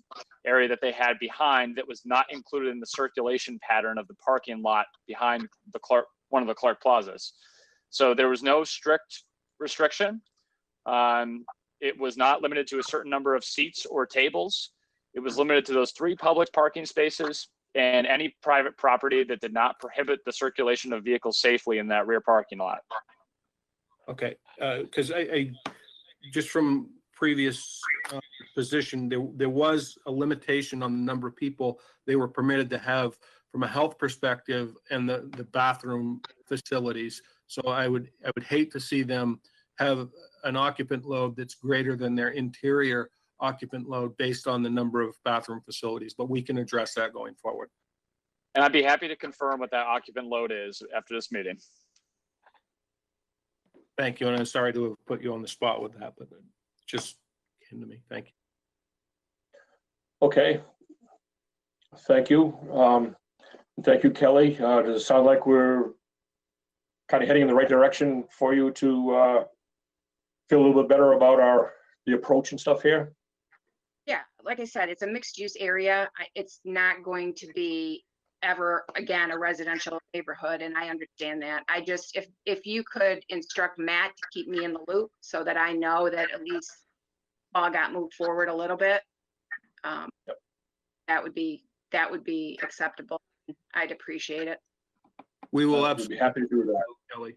Speaker 19: area that they had behind that was not included in the circulation pattern of the parking lot behind the one of the Clark Plazas. So there was no strict restriction. It was not limited to a certain number of seats or tables. It was limited to those 3 public parking spaces and any private property that did not prohibit the circulation of vehicles safely in that rear parking lot.
Speaker 6: Okay, because I just from previous position, there was a limitation on the number of people they were permitted to have from a health perspective and the bathroom facilities. So I would hate to see them have an occupant load that's greater than their interior occupant load based on the number of bathroom facilities, but we can address that going forward.
Speaker 19: And I'd be happy to confirm what that occupant load is after this meeting.
Speaker 6: Thank you, and I'm sorry to have put you on the spot with that, but it just came to me. Thank you.
Speaker 1: Okay. Thank you. Thank you, Kelly. Does it sound like we're kind of heading in the right direction for you to feel a little bit better about the approach and stuff here?
Speaker 20: Yeah, like I said, it's a mixed use area. It's not going to be ever again a residential neighborhood, and I understand that. I just, if you could instruct Matt to keep me in the loop so that I know that at least all got moved forward a little bit,
Speaker 1: yep.
Speaker 20: that would be acceptable. I'd appreciate it.
Speaker 6: We will
Speaker 1: absolutely be happy to do that,
Speaker 6: Kelly.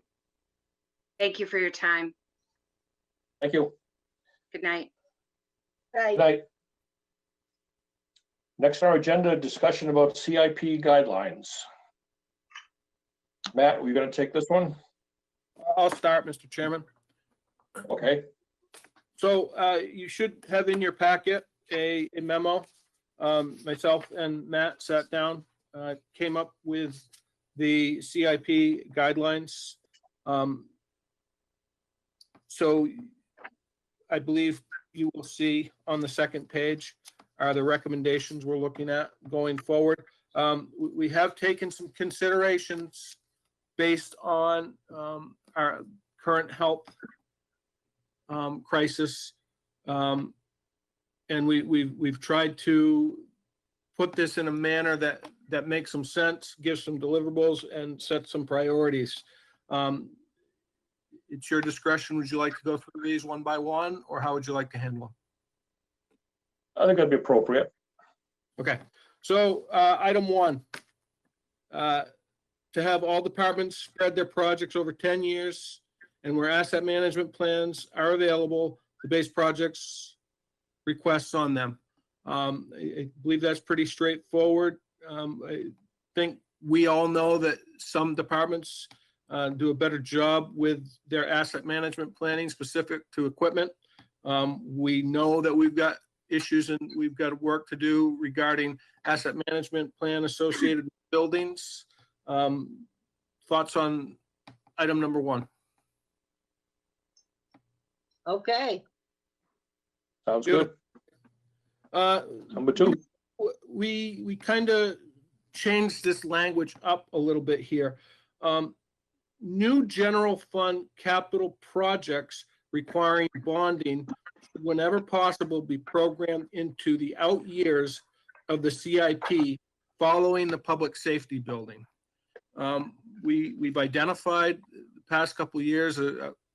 Speaker 20: Thank you for your time.
Speaker 1: Thank you.
Speaker 20: Good night.
Speaker 1: Good night. Next on our agenda, discussion about CIP guidelines. Matt, were you going to take this one?
Speaker 6: I'll start, Mr. Chairman.
Speaker 1: Okay.
Speaker 6: So you should have in your packet a memo. Myself and Matt sat down, came up with the CIP guidelines. So I believe you will see on the second page are the recommendations we're looking at going forward. We have taken some considerations based on our current health crisis, and we've tried to put this in a manner that makes some sense, gives some deliverables, and set some priorities. It's your discretion. Would you like to go through these one by one, or how would you like to handle them?
Speaker 1: I think that'd be appropriate.
Speaker 6: Okay, so item 1, to have all departments spread their projects over 10 years and where asset management plans are available to base projects requests on them. I believe that's pretty straightforward. I think we all know that some departments do a better job with their asset management planning specific to equipment. We know that we've got issues and we've got work to do regarding asset management plan associated with buildings. Thoughts on item number 1?
Speaker 2: Okay.
Speaker 1: Sounds good. Number 2.
Speaker 6: We kind of changed this language up a little bit here. New general fund capital projects requiring bonding should, whenever possible, be programmed into the out years of the CIP following the public safety building. We've identified the past couple of years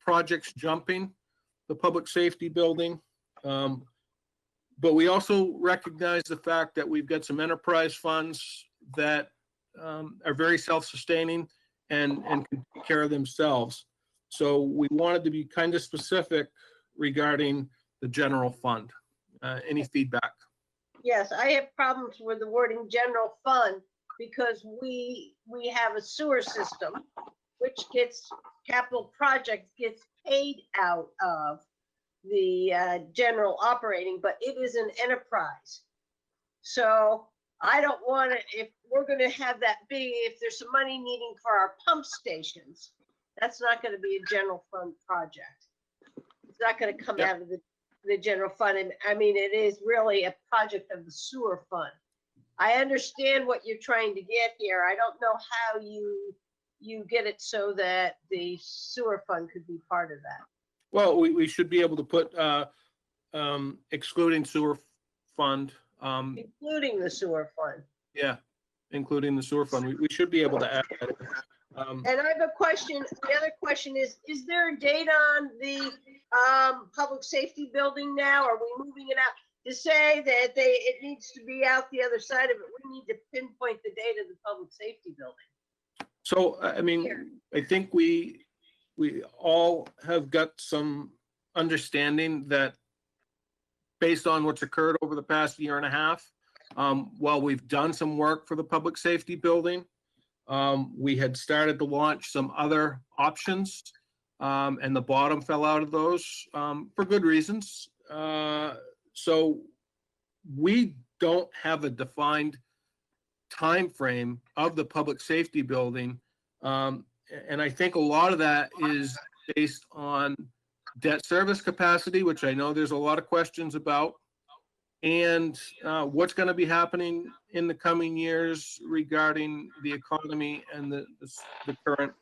Speaker 6: projects jumping the public safety building, but we also recognize the fact that we've got some enterprise funds that are very self-sustaining and can take care of themselves. So we wanted to be kind of specific regarding the general fund. Any feedback?
Speaker 2: Yes, I have problems with the wording general fund because we have a sewer system which gets, capital projects gets paid out of the general operating, but it is an enterprise. So I don't want it, if we're gonna have that big, if there's some money needing for our pump stations, that's not gonna be a general fund project. It's not gonna come out of the general fund. And I mean, it is really a project of the sewer fund. I understand what you're trying to get here. I don't know how you get it so that the sewer fund could be part of that.
Speaker 6: Well, we should be able to put excluding sewer fund.
Speaker 2: Including the sewer fund.
Speaker 6: Yeah, including the sewer fund. We should be able to add that.
Speaker 2: And I have a question. The other question is there a date on the public safety building now? Are we moving it out to say that it needs to be out the other side of it? We need to pinpoint the date of the public safety building.
Speaker 6: So, I mean, I think we all have got some understanding that based on what's occurred over the past year and a half, while we've done some work for the public safety building, we had started to launch some other options, and the bottom fell out of those for good reasons. So we don't have a defined time frame of the public safety building, and I think a lot of that is based on debt service capacity, which I know there's a lot of questions about, and what's going to be happening in the coming years regarding the economy and the current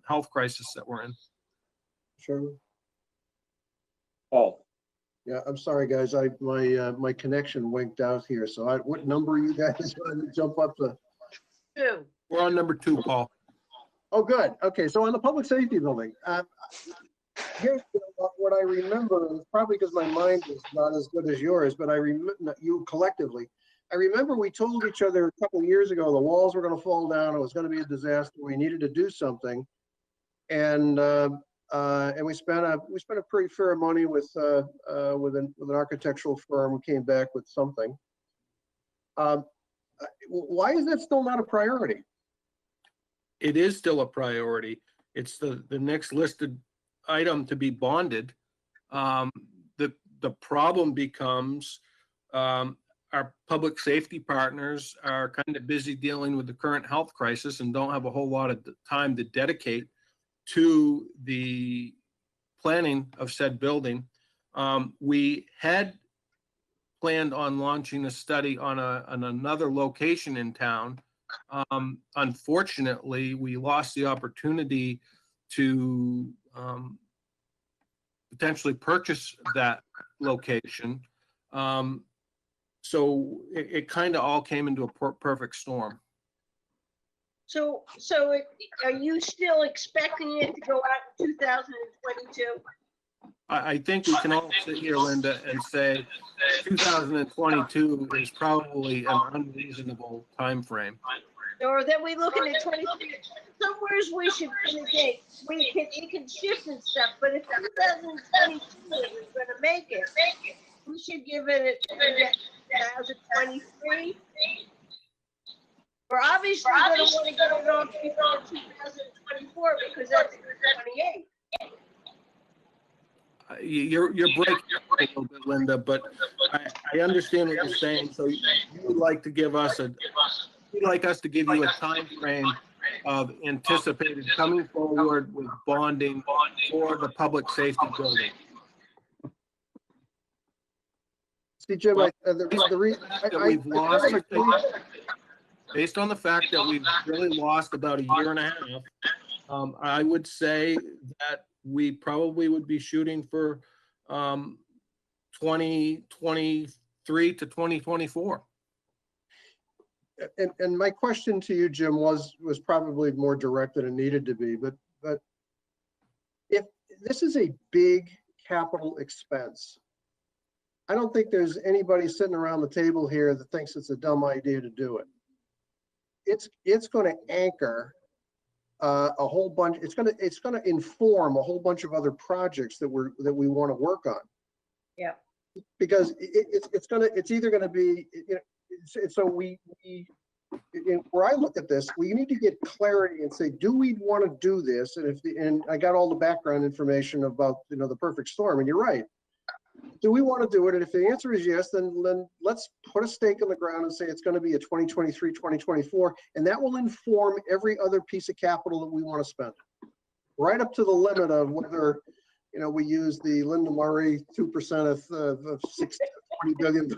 Speaker 6: health crisis that we're in.
Speaker 3: Sure.
Speaker 1: Paul.
Speaker 3: Yeah, I'm sorry, guys. My connection winked out here. So what number are you guys on to jump up to?
Speaker 2: 2.
Speaker 6: We're on number 2, Paul.
Speaker 3: Oh, good. Okay, so on the public safety building, here's what I remember, and it's probably because my mind is not as good as yours, but I remember you collectively. I remember we told each other a couple of years ago the walls were going to fall down. It was going to be a disaster. We needed to do something, and we spent a pretty fair money with an architectural firm who came back with something. Why is that still not a priority?
Speaker 6: It is still a priority. It's the next listed item to be bonded. The problem becomes our public safety partners are kind of busy dealing with the current health crisis and don't have a whole lot of time to dedicate to the planning of said building. We had planned on launching a study on another location in town. Unfortunately, we lost the opportunity to potentially purchase that location. So it kind of all came into a perfect storm.
Speaker 2: So are you still expecting it to go out in 2022?
Speaker 6: I think we can all sit here, Linda, and say 2022 is probably an unreasonable time frame.
Speaker 2: Or that we looking at 23? Somewheres we should put a date. It can shift and stuff, but if 2022 is going to make it, we should give it 2023. We're obviously going to want to get it off before 2024 because that's 28.
Speaker 6: You're breaking up a little bit, Linda, but I understand what you're saying. So you would like to give us you'd like us to give you a time frame of anticipated coming forward with bonding for the public safety building.
Speaker 3: See, Jim,
Speaker 6: we've lost, based on the fact that we've really lost about a year and a half, I would say that we probably would be shooting for 2023 to 2024.
Speaker 3: And my question to you, Jim, was probably more direct than it needed to be, but if this is a big capital expense, I don't think there's anybody sitting around the table here that thinks it's a dumb idea to do it. It's going to anchor a whole bunch. It's going to inform a whole bunch of other projects that we want to work on.
Speaker 2: Yeah.
Speaker 3: because it's either gonna be, so where I look at this, we need to get clarity and say, do we want to do this? And I got all the background information about, the perfect storm, and you're right. Do we want to do it? And if the answer is yes, then let's put a stake in the ground and say it's going to be a 2023, 2024, and that will inform every other piece of capital that we want to spend. Right up to the limit of whether, we use the Linda Murray 2% of $20 billion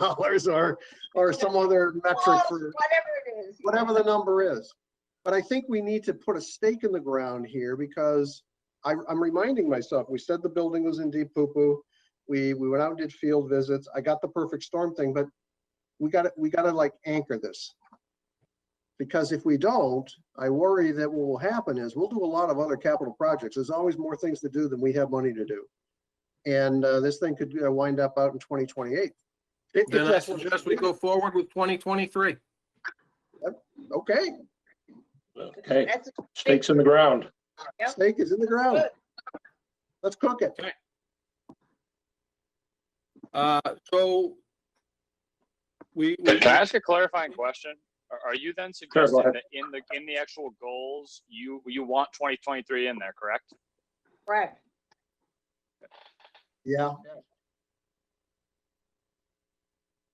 Speaker 3: or some other metric for
Speaker 2: whatever it is,
Speaker 3: whatever the number is. But I think we need to put a stake in the ground here, because I'm reminding myself, we said the building was in deep poo-poo. We went out and did field visits. I got the perfect storm thing, but we got to like anchor this. Because if we don't, I worry that what will happen is we'll do a lot of other capital projects. There's always more things to do than we have money to do. And this thing could wind up out in 2028.
Speaker 6: Then I suggest we go forward with 2023.
Speaker 3: Okay.
Speaker 1: Okay, stakes in the ground.
Speaker 2: Yep.
Speaker 3: Stake is in the ground. Let's cook it.
Speaker 6: Okay. So
Speaker 19: Can I ask a clarifying question? Are you then suggesting
Speaker 1: ahead.
Speaker 19: that in the actual goals, you want 2023 in there, correct?
Speaker 2: right?
Speaker 3: Yeah.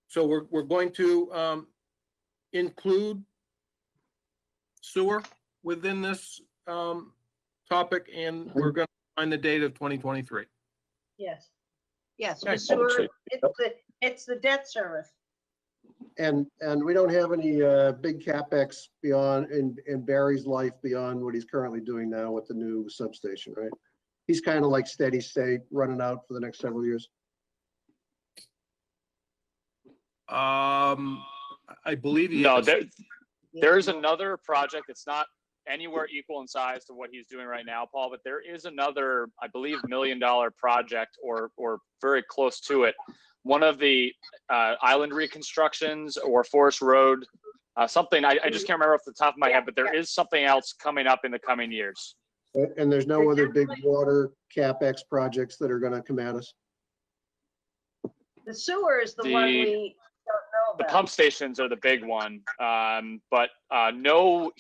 Speaker 6: So we're going to include sewer within this topic, and we're going to find the date of 2023.
Speaker 2: Yes. Yes,
Speaker 6: Okay.
Speaker 2: the sewer, it's the debt service.
Speaker 3: And we don't have any big CapEx beyond in Barry's life beyond what he's currently doing now with the new substation, right? He's kind of like steady state, running out for the next several years.
Speaker 6: I believe he
Speaker 19: No,
Speaker 6: is.
Speaker 19: there's another project that's not anywhere equal in size to what he's doing right now, Paul, but there is another, I believe, $1 million project or very close to it. One of the island reconstructions or Forest Road, something, I just can't remember off the top of my head, but there is something else coming up in the coming years.
Speaker 3: And there's no other big water CapEx projects that are going to come at us.
Speaker 2: The sewer is the one we don't know
Speaker 19: The
Speaker 2: about.
Speaker 19: pump stations are the big one, but no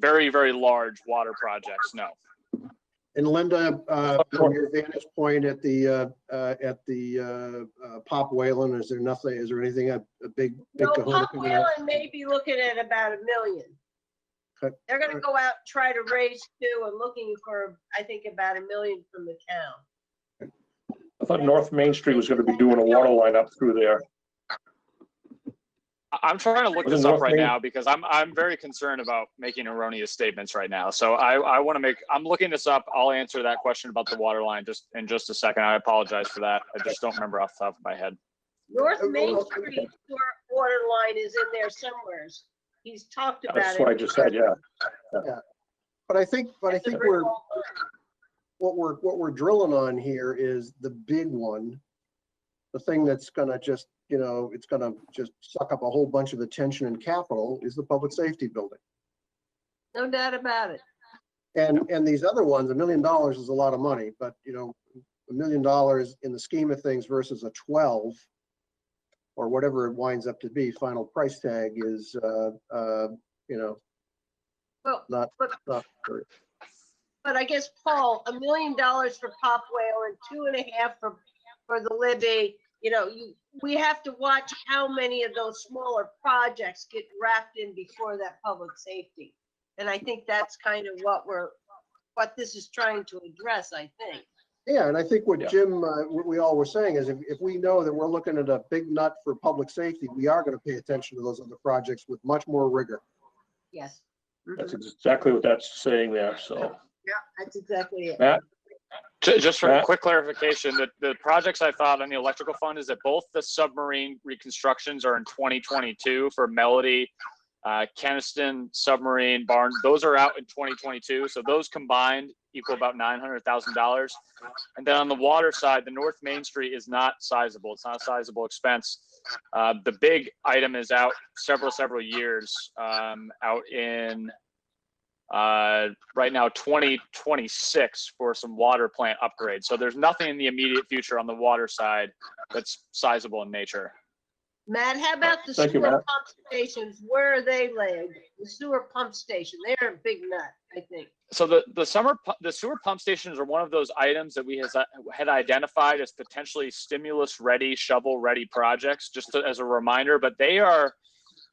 Speaker 19: very, very large water projects, no.
Speaker 3: And Linda, from your vantage point at the Pop Whalen, is there nothing? Is there anything a big
Speaker 2: No,
Speaker 3: Kahuna
Speaker 2: Pop
Speaker 3: coming out?
Speaker 2: Whalen may be looking at about $1 million.
Speaker 3: Okay.
Speaker 2: They're gonna go out and try to raise two and looking for, I think, about $1 million from the town.
Speaker 1: I thought North Main Street was gonna be doing a water line up through there.
Speaker 19: I'm trying to look
Speaker 1: Was it
Speaker 19: this up
Speaker 1: North
Speaker 19: right
Speaker 1: Main?
Speaker 19: now because I'm very concerned about making erroneous statements right now. So I want to I'm looking this up. I'll answer that question about the water line just in just a second. I apologize for that. I just don't remember off the top of my head.
Speaker 2: North Main Street water line is in there somewhere. He's talked about it.
Speaker 1: That's what I just said, yeah.
Speaker 3: Yeah. But I think what we're drilling on here is the big one. The thing that's gonna just, it's gonna just suck up a whole bunch of attention and capital is the public safety building.
Speaker 2: No doubt about it.
Speaker 3: And these other ones, $1 million is a lot of money, but $1 million in the scheme of things versus a 12 or whatever it winds up to be, final price tag is,
Speaker 2: Well,
Speaker 3: not very.
Speaker 2: But I guess, Paul, $1 million for Pop Whale and 2.5 for the Libby. We have to watch how many of those smaller projects get wrapped in before that public safety. And I think that's kind of what this is trying to address, I think.
Speaker 3: Yeah, and I think what Jim, what we all were saying is if we know that we're looking at a big nut for public safety, we are going to pay attention to those other projects with much more rigor.
Speaker 2: Yes.
Speaker 1: That's exactly what that's saying there, so.
Speaker 2: Yeah, that's exactly it.
Speaker 1: Matt?
Speaker 19: Just for a quick clarification, the projects I thought on the electrical fund is that both the submarine reconstructions are in 2022 for Melody, Keniston, Submarine, Barn. Those are out in 2022. So those combined equal about $900,000. And then on the water side, the North Main Street is not sizable. It's not a sizable expense. The big item is out several years, out in right now 2026 for some water plant upgrades. So there's nothing in the immediate future on the water side that's sizable in nature.
Speaker 2: Matt, how about the
Speaker 1: Thank you,
Speaker 2: sewer
Speaker 1: Matt.
Speaker 2: pump stations? Where are they laid? The sewer pump station, they're a big nut, I think.
Speaker 19: So the sewer pump stations are one of those items that we had identified as potentially stimulus ready, shovel ready projects, just as a reminder, but they are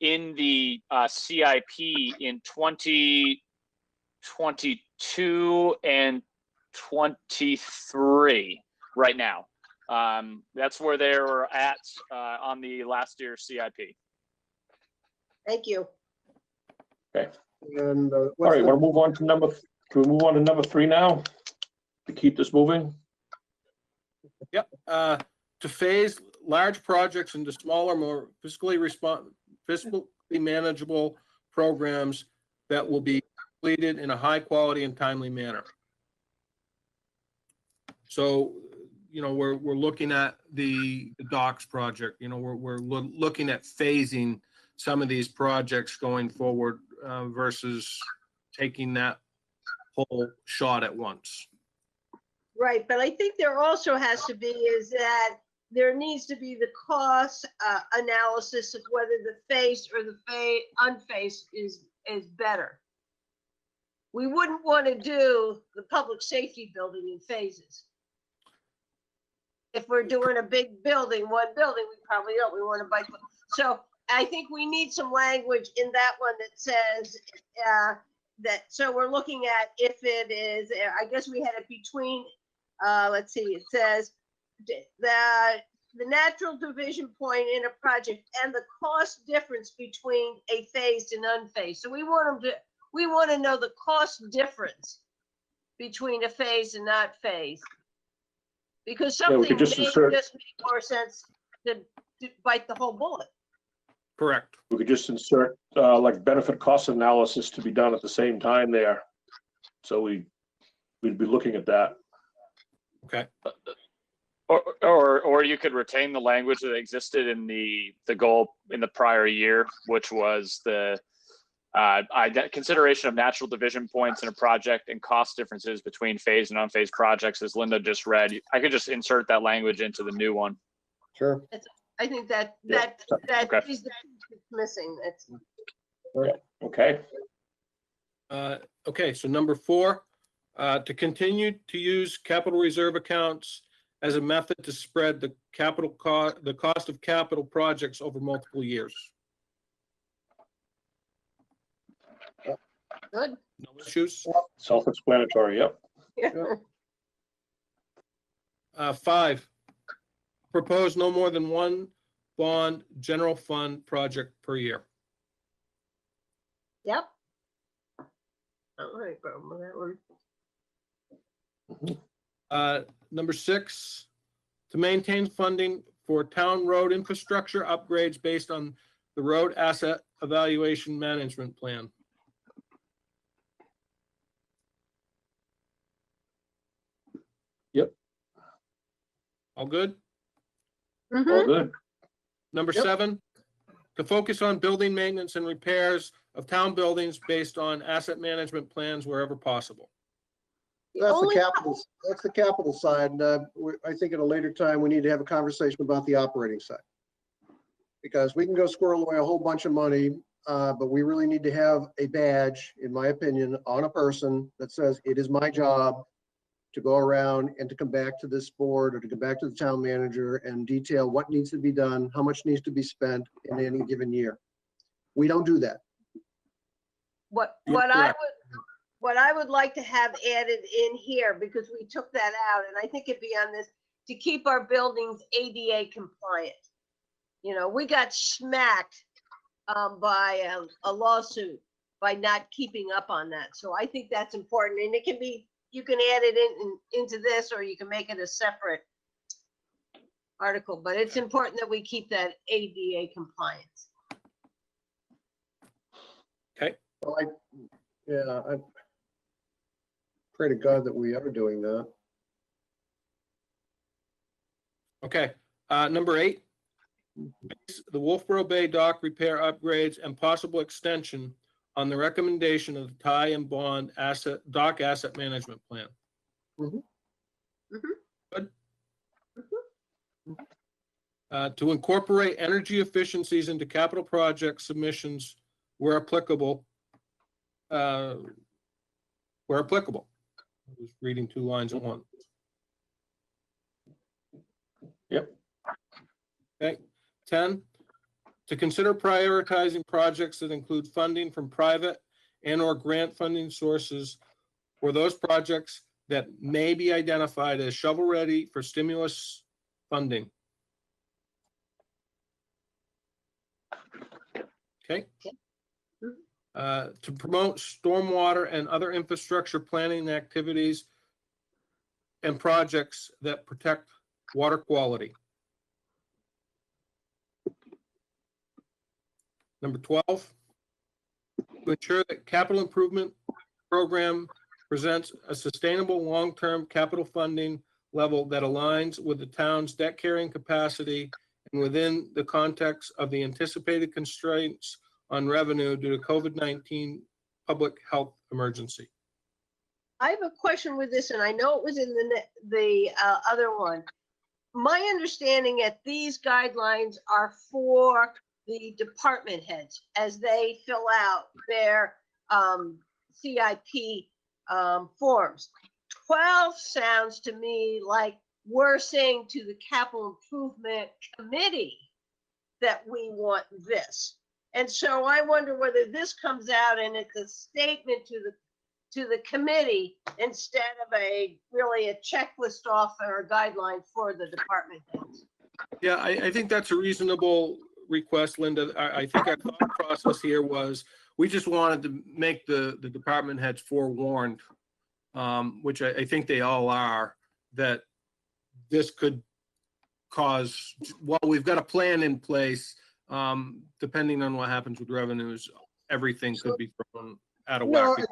Speaker 19: in the CIP in 2022 and 23 right now. That's where they were at on the last year's CIP.
Speaker 2: Thank you.
Speaker 1: Okay.
Speaker 3: And
Speaker 1: All right, want to move on to can we move on to number 3 now to keep this moving?
Speaker 6: Yep. To phase large projects into smaller, more fiscally manageable programs that will be completed in a high quality and timely manner. So, you know, we're looking at the docks project. You know, we're looking at phasing some of these projects going forward versus taking that whole shot at once.
Speaker 2: Right, but I think there also has to be is that there needs to be the cost analysis of whether the phased or the unphased is better. We wouldn't want to do the public safety building in phases. If we're doing a big building, one building, we probably don't. We want to bite. So I think we need some language in that one that says that. So we're looking at if it is. I guess we had it between. Let's see. It says the natural division point in a project and the cost difference between a phased and unphased. So we want them to. We want to know the cost difference between a phased and not phased. Because something may just make more sense to bite the whole bullet.
Speaker 6: Correct.
Speaker 1: We could just insert like benefit cost analysis to be done at the same time there. So we'd be looking at that.
Speaker 6: Okay.
Speaker 19: Or you could retain the language that existed in the goal in the prior year, which was the consideration of natural division points in a project and cost differences between phased and unphased projects, as Linda just read. I could just insert that language into the new one.
Speaker 3: Sure.
Speaker 2: I think that
Speaker 19: Okay.
Speaker 2: is the piece that's missing. That's
Speaker 1: Okay.
Speaker 6: Okay, so number 4, to continue to use capital reserve accounts as a method to spread the cost of capital projects over multiple years.
Speaker 2: good.
Speaker 6: No issues.
Speaker 1: Self-explanatory. Yep.
Speaker 2: Yeah.
Speaker 6: 5, propose no more than one bond general fund project per year.
Speaker 2: Yep. All right, problem with that one.
Speaker 6: Number 6, to maintain funding for town road infrastructure upgrades based on the road asset evaluation management plan.
Speaker 1: Yep.
Speaker 6: All good?
Speaker 1: All good.
Speaker 6: Number 7, to focus on building maintenance and repairs of town buildings based on asset management plans wherever possible.
Speaker 3: That's the capital side. I think at a later time, we need to have a conversation about the operating side. Because we can go squirrel away a whole bunch of money, but we really need to have a badge, in my opinion, on a person that says it is my job to go around and to come back to this board or to come back to the town manager and detail what needs to be done, how much needs to be spent in any given year. We don't do that.
Speaker 2: What I would like to have added in here, because we took that out, and I think it'd be on this, to keep our buildings ADA compliant. You know, we got smacked by a lawsuit by not keeping up on that. So I think that's important, and it can be, you can add it into this, or you can make it a separate article, but it's important that we keep that ADA compliance.
Speaker 6: Okay.
Speaker 3: Well, I pray to God that we are doing that.
Speaker 6: Okay. Number 8, the Wolfeboro Bay dock repair upgrades and possible extension on the recommendation of the tie and bond dock asset management plan.
Speaker 3: Mhm.
Speaker 6: Good. To incorporate energy efficiencies into capital project submissions where applicable. I was reading two lines at once.
Speaker 1: Yep.
Speaker 6: Okay. 10, to consider prioritizing projects that include funding from private and or grant funding sources for those projects that may be identified as shovel-ready for stimulus funding. Okay. To promote stormwater and other infrastructure planning activities and projects that protect water quality. Number 12, to ensure that capital improvement program presents a sustainable long-term capital funding level that aligns with the town's debt carrying capacity and within the context of the anticipated constraints on revenue due to COVID-19 public health emergency.
Speaker 2: I have a question with this, and I know it was in the other one. My understanding that these guidelines are for the department heads as they fill out their CIP forms. 12 sounds to me like we're saying to the capital improvement committee that we want this. And so I wonder whether this comes out and it's a statement to the committee instead of really a checklist off or a guideline for the department heads.
Speaker 6: Yeah, I think that's a reasonable request, Linda. I think our thought process here was we just wanted to make the department heads forewarned, which I think they all are, that this could cause, well, we've got a plan in place. Depending on what happens with revenues, everything could be thrown out of whack.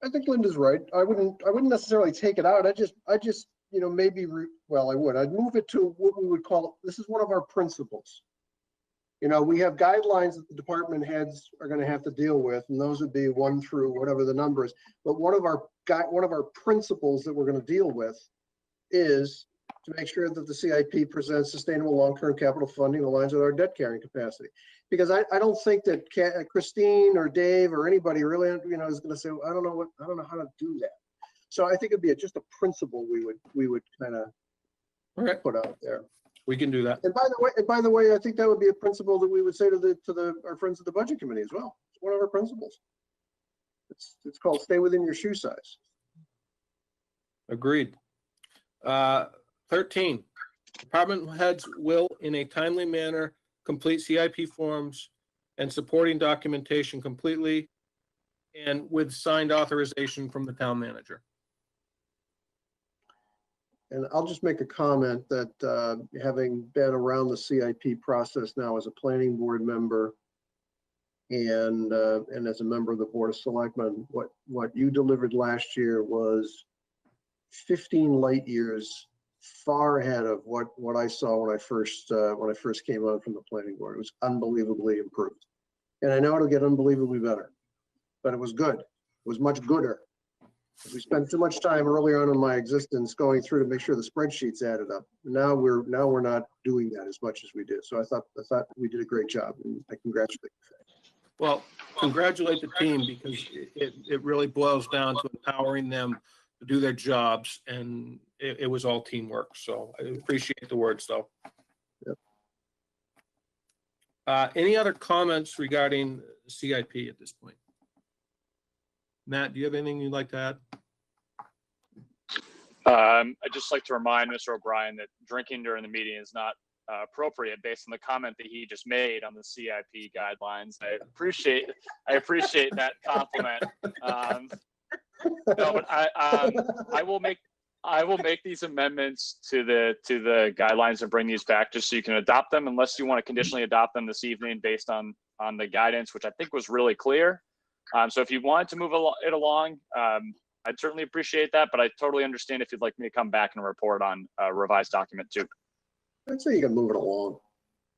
Speaker 3: I think Linda's right. I wouldn't necessarily take it out. I just, maybe, well, I would. I'd move it to what we would call, this is one of our principles. We have guidelines that the department heads are going to have to deal with, and those would be 1 through whatever the number is. But one of our principles that we're going to deal with is to make sure that the CIP presents sustainable long-term capital funding aligns with our debt carrying capacity. Because I don't think that Christine or Dave or anybody really, is going to say, well, I don't know how to do that. So I think it'd be just a principle we would kind of put out there.
Speaker 6: We can do that.
Speaker 3: And by the way, I think that would be a principle that we would say to our friends at the budget committee as well. It's one of our principles. It's called stay within your shoe size.
Speaker 6: Agreed. 13, department heads will, in a timely manner, complete CIP forms and supporting documentation completely and with signed authorization from the town manager.
Speaker 3: And I'll just make a comment that having been around the CIP process now as a planning board member and as a member of the Board of Selectmen, what you delivered last year was 15 light years far ahead of what I saw when I first came on from the planning board. It was unbelievably improved, and I know it'll get unbelievably better. But it was good. It was much gooder. We spent too much time early on in my existence going through to make sure the spreadsheets added up. Now we're not doing that as much as we did. So I thought we did a great job, and I congratulate you.
Speaker 6: Well, congratulate the team, because it really boils down to empowering them to do their jobs, and it was all teamwork. So I appreciate the words, though. Yep. Any other comments regarding CIP at this point? Matt, do you have anything you'd like to add?
Speaker 19: I'd just like to remind Mr. O'Brien that drinking during the meeting is not appropriate based on the comment that he just made on the CIP guidelines. I appreciate that compliment. No, but I will make these amendments to the guidelines and bring these back just so you can adopt them, unless you want to conditionally adopt them this evening based on the guidance, which I think was really clear. So if you wanted to move it along, I'd certainly appreciate that, but I totally understand if you'd like me to come back and report on a revised document too.
Speaker 3: I'd say you can move it along.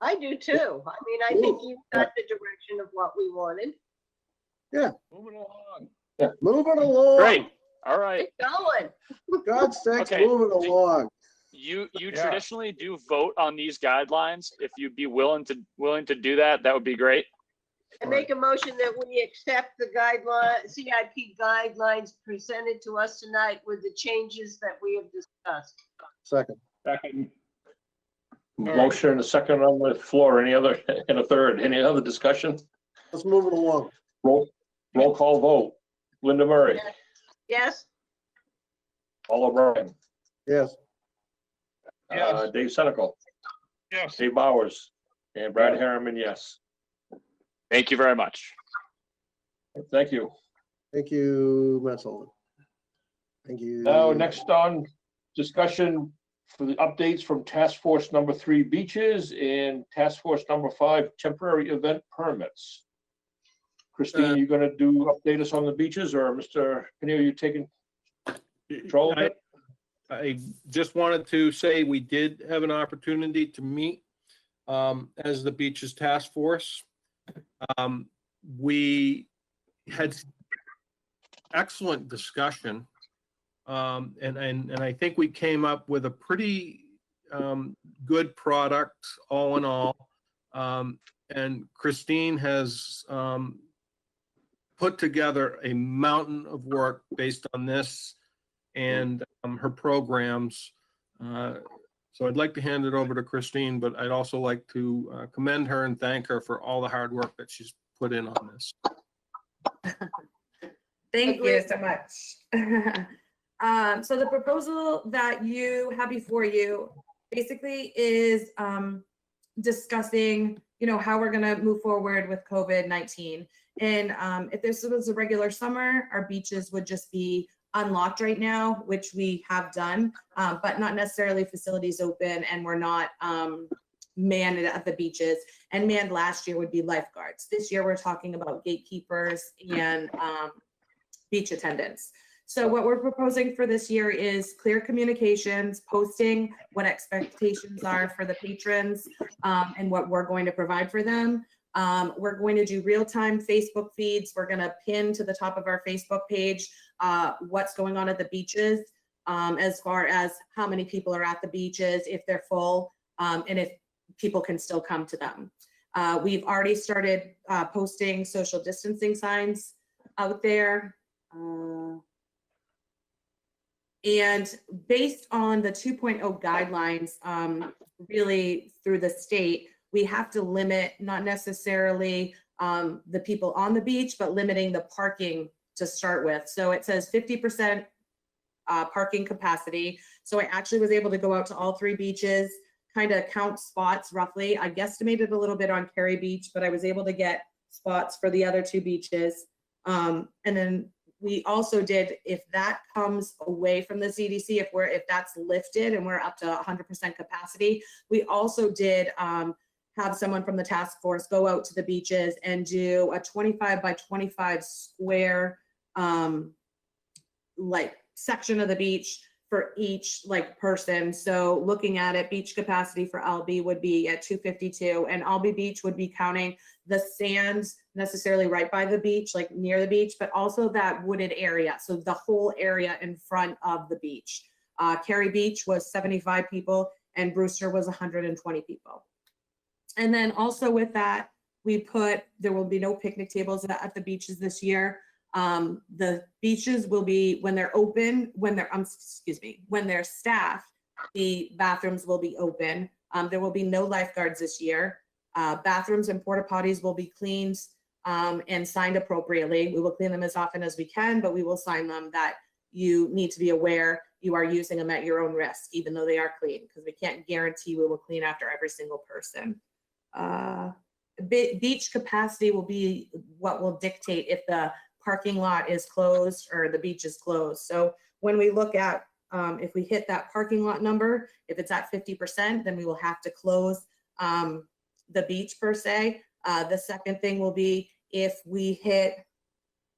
Speaker 2: I do too. I mean, I think you've got the direction of what we wanted.
Speaker 3: Yeah,
Speaker 1: Moving along.
Speaker 3: moving along.
Speaker 19: Great. All right.
Speaker 2: Get going.
Speaker 3: God's sakes,
Speaker 19: Okay.
Speaker 3: moving along.
Speaker 19: You
Speaker 1: Yeah.
Speaker 19: traditionally do vote on these guidelines. If you'd be willing to do that, that would be great.
Speaker 2: I make a motion that we accept the guideline, CIP guidelines presented to us tonight with the changes that we have discussed.
Speaker 3: Second.
Speaker 1: Second. Motion and a second on the floor. Any other, and a third, any other discussion?
Speaker 3: Let's move it along.
Speaker 1: Roll call vote. Linda Murray.
Speaker 2: Yes?
Speaker 1: Paul O'Brien.
Speaker 3: Yes.
Speaker 1: Dave Senical.
Speaker 6: Yes.
Speaker 1: Dave Bowers. And Brad Harriman, yes.
Speaker 19: Thank you very much.
Speaker 1: Thank you.
Speaker 3: Thank you, Matt Sullivan. Thank you.
Speaker 1: Now, next on discussion for the updates from Task Force number 3 beaches and Task Force number 5 temporary event permits. Christine, you gonna update us on the beaches, or Mr. Peniel, you taking control of it?
Speaker 6: I just wanted to say we did have an opportunity to meet as the Beaches Task Force. We had excellent discussion, and I think we came up with a pretty good product all in all. And Christine has put together a mountain of work based on this and her programs. So I'd like to hand it over to Christine, but I'd also like to commend her and thank her for all the hard work that she's put in on this.
Speaker 11: Thank you so much. So the proposal that you have before you basically is discussing, how we're going to move forward with COVID-19. And if this was a regular summer, our beaches would just be unlocked right now, which we have done, but not necessarily facilities open, and we're not manned at the beaches. And manned last year would be lifeguards. This year we're talking about gatekeepers and beach attendants. So what we're proposing for this year is clear communications, posting what expectations are for the patrons, and what we're going to provide for them. We're going to do real-time Facebook feeds. We're going to pin to the top of our Facebook page what's going on at the beaches, as far as how many people are at the beaches, if they're full, and if people can still come to them. We've already started posting social distancing signs out there. And based on the 2.0 guidelines, really through the state, we have to limit not necessarily the people on the beach, but limiting the parking to start with. So it says 50% parking capacity. So I actually was able to go out to all 3 beaches, kind of count spots roughly. I guesstimated a little bit on Cary Beach, but I was able to get spots for the other 2 beaches. And then we also did, if that comes away from the CDC, if that's lifted and we're up to 100% capacity, we also did have someone from the task force go out to the beaches and do a 25 by 25 square section of the beach for each person. So looking at it, beach capacity for Albee would be at 252, and Albee Beach would be counting the sands necessarily right by the beach, near the beach, but also that wooded area. So the whole area in front of the beach. Cary Beach was 75 people and Brewster was 120 people. And then also with that, there will be no picnic tables at the beaches this year. The beaches will be, when they're open, when they're staffed, the bathrooms will be open. There will be no lifeguards this year. Bathrooms and porta potties will be cleaned and signed appropriately. We will clean them as often as we can, but we will sign them that you need to be aware you are using them at your own risk, even though they are clean, because we can't guarantee we will clean after every single person. Beach capacity will be what will dictate if the parking lot is closed or the beach is closed. So when we look at, if we hit that parking lot number, if it's at 50%, then we will have to close the beach per se. The second thing will be if we hit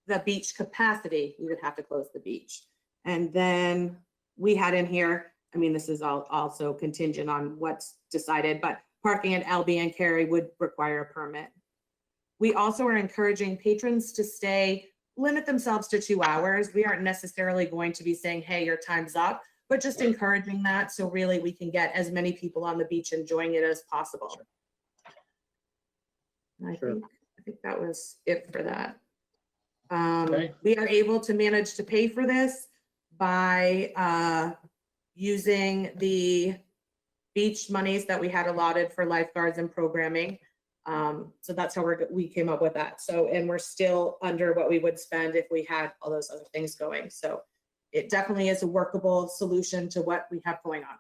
Speaker 11: the beach capacity, we would have to close the beach. And then we had in here, this is also contingent on what's decided, but parking at Albee and Cary would require a permit. We also are encouraging patrons to limit themselves to 2 hours. We aren't necessarily going to be saying, hey, your time's up, but just encouraging that. So really we can get as many people on the beach enjoying it as possible. And I think that was it for that.
Speaker 1: Okay.
Speaker 11: We are able to manage to pay for this by using the beach monies that we had allotted for lifeguards and programming. So that's how we came up with that. So, and we're still under what we would spend if we had all those other things going. So it definitely is a workable solution to what we have going on.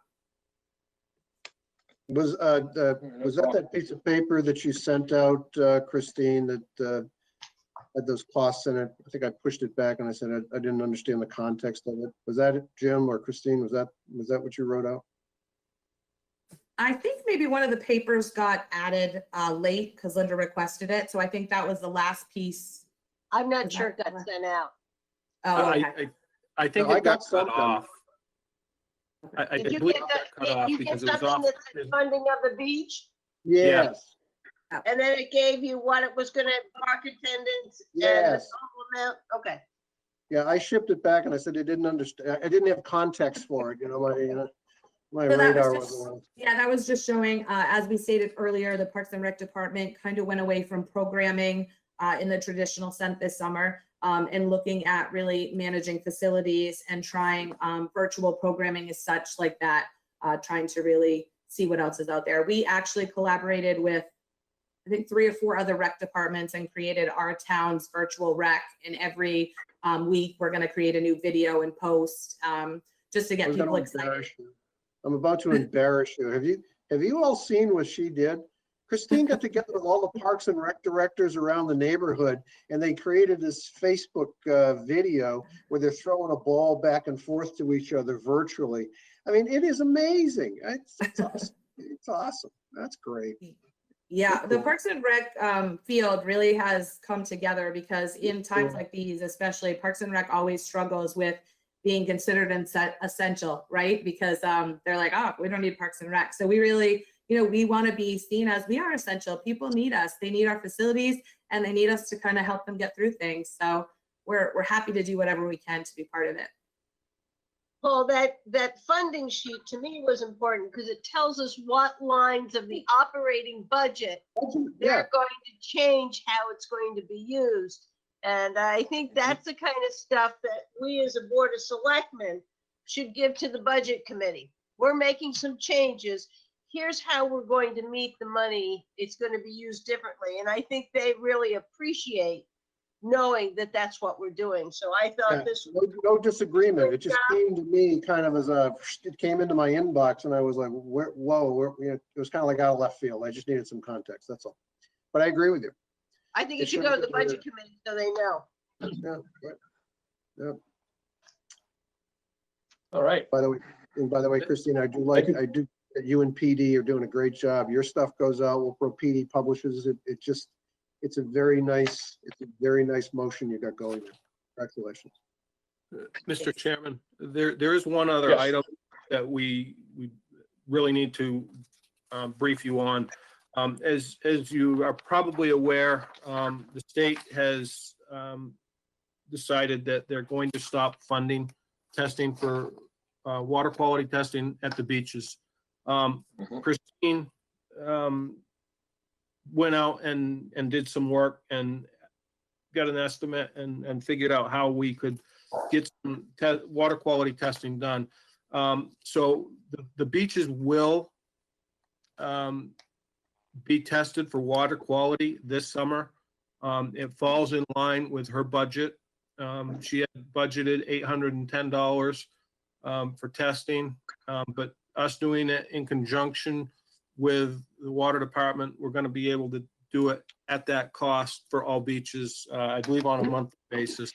Speaker 3: Was that piece of paper that you sent out, Christine, that had those costs in it? I think I pushed it back and I said I didn't understand the context of it. Was that it, Jim or Christine? Was that what you wrote out?
Speaker 11: I think maybe one of the papers got added late because Linda requested it. So I think that was the last piece.
Speaker 2: I'm not sure it got sent out.
Speaker 11: Oh, okay.
Speaker 6: I think it got cut off. I
Speaker 2: Did you
Speaker 6: believe
Speaker 2: get
Speaker 6: it
Speaker 2: that?
Speaker 6: got cut off
Speaker 2: You
Speaker 6: because
Speaker 2: get
Speaker 6: it was off.
Speaker 2: something that said funding of the beach?
Speaker 3: Yes.
Speaker 2: And then it gave you what it was gonna, park attendance and the
Speaker 3: Yes.
Speaker 2: total amount? Okay.
Speaker 3: Yeah, I shipped it back and I said I didn't understand. I didn't have context for it. My
Speaker 11: So that
Speaker 3: radar
Speaker 11: was
Speaker 3: wasn't on.
Speaker 11: Yeah, that was just showing, as we stated earlier, the Parks and Rec Department kind of went away from programming in the traditional sense this summer and looking at really managing facilities and trying virtual programming as such like that, trying to really see what else is out there. We actually collaborated with, I think, 3 or 4 other rec departments and created our town's virtual rec. And every week, we're going to create a new video and post just to get people excited.
Speaker 3: I'm about to embarrass you. Have you all seen what she did? Christine got together with all the Parks and Rec directors around the neighborhood, and they created this Facebook video where they're throwing a ball back and forth to each other virtually. I mean, it is amazing. It's awesome. It's awesome. That's great.
Speaker 11: Yeah, the Parks and Rec field really has come together because in times like these, especially, Parks and Rec always struggles with being considered essential, right? Because they're like, oh, we don't need Parks and Rec. So we really, we want to be seen as we are essential. People need us. They need our facilities and they need us to kind of help them get through things. So we're happy to do whatever we can to be part of it.
Speaker 2: Paul, that funding sheet to me was important because it tells us what lines of the operating budget they're going to change how it's going to be used. And I think that's the kind of stuff that we as a Board of Selectmen should give to the Budget Committee. We're making some changes. Here's how we're going to meet the money. It's going to be used differently. And I think they really appreciate knowing that that's what we're doing. So I thought this was
Speaker 3: no disagreement. It just came to me kind of it came into my inbox and I was like, whoa, it was kind of like out of left field. I just needed some context. That's all. But I agree with you.
Speaker 2: I think it should go to the Budget Committee so they know.
Speaker 3: Yeah.
Speaker 1: All right.
Speaker 3: By the way, Christine, I do. You and PD are doing a great job. Your stuff goes out. Wolfeboro PD publishes it. It's a very nice motion you got going there. Congratulations.
Speaker 6: Mr. Chairman, there is one other item that we really need to brief you on. As you are probably aware, the state has decided that they're going to stop funding testing for water quality testing at the beaches. Christine went out and did some work and got an estimate and figured out how we could get some water quality testing done. So the beaches will be tested for water quality this summer. It falls in line with her budget. She had budgeted $810 for testing, but us doing it in conjunction with the water department, we're going to be able to do it at that cost for all beaches, I believe on a monthly basis.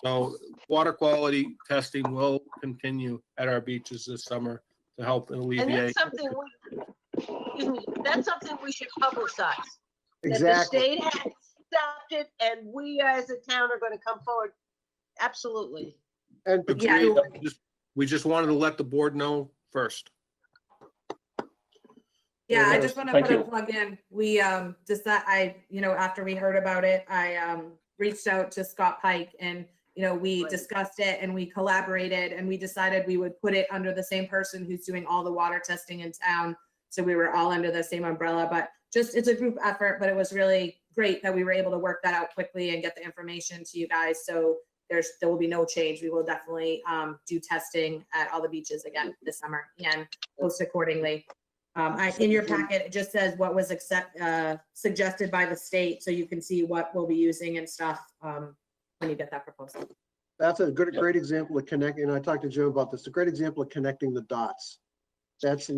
Speaker 6: So water quality testing will continue at our beaches this summer to help alleviate.
Speaker 2: And that's something we should publicize.
Speaker 3: Exactly.
Speaker 2: That the state has stopped it and we as a town are going to come forward. Absolutely.
Speaker 3: And
Speaker 6: we just wanted to let the board know first.
Speaker 11: Yeah, I just want to
Speaker 1: Thank
Speaker 11: put a
Speaker 1: you.
Speaker 11: plug in. We after we heard about it, I reached out to Scott Pike and, we discussed it and we collaborated and we decided we would put it under the same person who's doing all the water testing in town. So we were all under the same umbrella, but it's a group effort, but it was really great that we were able to work that out quickly and get the information to you guys. So there will be no change. We will definitely do testing at all the beaches again this summer and post accordingly. In your packet, it just says what was suggested by the state, so you can see what we'll be using and stuff when you get that proposal.
Speaker 3: That's a great example of connecting. I talked to Joe about this. A great example of connecting the dots. That's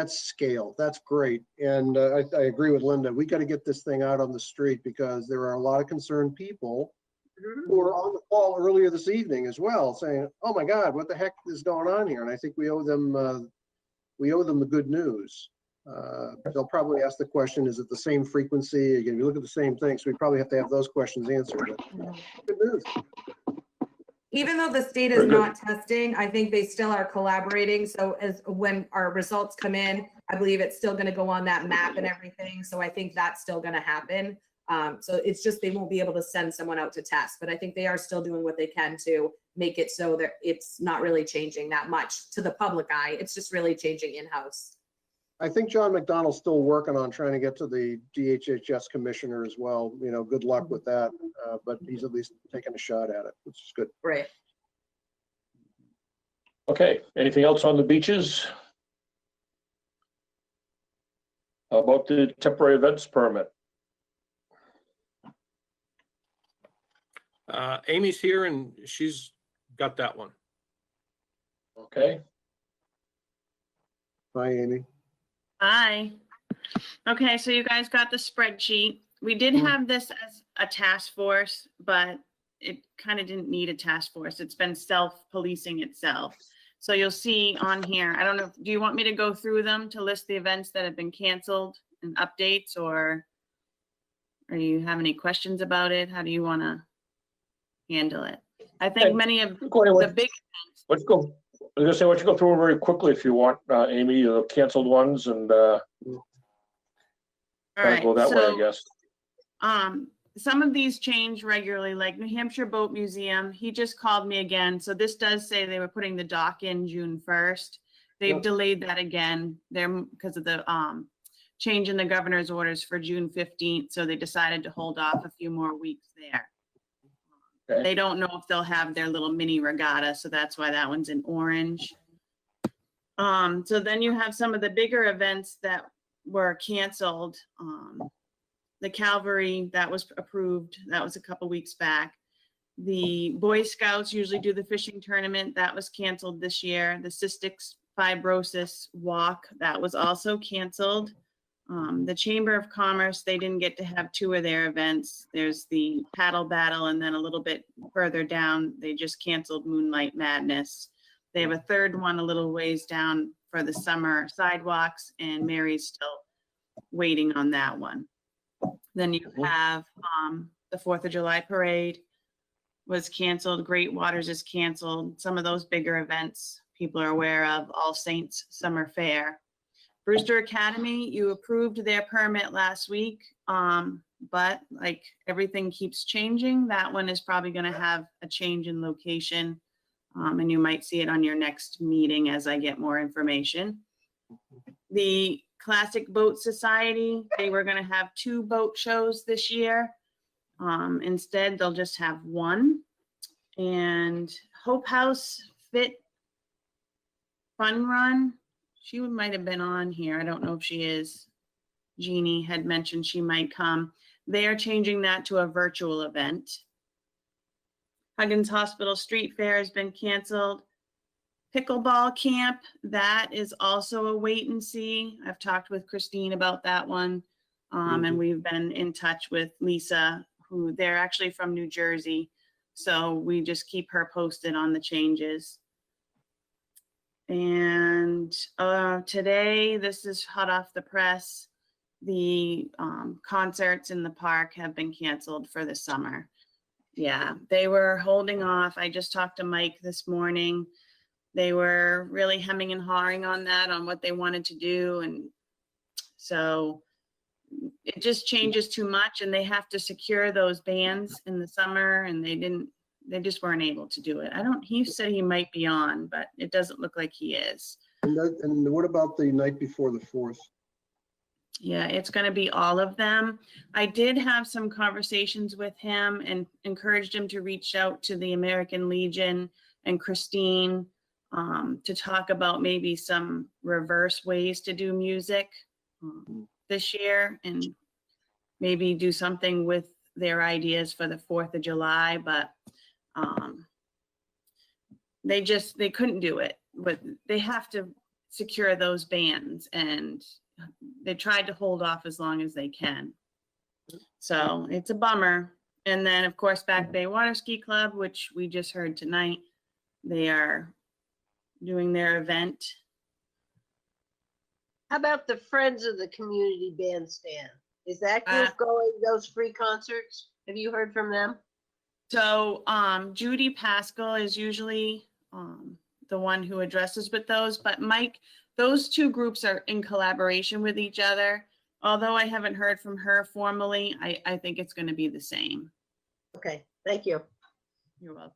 Speaker 3: scale. That's great. And I agree with Linda. We got to get this thing out on the street because there are a lot of concerned people who were on the call earlier this evening as well, saying, "Oh my God, what the heck is going on here?" And I think we owe them the good news. They'll probably ask the question, is it the same frequency? Again, we look at the same thing, so we probably have to have those questions answered. But good news.
Speaker 11: Even though the state is not testing, I think they still are collaborating. So when our results come in, I believe it's still going to go on that map and everything. So I think that's still going to happen. So it's just they won't be able to send someone out to test, but I think they are still doing what they can to make it so that it's not really changing that much to the public eye. It's just really changing in-house.
Speaker 3: I think John McDonald's still working on trying to get to the DHHS commissioner as well. Good luck with that. But he's at least taking a shot at it, which is good.
Speaker 11: Right.
Speaker 1: Okay, anything else on the beaches? How about the temporary events permit?
Speaker 6: Amy's here and she's got that one.
Speaker 1: Okay.
Speaker 3: Hi, Amy.
Speaker 21: Hi. Okay, so you guys got the spreadsheet. We did have this as a task force, but it kind of didn't need a task force. It's been self-policing itself. So you'll see on here, I don't know, do you want me to go through them to list the events that have been canceled and updates, or you have any questions about it? How do you want to handle it? I think many of the big events.
Speaker 1: Let's go. I was gonna say, why don't you go through them very quickly if you want, Amy, the canceled ones and
Speaker 21: All right,
Speaker 1: go that way, I guess.
Speaker 21: Some of these change regularly, like New Hampshire Boat Museum. He just called me again. So this does say they were putting the dock in June 1st. They've delayed that again there because of the change in the governor's orders for June 15th. So they decided to hold off a few more weeks there. Okay. They don't know if they'll have their little mini regatta. So that's why that one's in orange. So then you have some of the bigger events that were canceled. The Calvary, that was approved. That was a couple weeks back. The Boy Scouts usually do the fishing tournament. That was canceled this year. The Cystic Fibrosis Walk, that was also canceled. The Chamber of Commerce, they didn't get to have two of their events. There's the Paddle Battle, and then a little bit further down, they just canceled Moonlight Madness. They have a third one a little ways down for the summer sidewalks, and Mary's still waiting on that one. Then you have the 4th of July parade was canceled. Great Waters is canceled. Some of those bigger events people are aware of. All Saints Summer Fair. Brewster Academy, you approved their permit last week, but like everything keeps changing. That one is probably going to have a change in location, and you might see it on your next meeting as I get more information. The Classic Boat Society, they were going to have 2 boat shows this year. Instead, they'll just have 1. And Hope House Fit Fun Run, she might have been on here. I don't know if she is. Jeannie had mentioned she might come. They are changing that to a virtual event. Huggins Hospital Street Fair has been canceled. Pickleball camp, that is also a wait and see. I've talked with Christine about that one. And we've been in touch with Lisa, who they're actually from New Jersey. So we just keep her posted on the changes. And today, this is hot off the press. The concerts in the park have been canceled for the summer. Yeah, they were holding off. I just talked to Mike this morning. They were really hemming and hawing on that, on what they wanted to do. And So it just changes too much, and they have to secure those bands in the summer, and they just weren't able to do it. He said he might be on, but it doesn't look like he is.
Speaker 3: And what about the night before the 4th?
Speaker 21: Yeah, it's going to be all of them. I did have some conversations with him and encouraged him to reach out to the American Legion and Christine to talk about maybe some reverse ways to do music this year, and maybe do something with their ideas for the 4th of July, but they couldn't do it. But they have to secure those bands, and they tried to hold off as long as they can. So it's a bummer. And then, of course, Back Bay Water Ski Club, which we just heard tonight, they are doing their event.
Speaker 2: How about the Friends of the Community Bandstand? Is that group going those free concerts? Have you heard from them?
Speaker 21: So Judy Pascal is usually the one who addresses with those, but Mike, those two groups are in collaboration with each other. Although I haven't heard from her formally, I think it's going to be the same.
Speaker 2: Okay, thank you.
Speaker 21: You're welcome.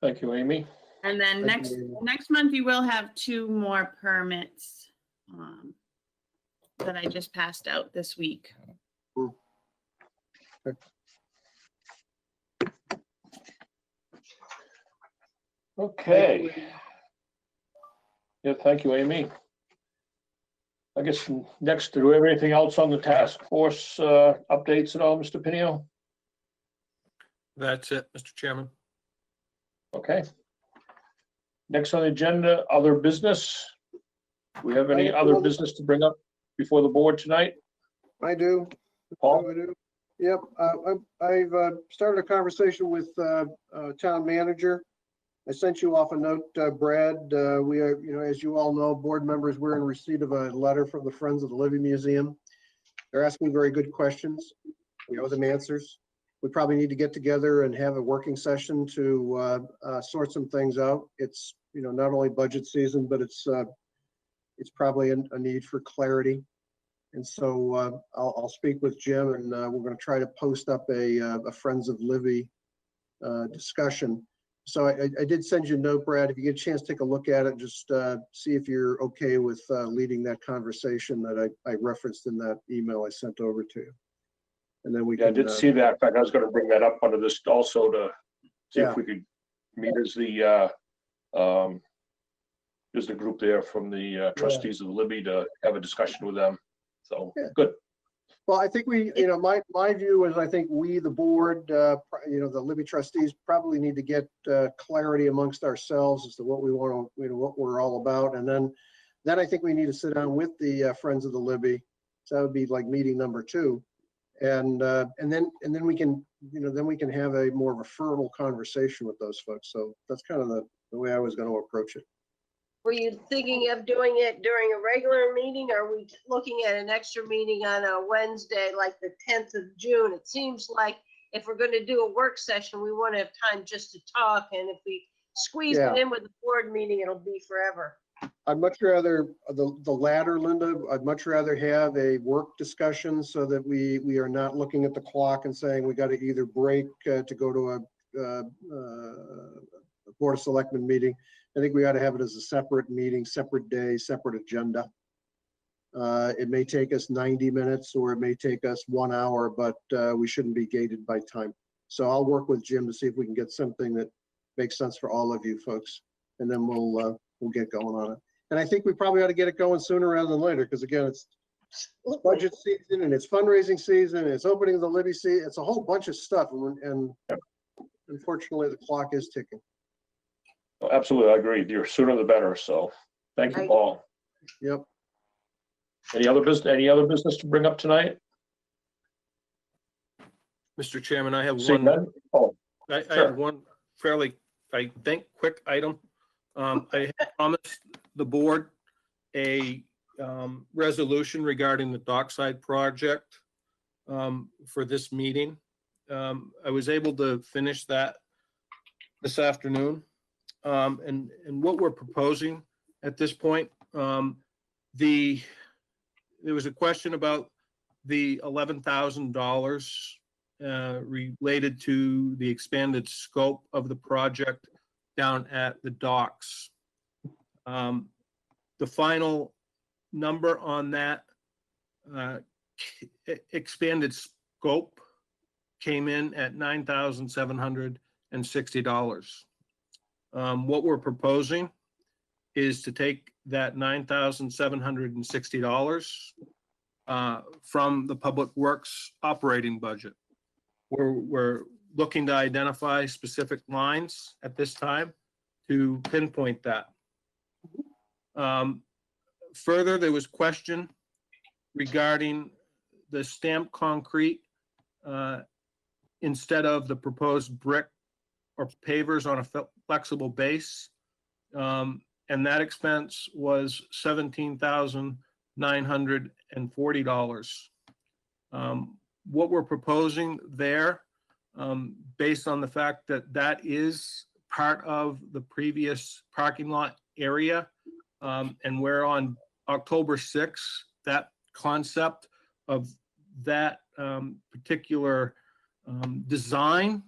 Speaker 1: Thank you, Amy.
Speaker 21: And then next month, you will have 2 more permits that I just passed out this week.
Speaker 1: Okay. Yeah, thank you, Amy. I guess next, do we have anything else on the task force updates at all, Mr. Pinio?
Speaker 6: That's it, Mr. Chairman.
Speaker 1: Okay. Next on the agenda, other business. Do we have any other business to bring up before the board tonight?
Speaker 3: I do.
Speaker 1: Paul?
Speaker 3: I do. Yep. I've started a conversation with town manager. I sent you off a note, Brad. We are, as you all know, board members, we're in receipt of a letter from the Friends of the Living Museum. They're asking very good questions. We owe them answers. We probably need to get together and have a working session to sort some things out. It's, not only budget season, but it's probably a need for clarity. And so I'll speak with Jim, and we're going to try to post up a Friends of Livy discussion. So I did send you a note, Brad. If you get a chance, take a look at it. Just see if you're okay with leading that conversation that I referenced in that email I sent over to you. And then we can.
Speaker 1: I did see that. In fact, I was going to bring that up under this also to see if we could meet as the group there from the trustees of the Libby to have a discussion with them. So good.
Speaker 3: Well, I think we, my view is I think we, the board, the Libby trustees probably need to get clarity amongst ourselves as to what we want to, what we're all about. And then I think we need to sit down with the Friends of the Libby. So that would be like meeting number 2. And then we can, then we can have a more of a formal conversation with those folks. So that's kind of the way I was going to approach it.
Speaker 2: Were you thinking of doing it during a regular meeting? Or are we looking at an extra meeting on a Wednesday, like the 10th of June? It seems like if we're going to do a work session, we want to have time just to talk. And if we squeeze it in with the board meeting, it'll be forever.
Speaker 3: I'd much rather the latter, Linda. I'd much rather have a work discussion so that we are not looking at the clock and saying we got to either break to go to a Board of Selectmen meeting. I think we ought to have it as a separate meeting, separate day, separate agenda. It may take us 90 minutes or it may take us 1 hour, but we shouldn't be gated by time. So I'll work with Jim to see if we can get something that makes sense for all of you folks, and then we'll get going on it. And I think we probably ought to get it going sooner rather than later, because again, it's budget season and it's fundraising season, and it's opening of the Libby season. It's a whole bunch of stuff, and unfortunately the clock is ticking.
Speaker 1: Oh, absolutely, I agree. The sooner the better. So thank you, Paul.
Speaker 3: Yep.
Speaker 1: Any other business to bring up tonight?
Speaker 6: Mr. Chairman, I have
Speaker 1: Seeing
Speaker 6: one.
Speaker 1: none? Oh,
Speaker 6: I
Speaker 1: sure.
Speaker 6: have one fairly, I think, quick item. I promised the board a resolution regarding the dockside project for this meeting. I was able to finish that this afternoon. And what we're proposing at this point, There was a question about the $11,000 related to the expanded scope of the project down at the docks. The final number on that expanded scope came in at $9,760. What we're proposing is to take that $9,760 from the Public Works operating budget. We're looking to identify specific lines at this time to pinpoint that. Further, there was question regarding the stamped concrete instead of the proposed brick or pavers on a flexible base. And that expense was $17,940. What we're proposing there, based on the fact that that is part of the previous parking lot area, and where on October 6th, that concept of that particular design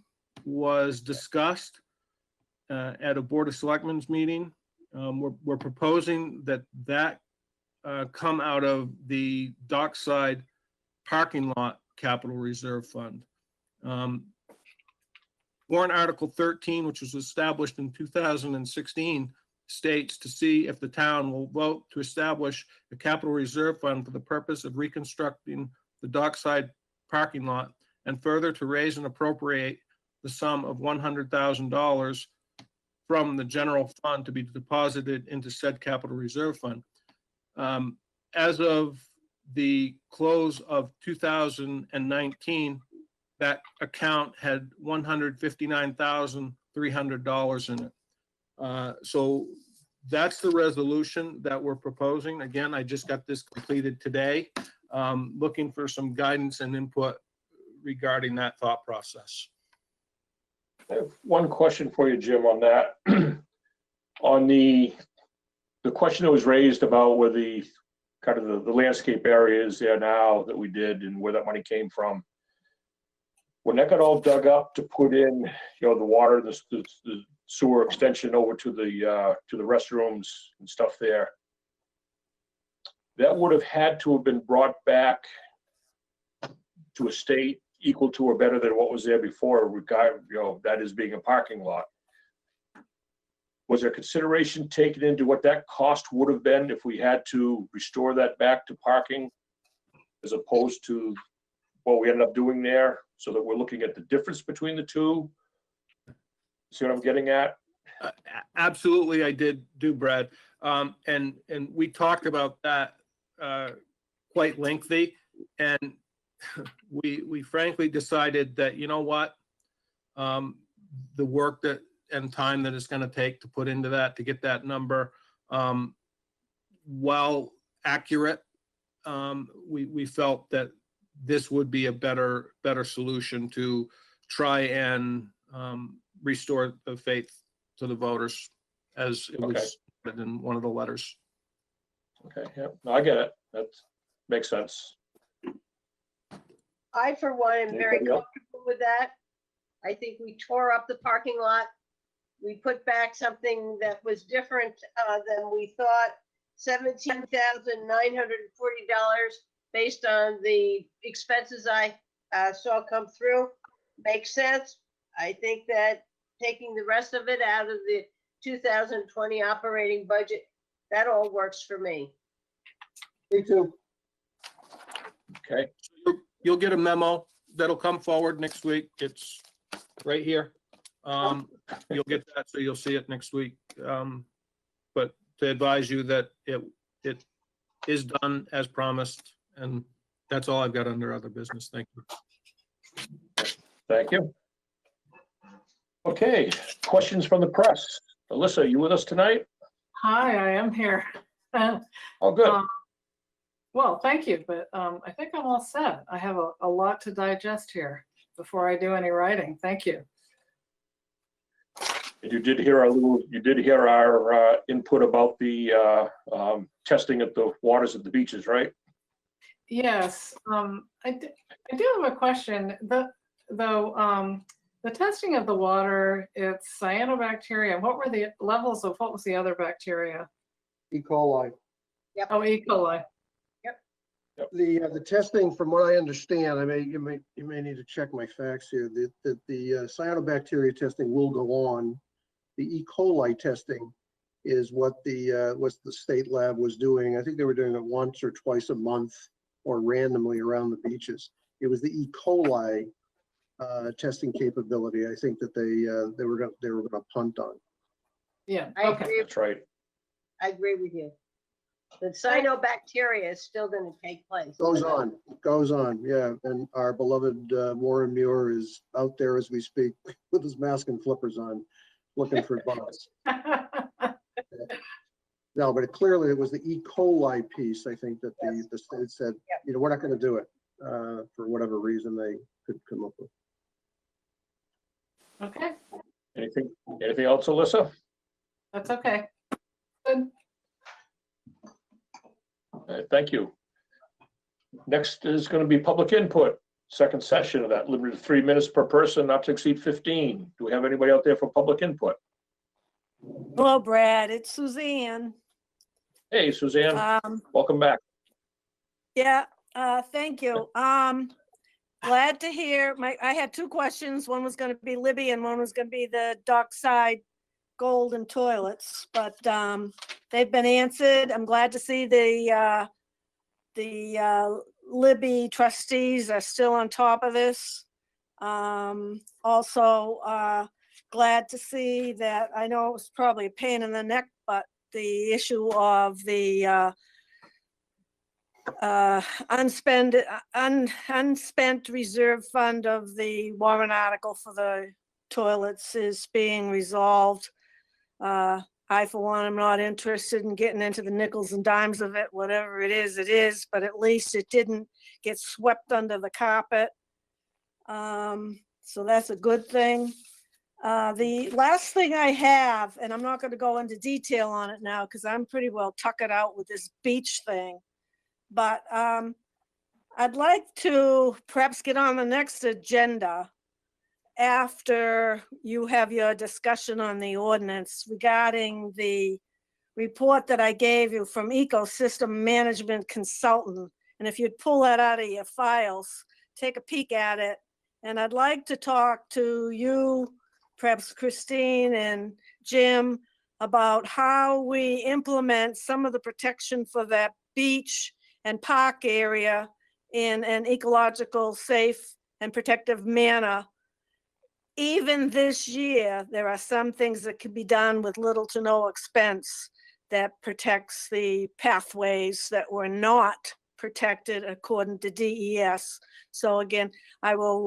Speaker 6: was discussed at a Board of Selectmen's meeting. We're proposing that come out of the dockside parking lot capital reserve fund. Warrant Article 13, which was established in 2016, states to see if the town will vote to establish a capital reserve fund for the purpose of reconstructing the dockside parking lot, and further to raise and appropriate the sum of $100,000 from the general fund to be deposited into said capital reserve fund. As of the close of 2019, that account had $159,300 in it. So that's the resolution that we're proposing. Again, I just got this completed today. Looking for some guidance and input regarding that thought process.
Speaker 1: I have one question for you, Jim, on that. On the question that was raised about where the kind of the landscape area is there now that we did and where that money came from. When that got all dug up to put in, the water, the sewer extension over to the restrooms and stuff there, that would have had to have been brought back to a state equal to or better than what was there before, that is being a parking lot. Was there consideration taken into what that cost would have been if we had to restore that back to parking, as opposed to what we ended up doing there, so that we're looking at the difference between the two? See what I'm getting at?
Speaker 6: Absolutely, I did do, Brad. And we talked about that quite lengthy, and we frankly decided that, you know what, the work that and time that it's going to take to put into that to get that number, while accurate, we felt that this would be a better solution to try and restore the faith to the voters, as it was written in one of the letters.
Speaker 1: Okay, yeah, no, I get it. That makes sense.
Speaker 2: I, for one, am very
Speaker 1: Anybody else?
Speaker 2: comfortable with that. I think we tore up the parking lot. We put back something that was different than we thought. $17,940 based on the expenses I saw come through makes sense. I think that taking the rest of it out of the 2020 operating budget, that all works for me.
Speaker 3: Me too.
Speaker 1: Okay.
Speaker 6: You'll get a memo that'll come forward next week. It's right here. You'll get that, so you'll see it next week. But to advise you that it is done as promised, and that's all I've got under other business. Thank you.
Speaker 1: Thank you. Okay, questions from the press. Alyssa, you with us tonight?
Speaker 13: Hi, I am here.
Speaker 1: Oh, good.
Speaker 13: Well, thank you, but I think I'm all set. I have a lot to digest here before I do any writing. Thank you.
Speaker 1: And you did hear our input about the testing at the waters at the beaches, right?
Speaker 13: Yes, I do have a question. The testing of the water, it's cyanobacteria. What were the levels of, what was the other bacteria?
Speaker 3: E. coli.
Speaker 13: Oh, E. coli.
Speaker 3: The testing, from what I understand, you may need to check my facts here. The cyanobacteria testing will go on. The E. coli testing is what the state lab was doing. I think they were doing it once or twice a month or randomly around the beaches. It was the E. coli testing capability, I think, that they were going to punt on.
Speaker 13: Yeah,
Speaker 2: I agree.
Speaker 1: That's right.
Speaker 2: I agree with you. The cyanobacteria is still going to take place.
Speaker 3: Goes on, yeah. And our beloved Warren Muir is out there as we speak with his mask and flippers on, looking for bugs. No, but clearly it was the E. coli piece, I think, that the state said, we're not going to do it for whatever reason they could come up with.
Speaker 13: Okay,
Speaker 1: Anything else, Alyssa?
Speaker 13: that's okay. Good.
Speaker 1: Thank you. Next is going to be public input. Second session of that, limited to 3 minutes per person, not to exceed 15. Do we have anybody out there for public input?
Speaker 8: Hello, Brad. It's Suzanne.
Speaker 1: Hey, Suzanne. Welcome back.
Speaker 8: Yeah, thank you. Glad to hear. I had two questions. One was going to be Libby and one was going to be the dockside golden toilets, but they've been answered. I'm glad to see the Libby trustees are still on top of this. Also, glad to see that, I know it was probably a pain in the neck, but the issue of the unspent reserve fund of the warrant article for the toilets is being resolved. I, for one, am not interested in getting into the nickels and dimes of it. Whatever it is, but at least it didn't get swept under the carpet. So that's a good thing. The last thing I have, and I'm not going to go into detail on it now because I'm pretty well tuckered out with this beach thing, but I'd like to perhaps get on the next agenda after you have your discussion on the ordinance regarding the report that I gave you from Ecosystem Management Consultant. And if you'd pull that out of your files, take a peek at it. And I'd like to talk to you, perhaps Christine and Jim, about how we implement some of the protection for that beach and park area in an ecological, safe, and protective manner. Even this year, there are some things that can be done with little to no expense that protects the pathways that were not protected according to DES. So again, I will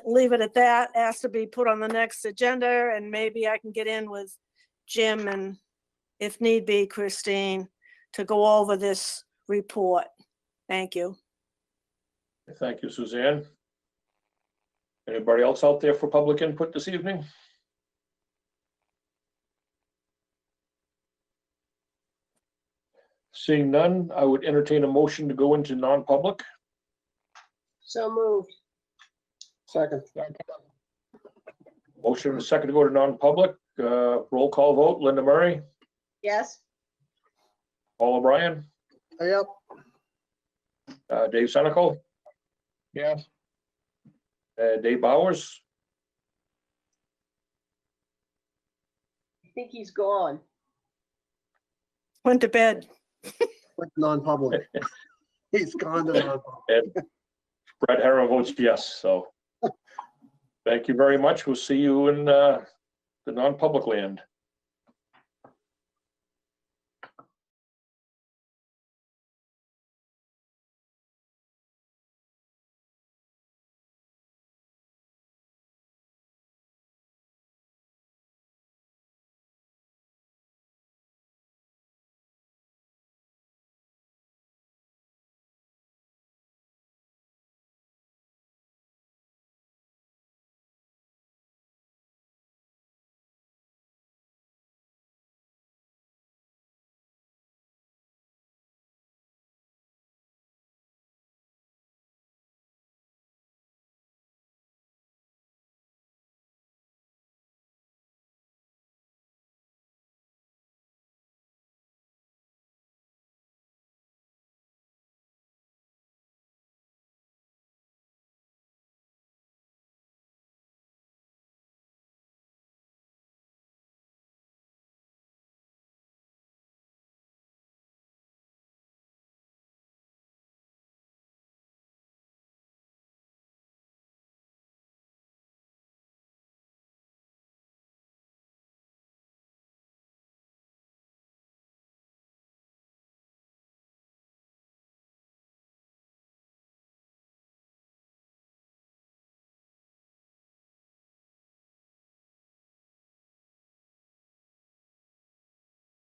Speaker 8: leave it at that. Asked to be put on the next agenda, and maybe I can get in with Jim and, if need be, Christine, to go over this report. Thank you.
Speaker 1: Thank you, Suzanne. Anybody else out there for public input this evening? Seeing none, I would entertain a motion to go into non-public.
Speaker 2: So moved.
Speaker 3: Second.
Speaker 1: Motion and a second to go to non-public. Roll call vote. Linda Murray,
Speaker 2: Yes.
Speaker 1: Paul O'Brien,
Speaker 3: Yep.
Speaker 1: Dave Senical,
Speaker 6: Yes.
Speaker 1: Dave Bowers.
Speaker 2: I think he's gone.
Speaker 8: Went to bed.
Speaker 3: Went non-public. He's gone to non-public.
Speaker 1: And Brad Harrow votes yes. So thank you very much. We'll see you in the non-public land.